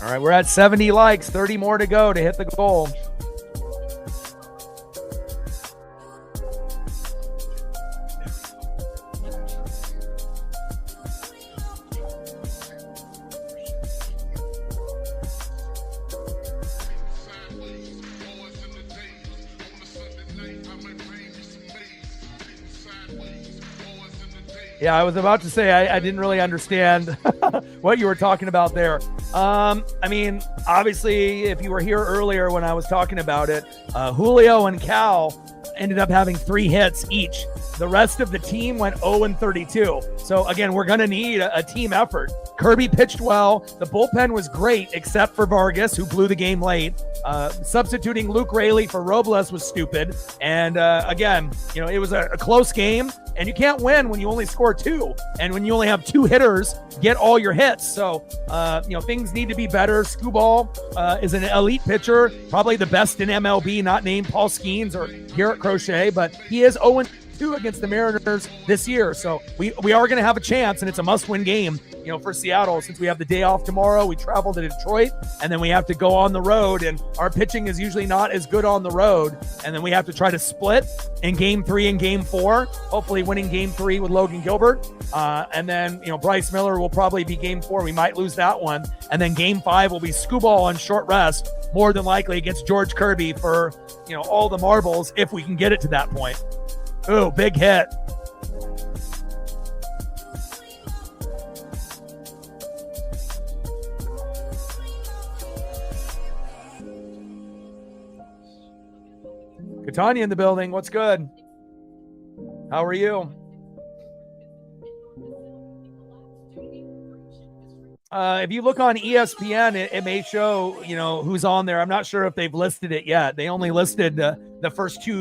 All right, we're at 70 likes, 30 more to go to hit the goal. Yeah, I was about to say I didn't really understand what you were talking about there. I mean, obviously, if you were here earlier when I was talking about it, Julio and Cal ended up having 3 hits each. The rest of the team went 0-32. So, again, we're going to need a team effort. Kirby pitched well. The bullpen was great, except for Vargas, who blew the game late. Substituting Luke Raley for Robles was stupid. And, again, you know, it was a close game. And you can't win when you only score 2. And when you only have 2 hitters, get all your hits. So, you know, things need to be better. Skubal is an elite pitcher, probably the best in MLB, not named Paul Skeens or Garrett Crochet, but he is 0-2 against the Mariners this year. So we are going to have a chance, and it's a must-win game, you know, for Seattle. Since we have the day off tomorrow, we travel to Detroit, and then we have to go on the road, and our pitching is usually not as good on the road, and then we have to try to split in game 3 and game 4, hopefully winning game 3 with Logan Gilbert, and then, you know, Bryce Miller will probably be game 4. We might lose that one, and then game 5 will be Skubal on short rest, more than likely against George Kirby for, you know, all the marbles if we can get it to that point. Ooh, big hit. Catania in the building. What's good? How are you? If you look on ESPN, it may show, you know, who's on there. I'm not sure if they've listed it yet. They only listed the first 2,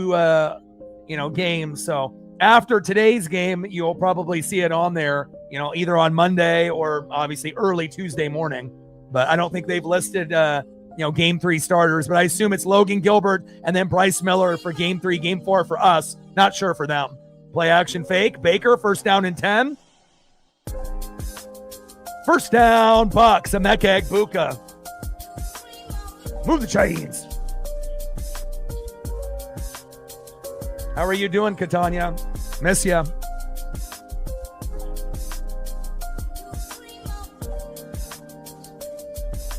you know, games. So after today's game, you'll probably see it on there, you know, either on Monday or obviously early Tuesday morning. But I don't think they've listed, you know, game 3 starters. But I assume it's Logan Gilbert and then Bryce Miller for game 3, game 4 for us. Not sure for them. Play action fake. Baker, first down and 10. First down, Bucks. Emeka Egbuka. Move the chains. How are you doing, Catania? Miss ya.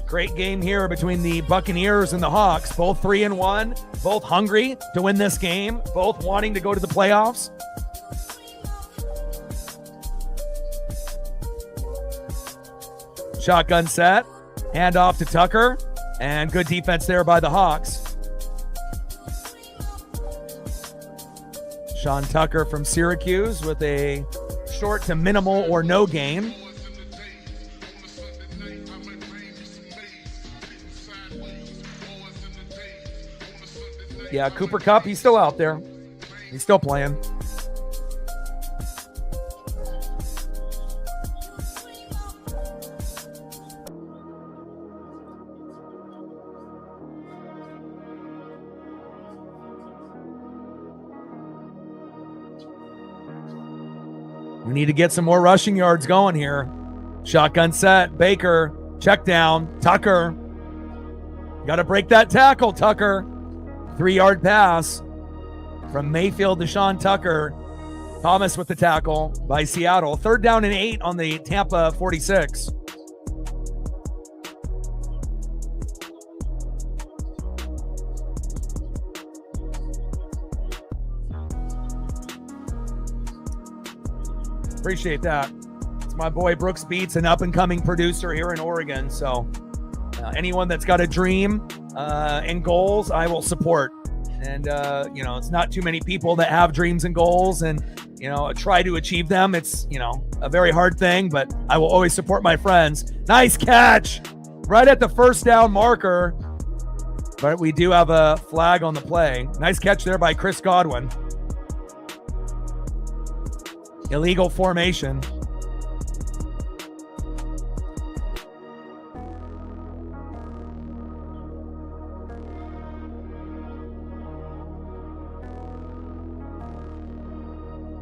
Great game here between the Buccaneers and the Hawks. Both 3-1, both hungry to win this game, both wanting to go to the playoffs. Shotgun set, hand off to Tucker, and good defense there by the Hawks. Sean Tucker from Syracuse with a short to minimal or no gain. Yeah, Cooper Kupp, he's still out there. He's still playing. We need to get some more rushing yards going here. Shotgun set, Baker, check down, Tucker. Got to break that tackle, Tucker. 3-yard pass from Mayfield to Sean Tucker. Thomas with the tackle by Seattle. 3rd down and 8 on the Tampa 46. Appreciate that. It's my boy Brooks Beats, an up-and-coming producer here in Oregon. So anyone that's got a dream and goals, I will support. And, you know, it's not too many people that have dreams and goals and, you know, try to achieve them. It's, you know, a very hard thing, but I will always support my friends. Nice catch right at the first down marker. But we do have a flag on the play. Nice catch there by Chris Godwin. Illegal formation.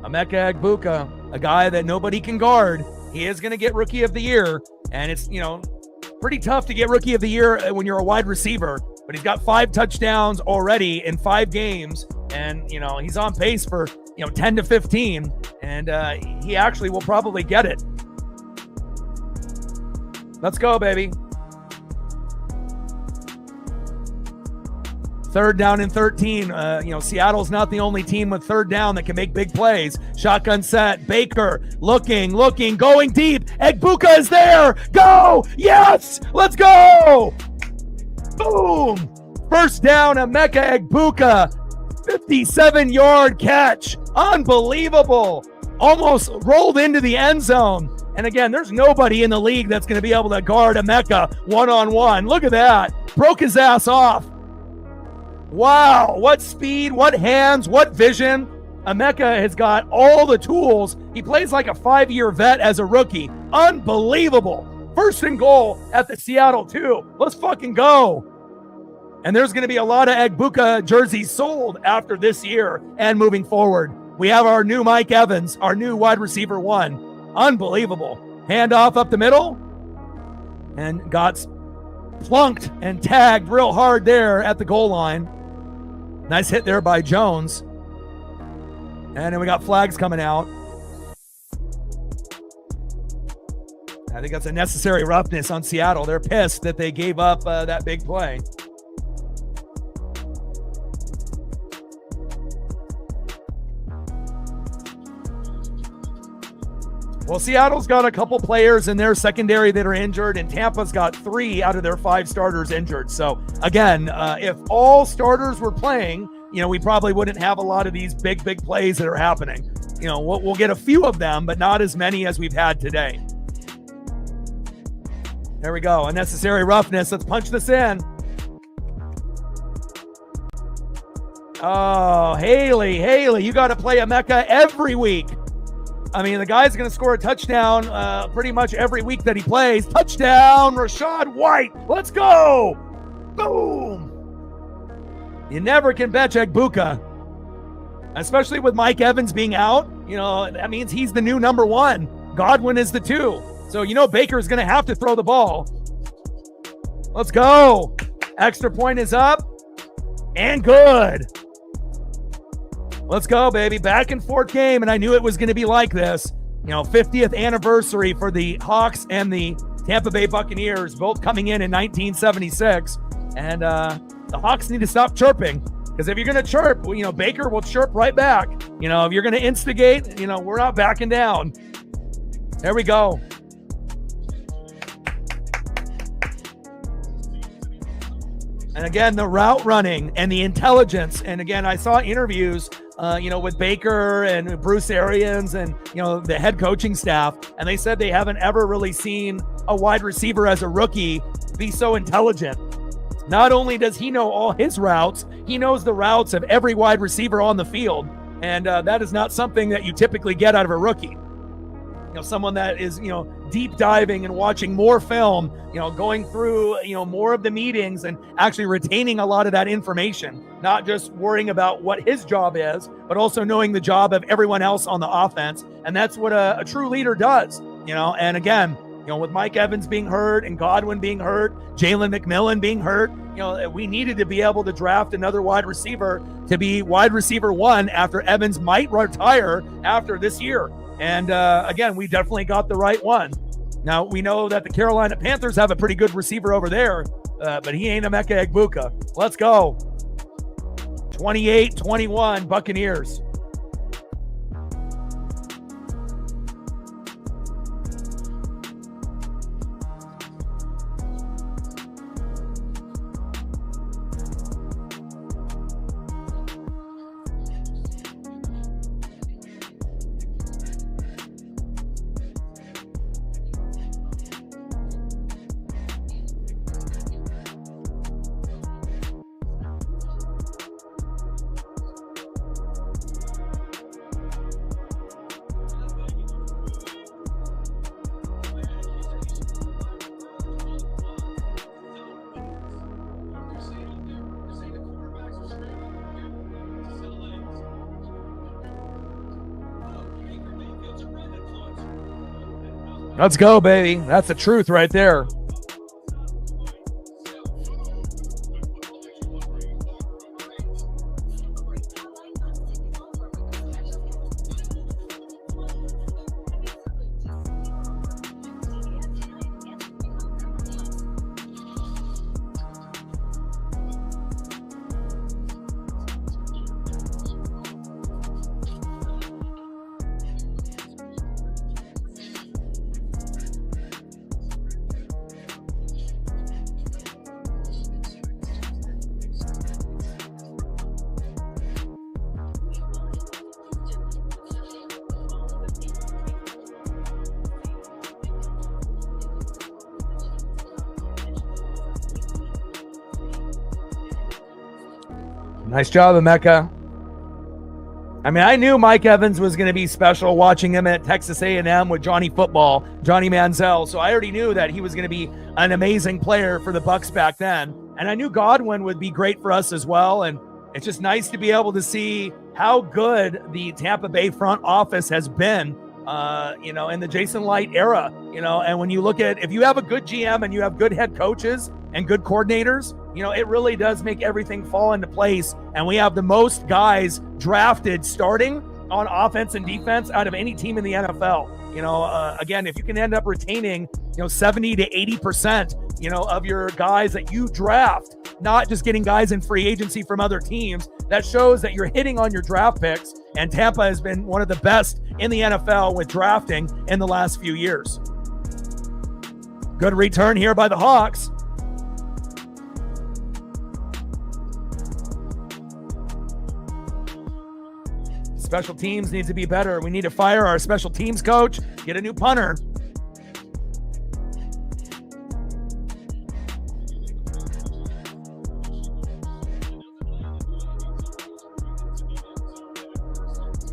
Emeka Egbuka, a guy that nobody can guard. He is going to get Rookie of the Year, and it's, you know, pretty tough to get Rookie of the Year when you're a wide receiver, but he's got 5 touchdowns already in 5 games, and, you know, he's on pace for, you know, 10 to 15, and he actually will probably get it. Let's go, baby. Third down and 13. Seattle's not the only team with third down that can make big plays. Shotgun set. Baker looking, going deep. Egbuka is there. Go! Yes! Let's go! Boom! First down, Emeka Egbuka. 57-yard catch. Unbelievable. Almost rolled into the end zone. And again, there's nobody in the league that's going to be able to guard Emeka one-on-one. Look at that. Broke his ass off. Wow, what speed, what hands, what vision. Emeka has got all the tools. He plays like a 5-year vet as a rookie. Unbelievable. First and goal at the Seattle 2. Let's fucking go. And there's going to be a lot of Egbuka jerseys sold after this year and moving forward. We have our new Mike Evans, our new wide receiver 1. Unbelievable. Handoff up the middle. And got plunked and tagged real hard there at the goal line. Nice hit there by Jones. And then we got flags coming out. I think that's a necessary roughness on Seattle. They're pissed that they gave up that big play. Well, Seattle's got a couple players in their secondary that are injured, and Tampa's got 3 out of their 5 starters injured. So, again, if all starters were playing, we probably wouldn't have a lot of these big plays that are happening. We'll get a few of them, but not as many as we've had today. There we go. Unnecessary roughness. Let's punch this in. Oh, Haley, you got to play Emeka every week. I mean, the guy's going to score a touchdown pretty much every week that he plays. Touchdown, Rachaad White. Let's go. Boom. You never can bench Egbuka, especially with Mike Evans being out. That means he's the new number 1. Godwin is the 2. So, Baker's going to have to throw the ball. Let's go. Extra point is up and good. Let's go, baby. Back and forth game, and I knew it was going to be like this. 50th anniversary for the Hawks and the Tampa Bay Buccaneers, both coming in 1976. And the Hawks need to stop chirping, because if you're going to chirp, Baker will chirp right back. If you're going to instigate, we're not backing down. There we go. And again, the route running and the intelligence. And again, I saw interviews with Baker and Bruce Arians and, the head coaching staff. And they said they haven't ever really seen a wide receiver as a rookie be so intelligent. Not only does he know all his routes, he knows the routes of every wide receiver on the field. And that is not something that you typically get out of a rookie. Someone that is, deep diving and watching more film, going through, more of the meetings and actually retaining a lot of that information, not just worrying about what his job is, but also knowing the job of everyone else on the offense. And that's what a true leader does, and again, with Mike Evans being hurt and Godwin being hurt, Jalen McMillan being hurt, we needed to be able to draft another wide receiver to be wide receiver 1 after Evans might retire after this year. And again, we definitely got the right one. Now, we know that the Carolina Panthers have a pretty good receiver over there, but he ain't Emeka Egbuka. Let's go. 28-21 Buccaneers. Let's go, baby. That's the truth right there. Nice job, Emeka. I mean, I knew Mike Evans was going to be special watching him at Texas A&M with Johnny Football, Johnny Manziel. So I already knew that he was going to be an amazing player for the Bucs back then. And I knew Godwin would be great for us as well. And it's just nice to be able to see how good the Tampa Bay front office has been, in the Jason Light era, and when you look at, if you have a good GM and you have good head coaches and good coordinators, it really does make everything fall into place. And we have the most guys drafted starting on offense and defense out of any team in the NFL. Again, if you can end up retaining, 70 to 80%, of your guys that you draft, not just getting guys in free agency from other teams, that shows that you're hitting on your draft picks. And Tampa has been one of the best in the NFL with drafting in the last few years. Good return here by the Hawks. Special teams needs to be better. We need to fire our special teams coach, get a new punter.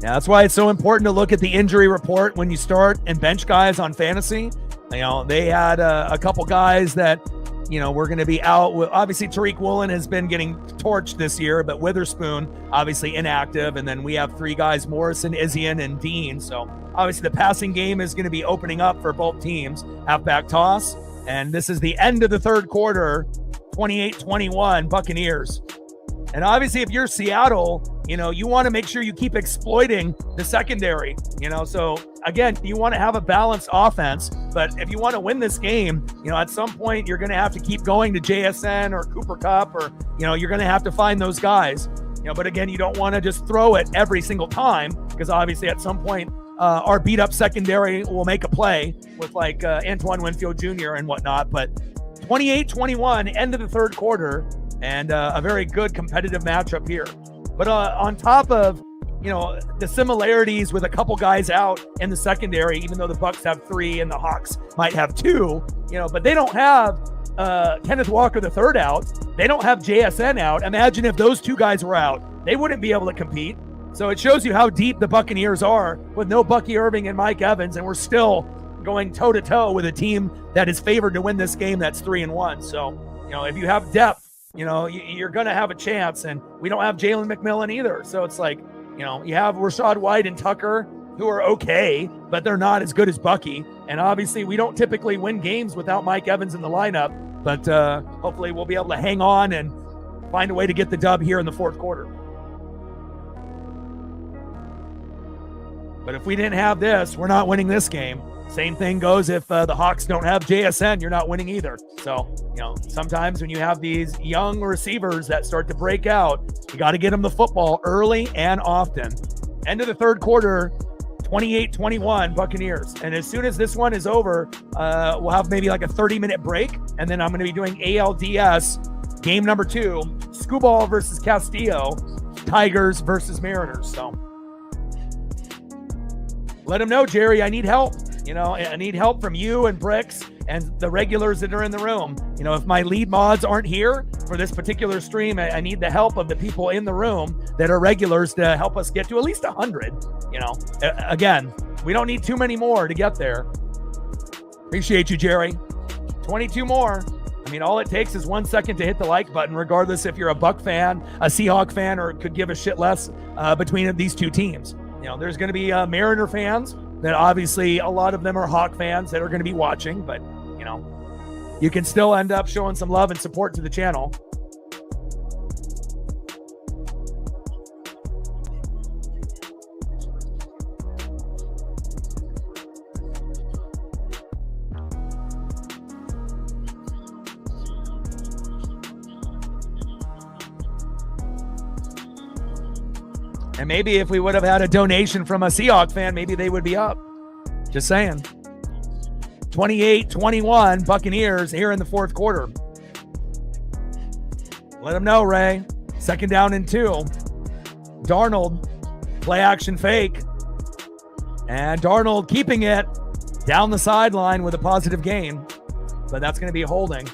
Yeah, that's why it's so important to look at the injury report when you start and bench guys on fantasy. They had a couple guys that, we're going to be out. Obviously, Tariq Woolen has been getting torched this year, but Witherspoon, obviously inactive. And then we have three guys, Morrison, Isian, and Dean. So obviously the passing game is going to be opening up for both teams. Halfback toss. And this is the end of the third quarter, 28-21 Buccaneers. And obviously, if you're Seattle, you want to make sure you keep exploiting the secondary, so again, you want to have a balanced offense, but if you want to win this game, at some point you're going to have to keep going to JSN or Cooper Kupp, or, you're going to have to find those guys, but again, you don't want to just throw it every single time, because obviously at some point, our beat up secondary will make a play with like Antoine Winfield Jr. and whatnot. But 28-21, end of the third quarter, and a very good competitive matchup here. But on top of, the similarities with a couple guys out in the secondary, even though the Bucs have three and the Hawks might have two, but they don't have Kenneth Walker III out. They don't have JSN out. Imagine if those two guys were out. They wouldn't be able to compete. So it shows you how deep the Buccaneers are with no Bucky Irving and Mike Evans, and we're still going toe-to-toe with a team that is favored to win this game that's 3-1. So, if you have depth, you're going to have a chance. And we don't have Jalen McMillan either. So it's like, you have Rashad White and Tucker, who are okay, but they're not as good as Bucky. And obviously, we don't typically win games without Mike Evans in the lineup. But hopefully we'll be able to hang on and find a way to get the dub here in the fourth quarter. But if we didn't have this, we're not winning this game. Same thing goes if the Hawks don't have JSN, you're not winning either. So, sometimes when you have these young receivers that start to break out, you got to get them the football early and often. End of the third quarter, 28-21 Buccaneers. And as soon as this one is over, we'll have maybe like a 30-minute break. And then I'm going to be doing ALDS game number 2, Scooball versus Castillo, Tigers versus Mariners. So let them know, Jerry, I need help. I need help from you and Bricks and the regulars that are in the room. If my lead mods aren't here for this particular stream, I need the help of the people in the room that are regulars to help us get to at least 100. Again, we don't need too many more to get there. Appreciate you, Jerry. 22 more. All it takes is 1 second to hit the like button, regardless if you're a Buck fan, a Seahawk fan, or could give a shit less between these two teams. There's going to be Mariner fans that obviously a lot of them are Hawk fans that are going to be watching, but you can still end up showing some love and support to the channel. And maybe if we would have had a donation from a Seahawk fan, maybe they would be up. Just saying. 28-21 Buccaneers here in the fourth quarter. Let them know, Ray. 2nd down and 2. Darnold, play action fake. And Darnold keeping it down the sideline with a positive gain. But that's going to be holding.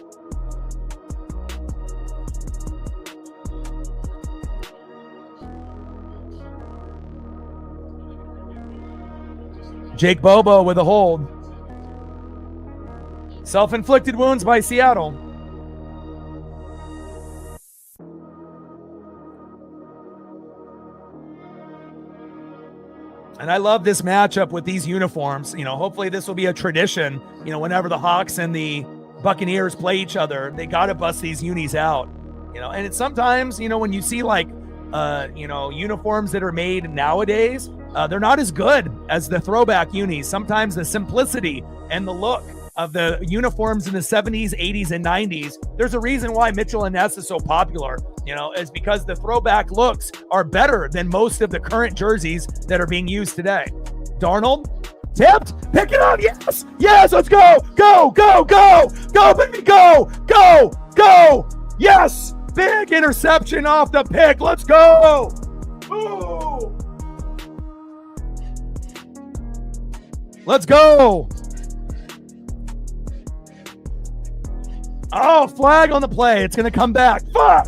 Jake Bobo with a hold. Self-inflicted wounds by Seattle. And I love this matchup with these uniforms. Hopefully this will be a tradition. Whenever the Hawks and the Buccaneers play each other, they got to bust these unis out. And it's sometimes, when you see like, uniforms that are made nowadays, they're not as good as the throwback unis. Sometimes the simplicity and the look of the uniforms in the 70s, 80s, and 90s, there's a reason why Mitchell and Ness is so popular, is because the throwback looks are better than most of the current jerseys that are being used today. Darnold, tipped, pick it up, yes, let's go, go, baby, go, yes, big interception off the pick, let's go. Ooh. Let's go. Oh, flag on the play. It's going to come back. Fuck.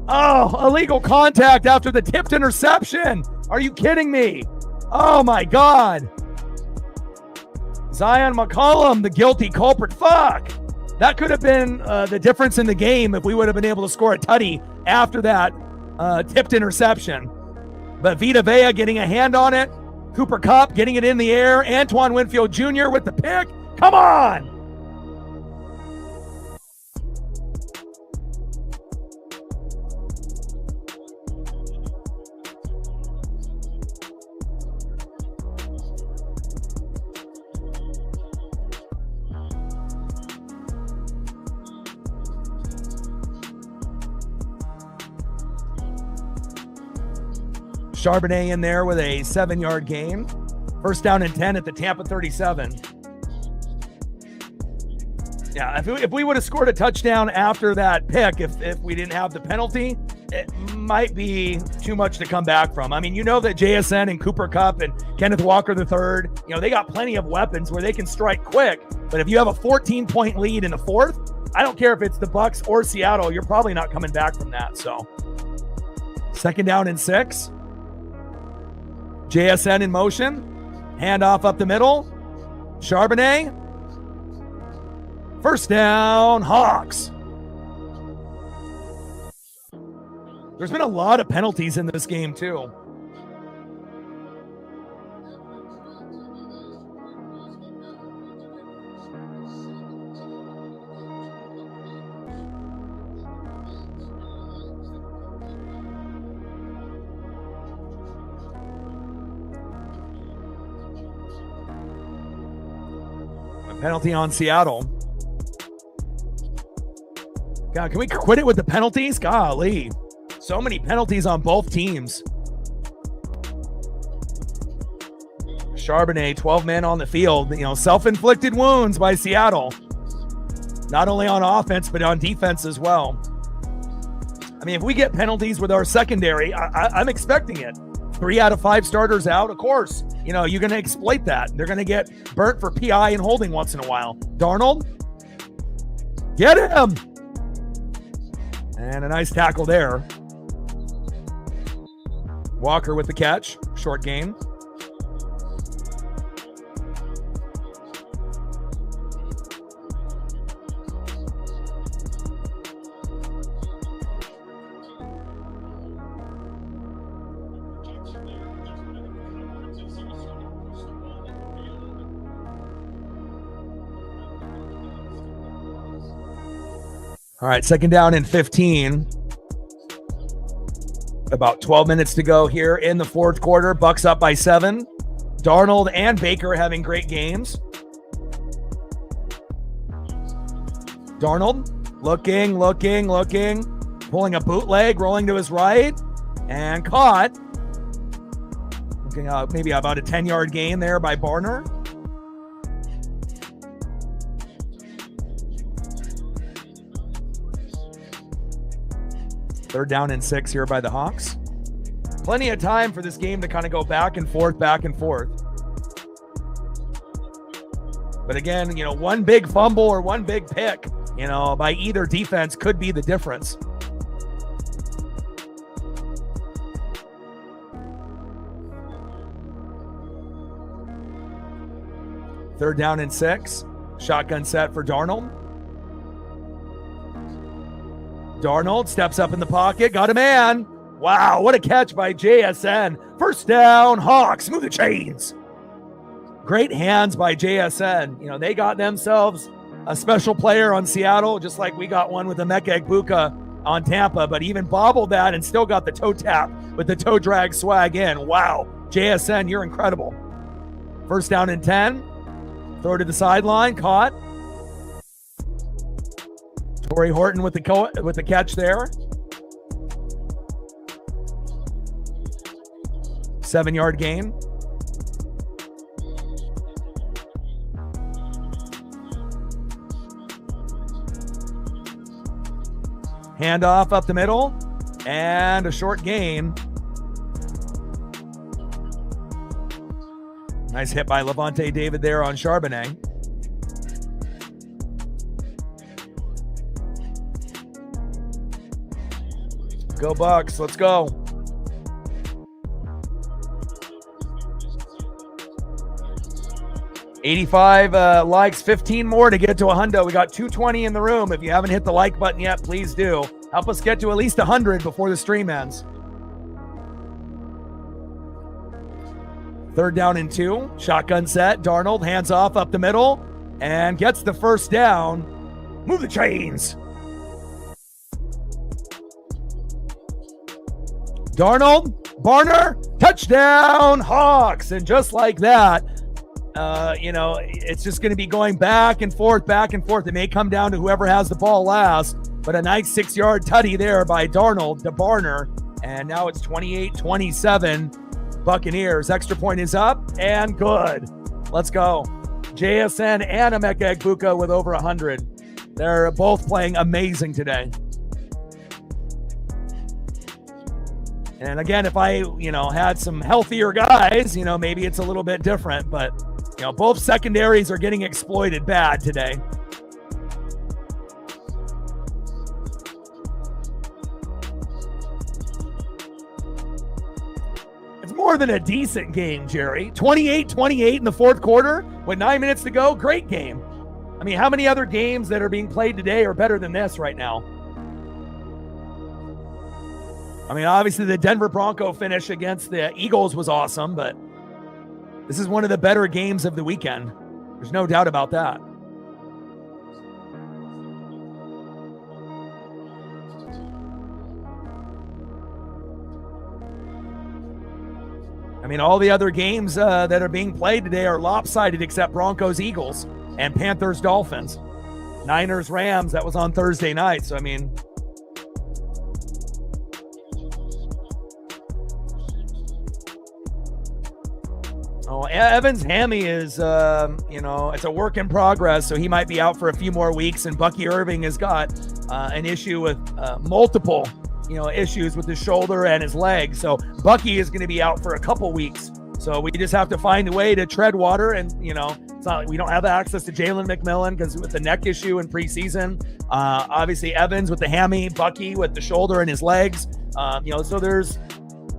Oh, illegal contact after the tipped interception. Are you kidding me? Oh, my God. Zion McCollum, the guilty culprit. Fuck. That could have been the difference in the game if we would have been able to score a tutty after that tipped interception. But Vita Vea getting a hand on it. Cooper Kupp getting it in the air. Antoine Winfield Jr. with the pick. Come on. Charbonnet in there with a 7-yard gain. First down and 10 at the Tampa 37. Yeah, if we would have scored a touchdown after that pick, if we didn't have the penalty, it might be too much to come back from. I mean, that JSN and Cooper Kupp and Kenneth Walker III, they got plenty of weapons where they can strike quick. But if you have a 14-point lead in the fourth, I don't care if it's the Bucs or Seattle, you're probably not coming back from that. So, second down and 6. JSN in motion. Handoff up the middle. Charbonnet. First down, Hawks. There's been a lot of penalties in this game, too. Penalty on Seattle. God, can we quit it with the penalties? Golly. So many penalties on both teams. Charbonnet, 12 men on the field. Self-inflicted wounds by Seattle. Not only on offense, but on defense as well. I mean, if we get penalties with our secondary, I'm expecting it. 3 out of 5 starters out, of course. You're going to exploit that. They're going to get burnt for PI and holding once in a while. Darnold. Get him. And a nice tackle there. Walker with the catch. Short gain. All right, second down and 15. About 12 minutes to go here in the fourth quarter. Bucs up by 7. Darnold and Baker having great games. Darnold looking. Pulling a bootleg, rolling to his right. And caught. Looking out maybe about a 10-yard gain there by Barner. Third down and 6 here by the Hawks. Plenty of time for this game to kind of go back and forth. But again, one big fumble or one big pick, by either defense could be the difference. 3rd down and 6. Shotgun set for Darnold. Darnold steps up in the pocket. Got a man. Wow, what a catch by JSN. 1st down, Hawks. Move the chains. Great hands by JSN. You know, they got themselves a special player on Seattle, just like we got one with Emeka Egbuka on Tampa, but even bobbled that and still got the toe tap with the toe drag swag in. Wow, JSN, you're incredible. 1st down and 10. Throw to the sideline, caught. Torrey Horton with the catch there. 7-yard gain. Handoff up the middle, and a short gain. Nice hit by Levante David there on Charbonnet. Go Bucks, let's go. $85 likes, 15 more to get to 100. We got 220 in the room. If you haven't hit the like button yet, please do. Help us get to at least 100 before the stream ends. 3rd down and 2. Shotgun set. Darnold hands off up the middle and gets the 1st down. Move the chains. Darnold, Barner, touchdown, Hawks. And just like that, you know, it's just going to be going back and forth. It may come down to whoever has the ball last, but a nice 6-yard tutty there by Darnold to Barner. And now it's 28-27 Buccaneers. Extra point is up and good. Let's go. JSN and Emeka Egbuka with over 100. They're both playing amazing today. And again, if I, you know, had some healthier guys, you know, maybe it's a little bit different, but you know, both secondaries are getting exploited bad today. It's more than a decent game, Jerry. 28-28 in the 4th quarter with 9 minutes to go. Great game. I mean, how many other games that are being played today are better than this right now? I mean, obviously the Denver Bronco finish against the Eagles was awesome, but this is one of the better games of the weekend. There's no doubt about that. I mean, all the other games that are being played today are lopsided except Broncos-Eagles and Panthers-Dolphins. Niners-Rams, that was on Thursday night. So, I mean, Evans' hammy is, you know, it's a work in progress, so he might be out for a few more weeks. And Bucky Irving has got an issue with multiple, you know, issues with his shoulder and his leg. So Bucky is going to be out for a couple weeks. So we just have to find a way to tread water. And, you know, it's not like we don't have access to Jalen McMillan because with the neck issue in preseason, obviously Evans with the hammy, Bucky with the shoulder and his legs, you know, so there's,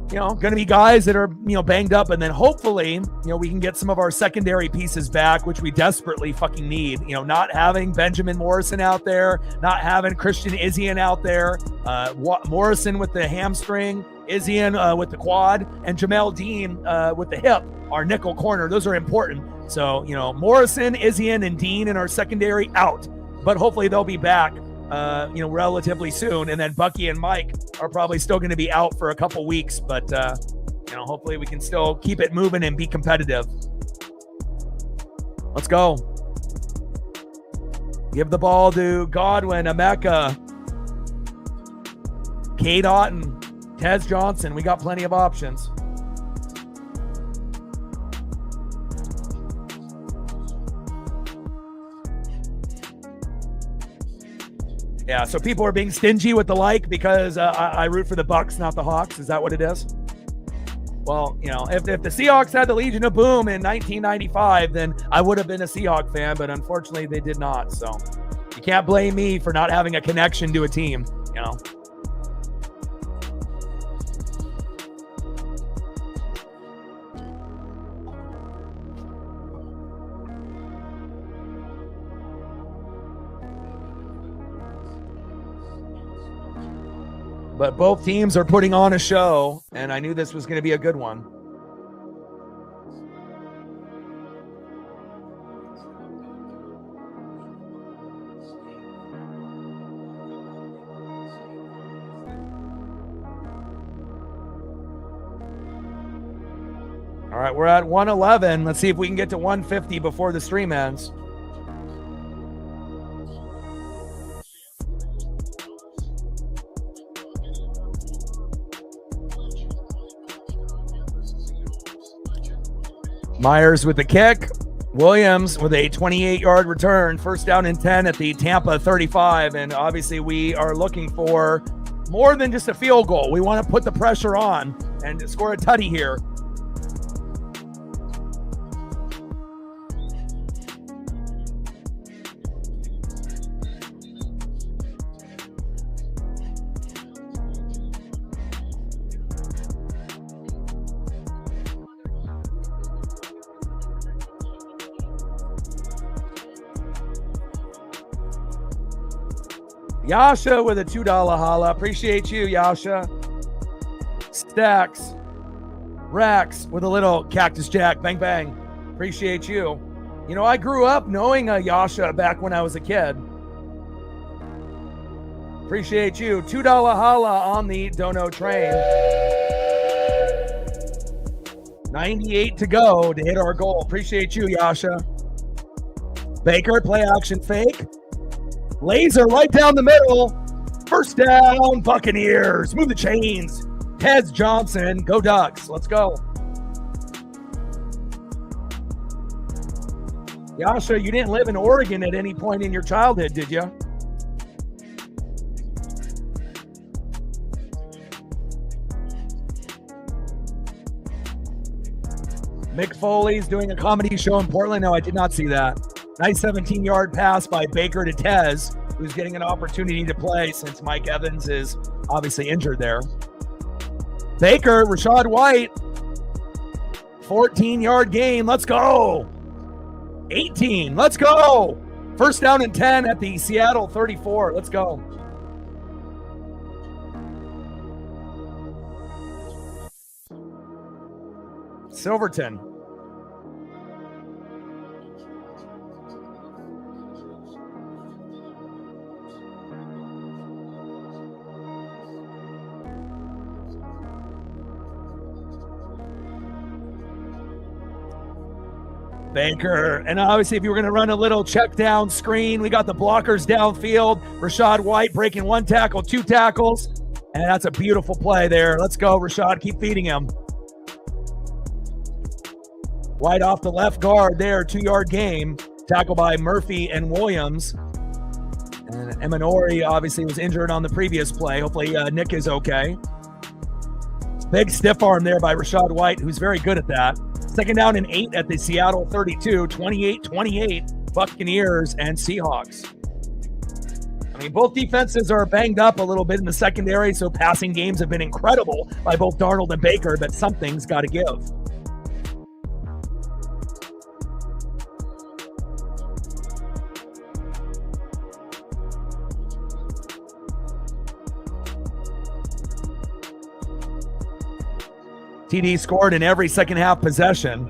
you know, going to be guys that are, you know, banged up. And then hopefully, you know, we can get some of our secondary pieces back, which we desperately fucking need. You know, not having Benjamin Morrison out there, not having Christian Izien out there, Morrison with the hamstring, Izien with the quad, and Jamel Dean with the hip, our nickel corner. Those are important. So, you know, Morrison, Izien, and Dean in our secondary out. But hopefully they'll be back, you know, relatively soon. And then Bucky and Mike are probably still going to be out for a couple weeks, but you know, hopefully we can still keep it moving and be competitive. Let's go. Give the ball to Godwin, Emeka, Cade Otton, Tez Johnson. We got plenty of options. Yeah, so people are being stingy with the like because I root for the Bucks, not the Hawks. Is that what it is? Well, you know, if the Seahawks had the Legion of Boom in 1995, then I would have been a Seahawk fan, but unfortunately they did not. So you can't blame me for not having a connection to a team, you know. But both teams are putting on a show, and I knew this was going to be a good one. All right, we're at 111. Let's see if we can get to 150 before the stream ends. Myers with the kick. Williams with a 28-yard return. First down and 10 at the Tampa 35. And obviously we are looking for more than just a field goal. We want to put the pressure on and score a tutty here. Yasha with a $2 holla. Appreciate you, Yasha. Stacks. Rex with a little Cactus Jack. Bang, bang. Appreciate you. You know, I grew up knowing a Yasha back when I was a kid. Appreciate you. $2 holla on the Dono train. 98 to go to hit our goal. Appreciate you, Yasha. Baker, play action fake. Laser right down the middle. First down, Buccaneers. Move the chains. Tez Johnson. Go Ducks. Let's go. Yasha, you didn't live in Oregon at any point in your childhood, did you? Mick Foley's doing a comedy show in Portland. No, I did not see that. Nice 17-yard pass by Baker to Tez, who's getting an opportunity to play since Mike Evans is obviously injured there. Baker, Rashad White, 14-yard gain. Let's go. 18. Let's go. First down and 10 at the Seattle 34. Let's go. Silverton. Baker, and obviously if you were going to run a little check down screen, we got the blockers downfield. Rashad White breaking one tackle, two tackles, and that's a beautiful play there. Let's go, Rashad. Keep feeding him. White off the left guard there, 2-yard gain. Tackle by Murphy and Williams. And Emanori obviously was injured on the previous play. Hopefully Nick is okay. Big stiff arm there by Rashad White, who's very good at that. Second down and 8 at the Seattle 32, 28-28, Buccaneers and Seahawks. I mean, both defenses are banged up a little bit in the secondary, so passing games have been incredible by both Darnold and Baker, but something's got to give. TD scored in every second half possession.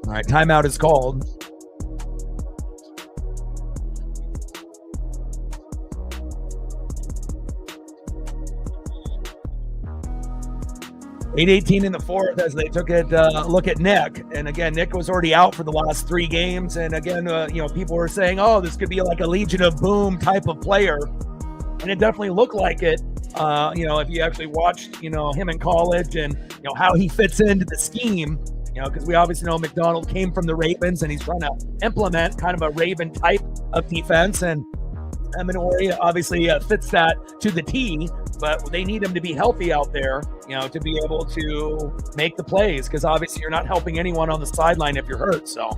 All right, timeout is called. $8:18 in the fourth as they took it look at Nick. And again, Nick was already out for the last 3 games. And again, people were saying, oh, this could be like a Legion of Boom type of player. And it definitely looked like it, if you actually watched, him in college and, how he fits into the scheme, because we obviously know McDonald came from the Ravens and he's trying to implement kind of a Raven type of defense. And Emanori obviously fits that to the T, but they need him to be healthy out there, to be able to make the plays, because obviously you're not helping anyone on the sideline if you're hurt. So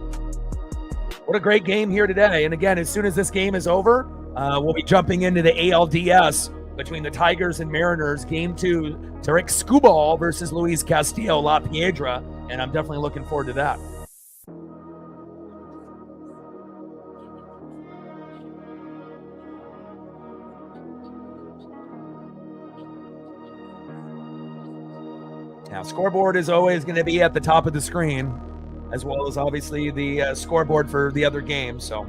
what a great game here today. And again, as soon as this game is over, we'll be jumping into the ALDS between the Tigers and Mariners. Game 2, Tarek Skubal versus Luis Castillo La Piedra, and I'm definitely looking forward to that. Now, scoreboard is always going to be at the top of the screen, as well as obviously the scoreboard for the other games. So,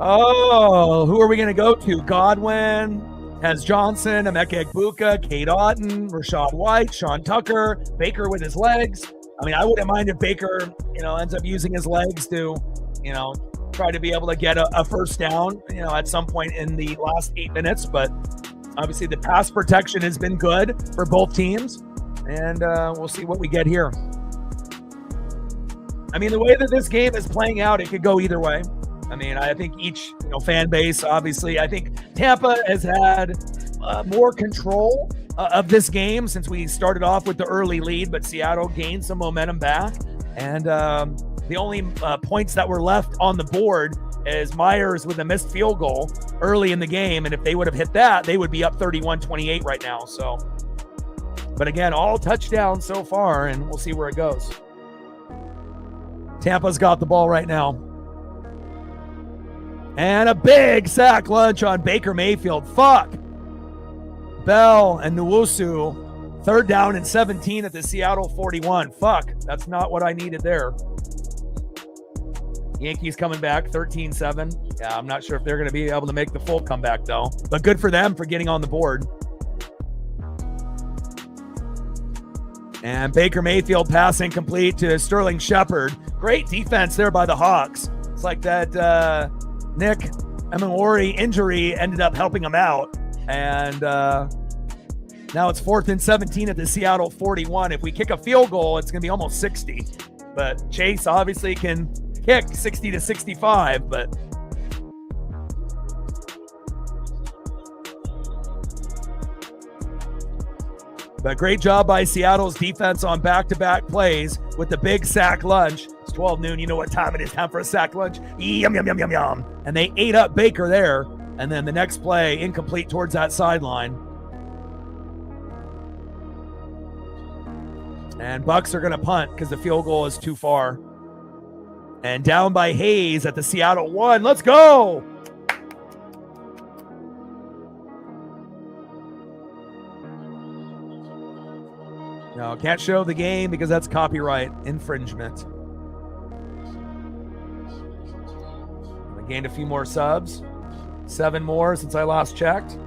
who are we going to go to? Godwin, Tez Johnson, Emeka Egbuka, Kate Otten, Rashad White, Sean Tucker, Baker with his legs. I mean, I wouldn't mind if Baker, ends up using his legs to, try to be able to get a first down, at some point in the last 8 minutes. But obviously the pass protection has been good for both teams, and we'll see what we get here. I mean, the way that this game is playing out, it could go either way. I mean, I think each fan base, obviously, I think Tampa has had more control of this game since we started off with the early lead, but Seattle gained some momentum back. And the only points that were left on the board is Myers with a missed field goal early in the game. And if they would have hit that, they would be up 31-28 right now. So, but again, all touchdowns so far, and we'll see where it goes. Tampa's got the ball right now. And a big sack lunch on Baker Mayfield. Fuck. Bell and Nwosu, 3rd down and 17 at the Seattle 41. Fuck, that's not what I needed there. Yankees coming back 13-7. Yeah, I'm not sure if they're going to be able to make the full comeback, though. But good for them for getting on the board. And Baker Mayfield pass incomplete to Sterling Shepard. Great defense there by the Hawks. It's like that Nick Emenwari injury ended up helping him out. And now it's 4th and 17 at the Seattle 41. If we kick a field goal, it's going to be almost 60. But Chase obviously can kick 60 to 65, but great job by Seattle's defense on back-to-back plays with the big sack lunch. It's 12 noon. You know what time it is. Time for a sack lunch. Yum, yum, yum, yum, yum. And they ate up Baker there. And then the next play, incomplete towards that sideline. And Bucks are going to punt because the field goal is too far. And down by Hayes at the Seattle 1. Let's go! No, can't show the game because that's copyright infringement. I gained a few more subs. 7 more since I last checked.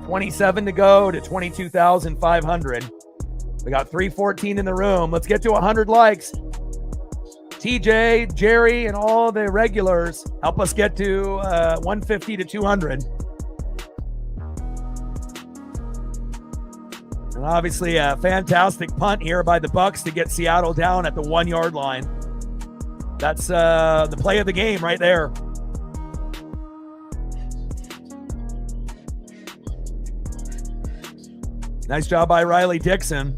27 to go to 22,500. We got 314 in the room. Let's get to 100 likes. TJ, Jerry, and all the regulars help us get to 150 to 200. And obviously a fantastic punt here by the Bucks to get Seattle down at the 1-yard line. That's the play of the game right there. Nice job by Riley Dixon.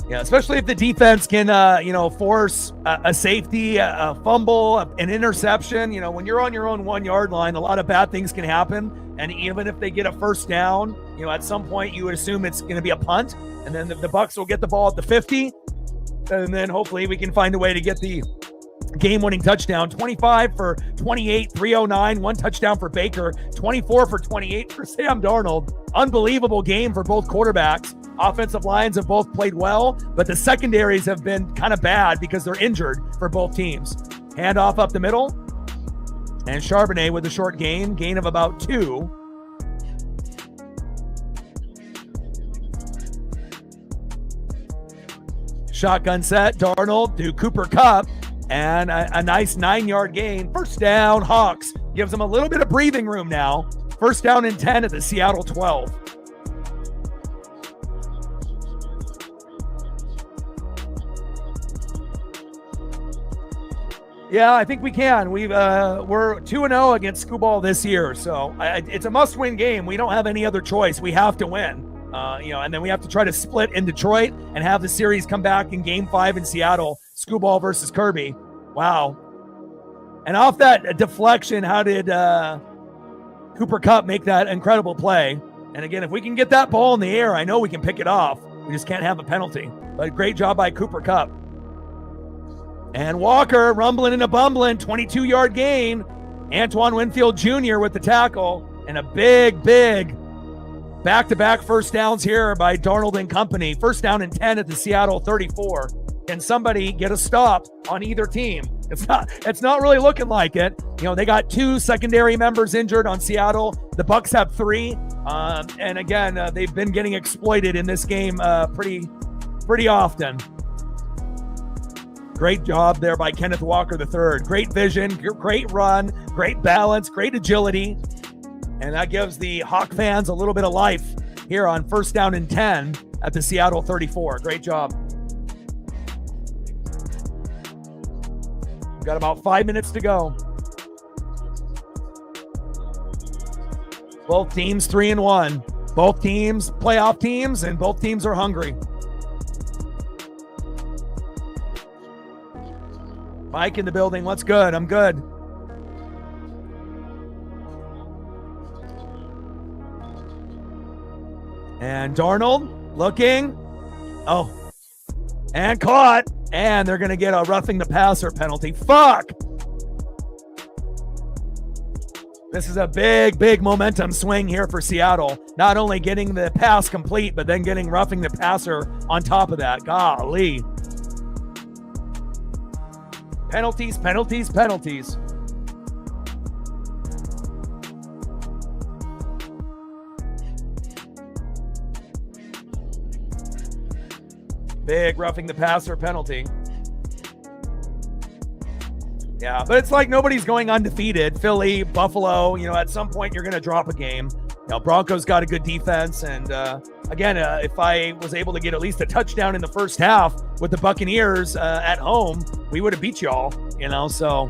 Yeah, especially if the defense can, force a safety, a fumble, an interception. When you're on your own 1-yard line, a lot of bad things can happen. And even if they get a first down, at some point you would assume it's going to be a punt. And then the Bucks will get the ball at the 50. And then hopefully we can find a way to get the game-winning touchdown. 25 for 28, 309, 1 touchdown for Baker, 24 for 28 for Sam Darnold. Unbelievable game for both quarterbacks. Offensive lines have both played well, but the secondaries have been kind of bad because they're injured for both teams. Handoff up the middle, and Charbonnet with a short gain of about 2. Shotgun set, Darnold to Cooper Kupp, and a nice 9-yard gain. First down, Hawks. Gives them a little bit of breathing room now. First down and 10 at the Seattle 12. Yeah, I think we can. We're 2-0 against Scooball this year, so it's a must-win game. We don't have any other choice. We have to win. And then we have to try to split in Detroit and have the series come back in Game 5 in Seattle. Scooball versus Kirby. Wow. And off that deflection, how did Cooper Kupp make that incredible play? And again, if we can get that ball in the air, I know we can pick it off. We just can't have a penalty. But great job by Cooper Kupp. And Walker rumbling and a bumbling, 22-yard gain. Antoine Winfield Jr. with the tackle. And a big back-to-back first downs here by Darnold and company. First down and 10 at the Seattle 34. Can somebody get a stop on either team? It's not really looking like it. They got 2 secondary members injured on Seattle. The Bucs have 3. And again, they've been getting exploited in this game pretty often. Great job there by Kenneth Walker III. Great vision, great run, great balance, great agility. And that gives the Hawk fans a little bit of life here on first down and 10 at the Seattle 34. Great job. We've got about 5 minutes to go. Both teams 3-1. Both teams playoff teams, and both teams are hungry. Mike in the building. What's good? I'm good. And Darnold looking. Oh. And caught. And they're going to get a roughing the passer penalty. Fuck. This is a big momentum swing here for Seattle. Not only getting the pass complete, but then getting roughing the passer on top of that. Golly. Penalties. Big roughing the passer penalty. Yeah, but it's like nobody's going undefeated. Philly, Buffalo, at some point you're going to drop a game. Broncos got a good defense. And again, if I was able to get at least a touchdown in the first half with the Buccaneers at home, we would have beat y'all, So,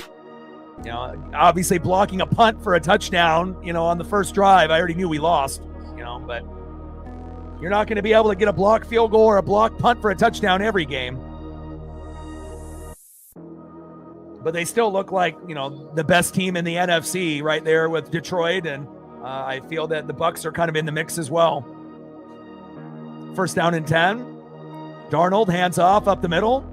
obviously blocking a punt for a touchdown, on the first drive, I already knew we lost, but you're not going to be able to get a block field goal or a block punt for a touchdown every game. But they still look like, the best team in the NFC right there with Detroit. And I feel that the Bucs are kind of in the mix as well. First down and 10. Darnold hands off up the middle.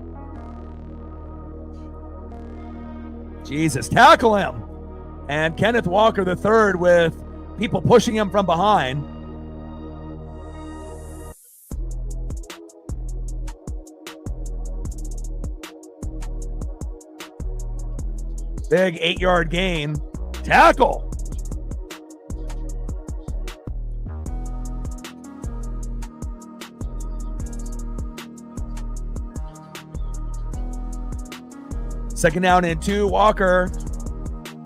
Jesus, tackle him. And Kenneth Walker III with people pushing him from behind. Big 8-yard gain. Tackle. Second down and 2. Walker.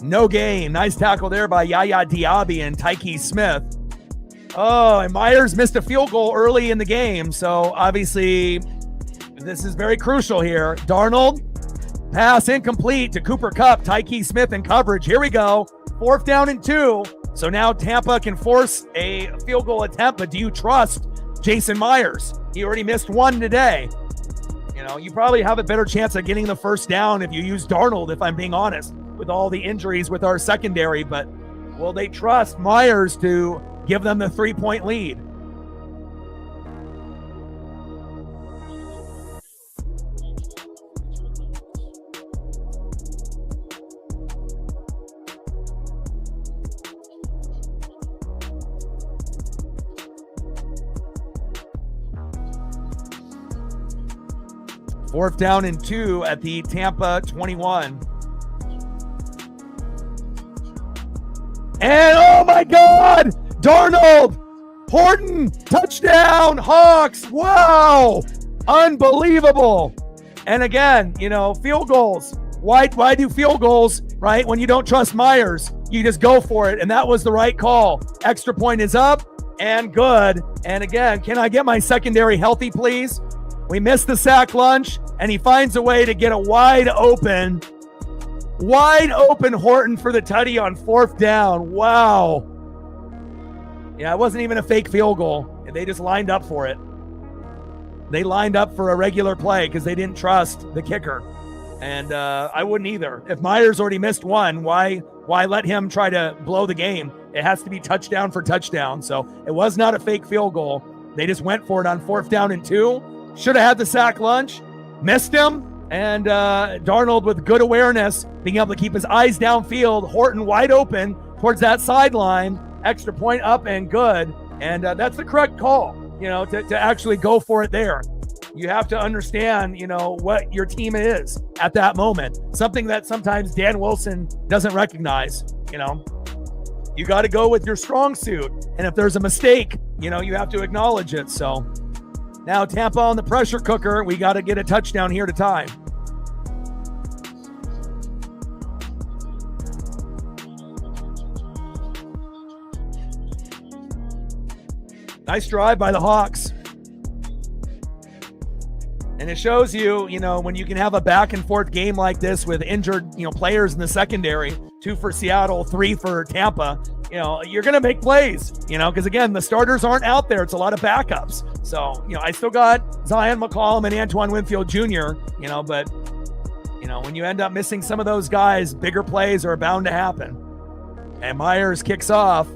No gain. Nice tackle there by Yaya Diaby and Tyke Smith. Oh, and Myers missed a field goal early in the game. So obviously this is very crucial here. Darnold. Pass incomplete to Cooper Kupp. Tyke Smith in coverage. Here we go. 4th down and 2. So now Tampa can force a field goal attempt, but do you trust Jason Myers? He already missed one today. You probably have a better chance of getting the first down if you use Darnold, if I'm being honest, with all the injuries with our secondary. But will they trust Myers to give them the 3-point lead? Fourth down and 2 at the Tampa 21. And oh my God, Darnold, Horton, touchdown, Hawks. Wow, unbelievable. And again, field goals. Why do field goals, right? When you don't trust Myers, you just go for it. And that was the right call. Extra point is up and good. And again, can I get my secondary healthy, please? We missed the sack lunch, and he finds a way to get a wide open Wide open Horton for the tutty on 4th down. Wow. Yeah, it wasn't even a fake field goal. They just lined up for it. They lined up for a regular play because they didn't trust the kicker. And I wouldn't either. If Myers already missed one, why let him try to blow the game? It has to be touchdown for touchdown. So it was not a fake field goal. They just went for it on 4th down and 2. Should have had the sack lunch. Missed him. And Darnold with good awareness, being able to keep his eyes downfield. Horton wide open towards that sideline. Extra point up and good. And that's the correct call, to actually go for it there. You have to understand, what your team is at that moment. Something that sometimes Dan Wilson doesn't recognize, You got to go with your strong suit. And if there's a mistake, you have to acknowledge it. So now Tampa on the pressure cooker. We got to get a touchdown here to tie. Nice drive by the Hawks. And it shows you, when you can have a back and forth game like this with injured, players in the secondary, 2 for Seattle, 3 for Tampa, you're going to make plays, because again, the starters aren't out there. It's a lot of backups. So, I still got Zion McCollum and Antoine Winfield Jr., but, when you end up missing some of those guys, bigger plays are bound to happen. And Myers kicks off.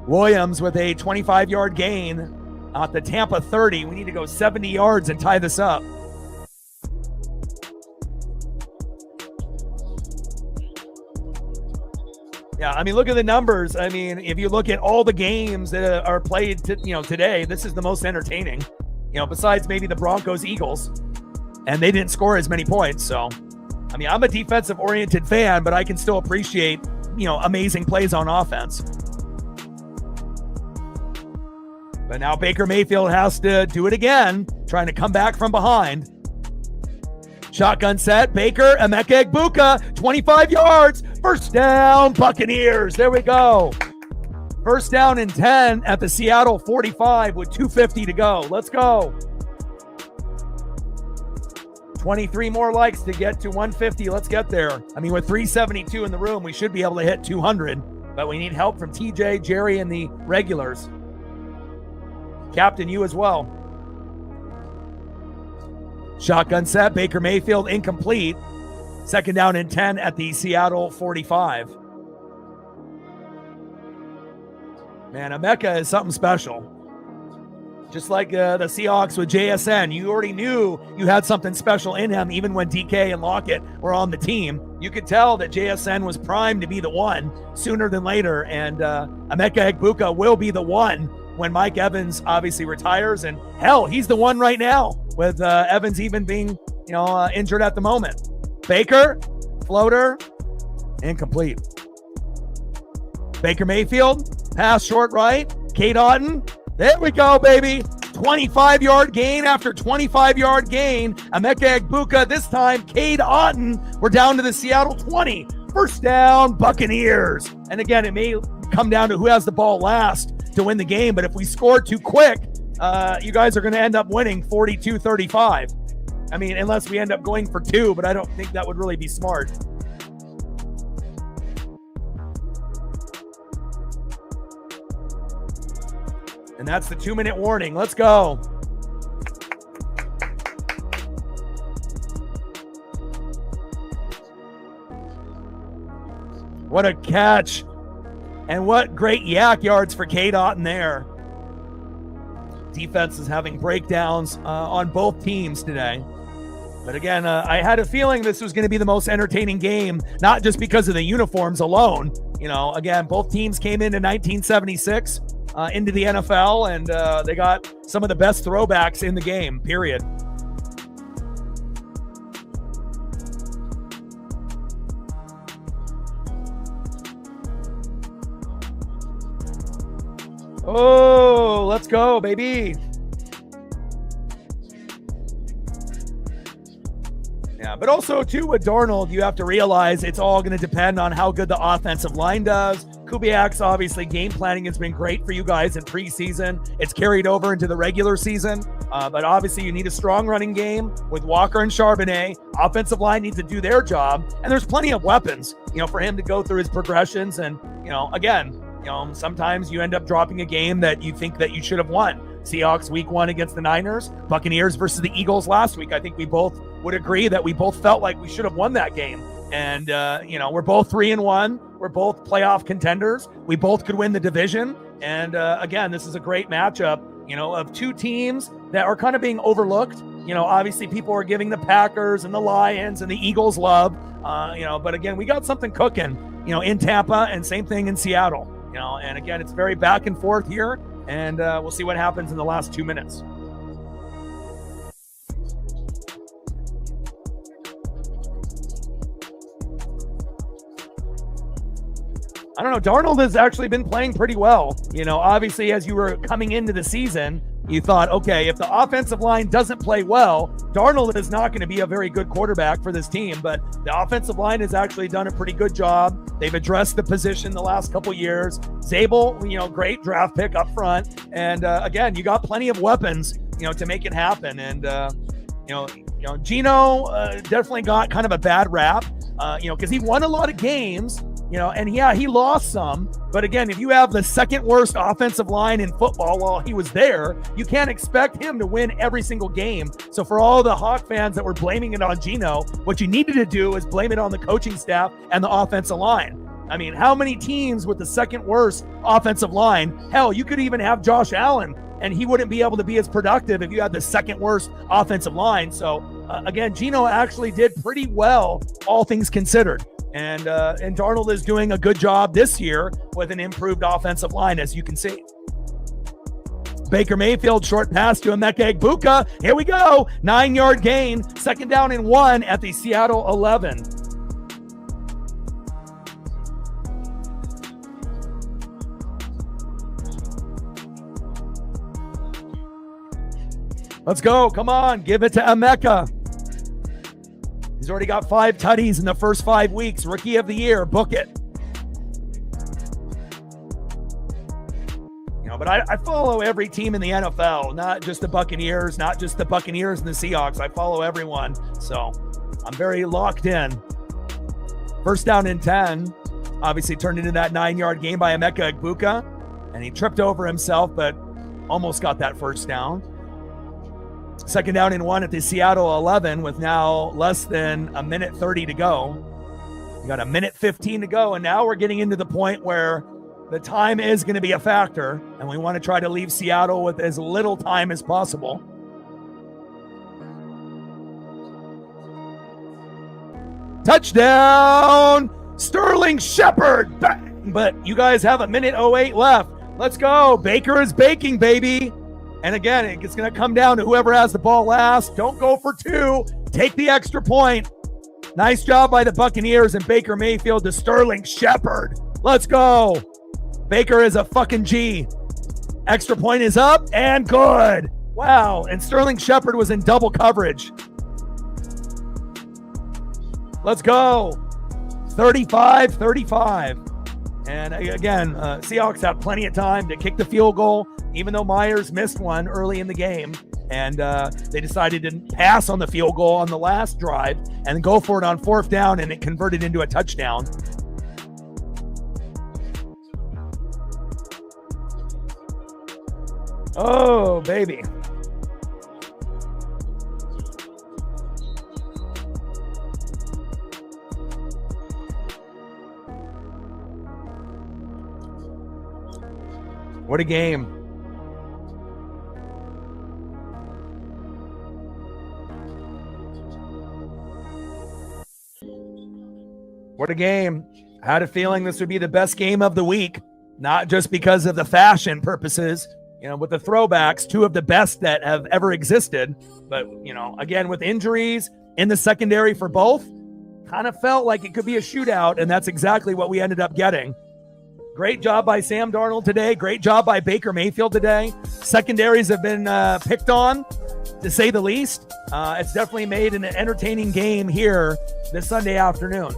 Williams with a 25-yard gain at the Tampa 30. We need to go 70 yards and tie this up. Yeah, look at the numbers. If you look at all the games that are played, today, this is the most entertaining. Besides maybe the Broncos-Eagles, and they didn't score as many points. So, I'm a defensive-oriented fan, but I can still appreciate, amazing plays on offense. But now Baker Mayfield has to do it again, trying to come back from behind. Shotgun set, Baker, Emeka Egbuka, 25 yards, 1st down, Buccaneers. There we go. 1st down and 10 at the Seattle 45 with 2:50 to go. Let's go. 23 more likes to get to 150. Let's get there. With 372 in the room, we should be able to hit 200, but we need help from TJ, Jerry, and the regulars. Captain, you as well. Shotgun set, Baker Mayfield, incomplete. 2nd down and 10 at the Seattle 45. Man, Emeka is something special. Just like the Seahawks with JSN, you already knew you had something special in him, even when DK and Lockett were on the team. You could tell that JSN was primed to be the one sooner than later, and Emeka Egbuka will be the one when Mike Evans obviously retires. And hell, he's the one right now with Evans even being, injured at the moment. Baker, floater, incomplete. Baker Mayfield, pass short right. Cade Otton, there we go, baby. 25-yard gain after 25-yard gain. Emeka Egbuka, this time Cade Otton. We're down to the Seattle 20. 1st down, Buccaneers. And again, it may come down to who has the ball last to win the game, but if we score too quick, you guys are going to end up winning 42-35. Unless we end up going for 2, but I don't think that would really be smart. And that's the 2-minute warning. Let's go. What a catch. And what great yak yards for Cade Otton there. Defense is having breakdowns on both teams today. But again, I had a feeling this was going to be the most entertaining game, not just because of the uniforms alone. Again, both teams came into 1976 into the NFL, and they got some of the best throwbacks in the game, period. Oh, let's go, baby. Yeah, but also, too, with Darnold, you have to realize it's all going to depend on how good the offensive line does. Kubiak's obviously game planning has been great for you guys in preseason. It's carried over into the regular season. But obviously you need a strong running game with Walker and Charbonnet. Offensive line needs to do their job. And there's plenty of weapons, for him to go through his progressions. And, again, sometimes you end up dropping a game that you think that you should have won. Seahawks week 1 against the Niners, Buccaneers versus the Eagles last week. I think we both would agree that we both felt like we should have won that game. And, we're both 3-1. We're both playoff contenders. We both could win the division. And, again, this is a great matchup, of two teams that are kind of being overlooked. Obviously people are giving the Packers and the Lions and the Eagles love, but again, we got something cooking, in Tampa, and same thing in Seattle, and again, it's very back and forth here, and we'll see what happens in the last 2 minutes. I don't know. Darnold has actually been playing pretty well. Obviously, as you were coming into the season, you thought, okay, if the offensive line doesn't play well, Darnold is not going to be a very good quarterback for this team. But the offensive line has actually done a pretty good job. They've addressed the position the last couple years. Zabel, great draft pick up front. And again, you got plenty of weapons, to make it happen. And, Geno definitely got kind of a bad rap, because he won a lot of games. And yeah, he lost some. But again, if you have the second worst offensive line in football while he was there, you can't expect him to win every single game. So for all the Hawk fans that were blaming it on Geno, what you needed to do is blame it on the coaching staff and the offensive line. I mean, how many teams with the second worst offensive line? Hell, you could even have Josh Allen, and he wouldn't be able to be as productive if you had the second worst offensive line. So again, Geno actually did pretty well, all things considered. And Darnold is doing a good job this year with an improved offensive line, as you can see. Baker Mayfield, short pass to Emeka Egbuka. Here we go. 9-yard gain. 2nd down and 1 at the Seattle 11. Let's go. Come on. Give it to Emeka. He's already got 5 tutties in the first 5 weeks. Rookie of the year. Book it. But I follow every team in the NFL, not just the Buccaneers, not just the Buccaneers and the Seahawks. I follow everyone. So I'm very locked in. 1st down and 10. Obviously turned into that 9-yard gain by Emeka Egbuka. And he tripped over himself, but almost got that 1st down. 2nd down and 1 at the Seattle 11 with now less than a minute 30 to go. You got a minute 15 to go, and now we're getting into the point where the time is going to be a factor, and we want to try to leave Seattle with as little time as possible. Touchdown, Sterling Shepard. Bang! But you guys have a minute 08 left. Let's go. Baker is baking, baby. And again, it's going to come down to whoever has the ball last. Don't go for 2. Take the extra point. Nice job by the Buccaneers and Baker Mayfield to Sterling Shepard. Let's go. Baker is a fucking G. Extra point is up and good. Wow. And Sterling Shepard was in double coverage. Let's go. 35-35. And again, Seahawks have plenty of time to kick the field goal, even though Myers missed one early in the game. And they decided to pass on the field goal on the last drive and go for it on 4th down, and it converted into a touchdown. Oh, baby. What a game. What a game. I had a feeling this would be the best game of the week, not just because of the fashion purposes, with the throwbacks, 2 of the best that have ever existed. But, again, with injuries in the secondary for both, kind of felt like it could be a shootout, and that's exactly what we ended up getting. Great job by Sam Darnold today. Great job by Baker Mayfield today. Secondaries have been picked on, to say the least. It's definitely made an entertaining game here this Sunday afternoon.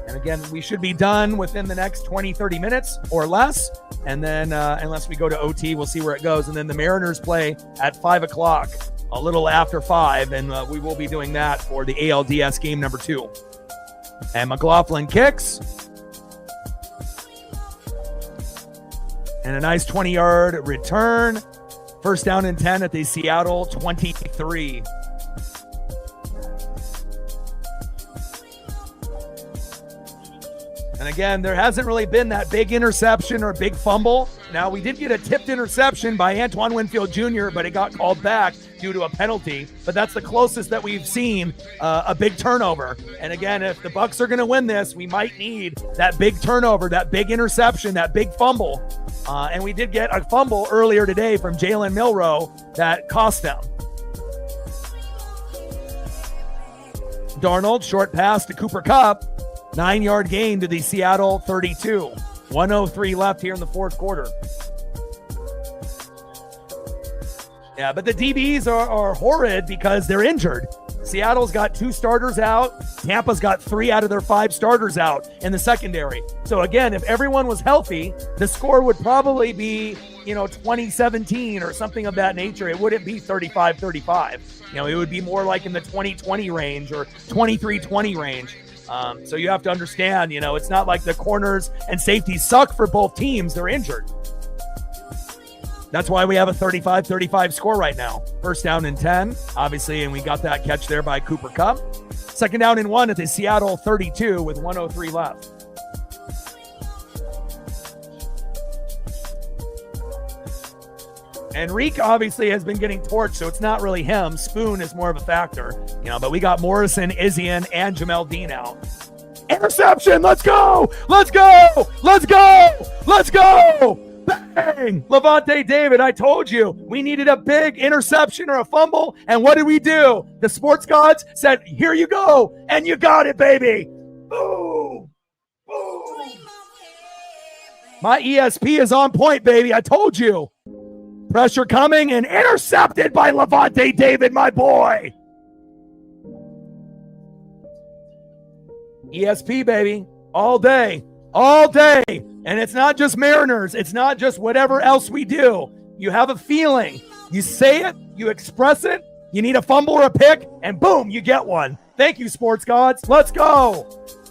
And Again, we should be done within the next 20, 30 minutes or less. And then unless we go to OT, we'll see where it goes. And then the Mariners play at 5 o'clock, a little after 5. And we will be doing that for the ALDS game number 2. And McLaughlin kicks. And a nice 20-yard return. First down and 10 at the Seattle 23. And again, there hasn't really been that big interception or big fumble. Now, we did get a tipped interception by Antoine Winfield Jr., but it got called back due to a penalty. But that's the closest that we've seen a big turnover. And again, if the Bucs are going to win this, we might need that big turnover, that big interception, that big fumble. And we did get a fumble earlier today from Jalen Milroe that cost them. Darnold, short pass to Cooper Kupp. 9-yard gain to the Seattle 32. 1:03 left here in the fourth quarter. Yeah, but the DBs are horrid because they're injured. Seattle's got 2 starters out. Tampa's got 3 out of their 5 starters out in the secondary. So again, if everyone was healthy, the score would probably be, 2017 or something of that nature. It wouldn't be 35-35. It would be more like in the 20-20 range or 23-20 range. So you have to understand, it's not like the corners and safeties suck for both teams. They're injured. That's why we have a 35-35 score right now. First down and 10, obviously, and we got that catch there by Cooper Kupp. Second down and 1 at the Seattle 32 with 1:03 left. Enrique obviously has been getting torched, so it's not really him. Spoon is more of a factor, but we got Morrison, Izzian, and Jamel Dean out. Interception! Let's go! Let's go! Let's go! Let's go! Bang! Levante David, I told you, we needed a big interception or a fumble, and what did we do? The sports gods said, here you go, and you got it, baby! Boom! Boom! My ESP is on point, baby, I told you. Pressure coming and intercepted by Levante David, my boy. ESP, baby, all day, all day. And it's not just Mariners. It's not just whatever else we do. You have a feeling. You say it, you express it. You need a fumble or a pick, and boom, you get one. Thank you, sports gods. Let's go.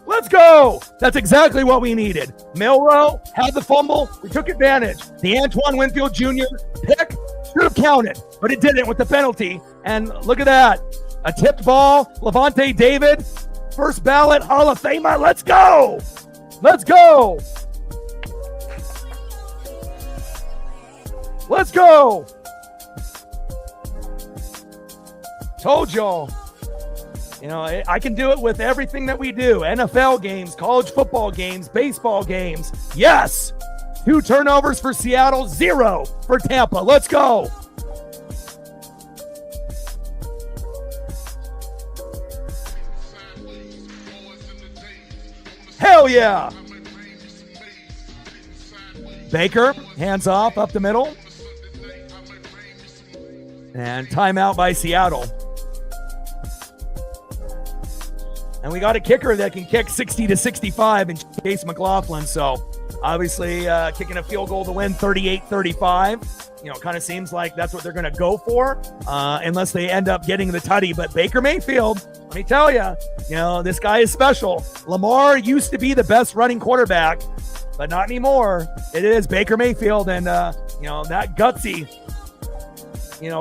Let's go. That's exactly what we needed. Milroe had the fumble. We took advantage. The Antoine Winfield Jr. pick should have counted, but it didn't with the penalty. And look at that. A tipped ball. Levante David, first ballot Hall of Famer. Let's go. Let's go. Let's go. Told y'all. I can do it with everything that we do. NFL games, college football games, baseball games. Yes. 2 turnovers for Seattle, 0 for Tampa. Let's go. Hell yeah. Baker, hands off, up the middle. And timeout by Seattle. And we got a kicker that can kick 60 to 65 in Chase McLaughlin. So obviously kicking a field goal to win 38-35. Kind of seems like that's what they're going to go for unless they end up getting the tutty. But Baker Mayfield, let me tell you, this guy is special. Lamar used to be the best running quarterback, but not anymore. It is Baker Mayfield. And, that gutsy,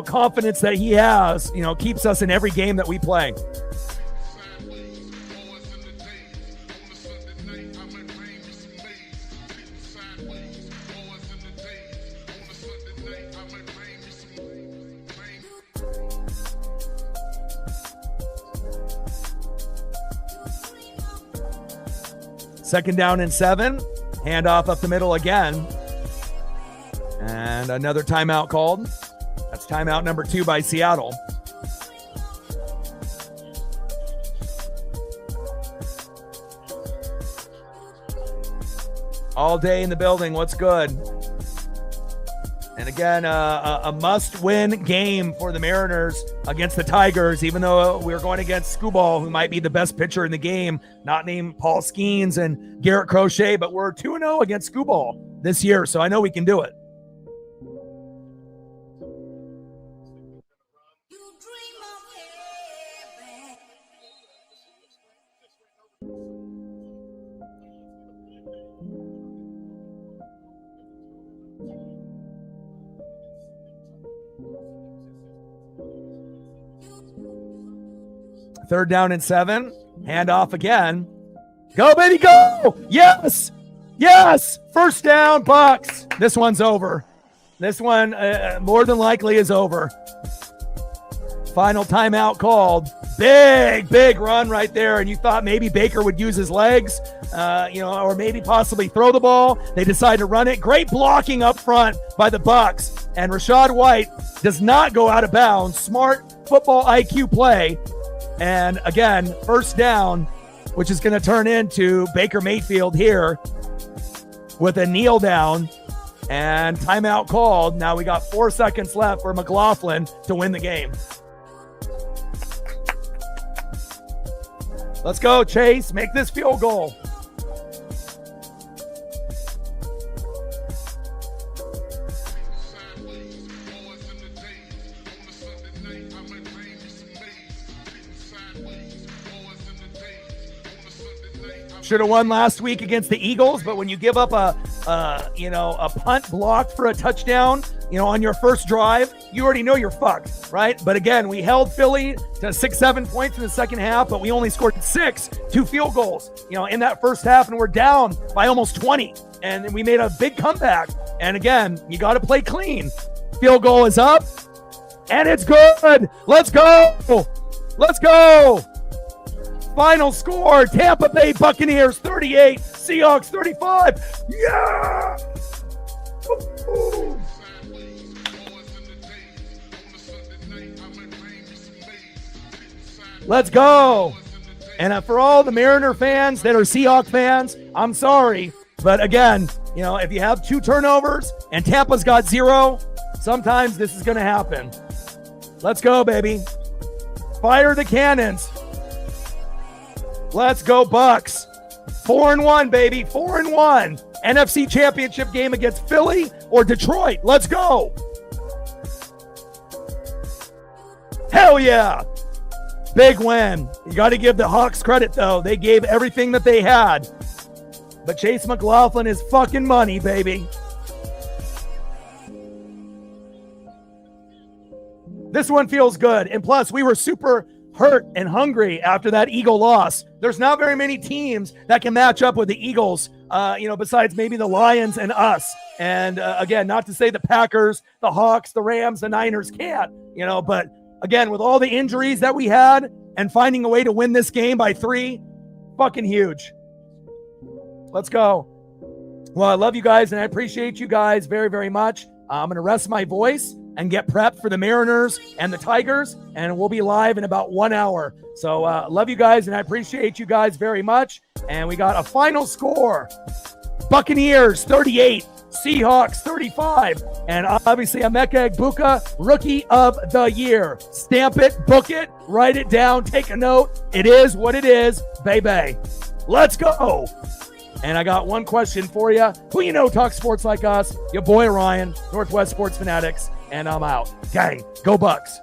confidence that he has, keeps us in every game that we play. Second down and 7. Handoff up the middle again. And another timeout called. That's timeout number 2 by Seattle. All day in the building. What's good? And And again, a must-win game for the Mariners against the Tigers, even though we're going against Skubal, who might be the best pitcher in the game, not named Paul Skeens and Garrett Crochet, but we're 2-0 against Skubal this year, so I know we can do it. Third down and 7. Hand off again. Go, baby, go! Yes! Yes! First down, Bucks. This one's over. This one more than likely is over. Final timeout called. Big run right there. And you thought maybe Baker would use his legs, or maybe possibly throw the ball. They decide to run it. Great blocking up front by the Bucks. And Rachaad White does not go out of bounds. Smart football IQ play. And again, first down, which is going to turn into Baker Mayfield here with a kneel down and timeout called. Now we got 4 seconds left for McLaughlin to win the game. Let's go, Chase. Make this field goal. Should have won last week against the Eagles, but when you give up a punt block for a touchdown, on your first drive, you already know you're fucked, right? But again, we held Philly to 6-7 points in the second half, but we only scored 2 field goals, in that first half, and we're down by almost 20, and we made a big comeback. And again, you got to play clean. Field goal is up, and it's good. Let's go. Let's go. Final score, Tampa Bay Buccaneers 38, Seahawks 35. Yeah! Ooh. Let's go. And for all the Mariner fans that are Seahawks fans, I'm sorry. But again, if you have 2 turnovers and Tampa's got 0, sometimes this is going to happen. Let's go, baby. Fire the cannons. Let's go, Bucks. 4-1, baby. 4-1. NFC Championship game against Philly or Detroit. Let's go. Hell yeah. Big win. You got to give the Hawks credit, though. They gave everything that they had. But Chase McLaughlin is fucking money, baby. This one feels good. And plus, we were super hurt and hungry after that Eagle loss. There's not very many teams that can match up with the Eagles, besides maybe the Lions and us. And again, not to say the Packers, the Hawks, the Rams, the Niners can't, but again, with all the injuries that we had and finding a way to win this game by 3, fucking huge. Let's go. Well, I love you guys and I appreciate you guys very, very much. I'm going to rest my voice and get prepped for the Mariners and the Tigers, and we'll be live in about 1 hour. So love you guys, and I appreciate you guys very much. And we got a final score. Buccaneers 38, Seahawks 35, and obviously Emeka Egbuka, Rookie of the Year. Stamp it, book it, write it down, take a note. It is what it is, baby. Let's go. And I got one question for you. Who talks sports like us? Your boy Ryan, Northwest Sports Fanatics. And I'm out. Gang, go Bucks.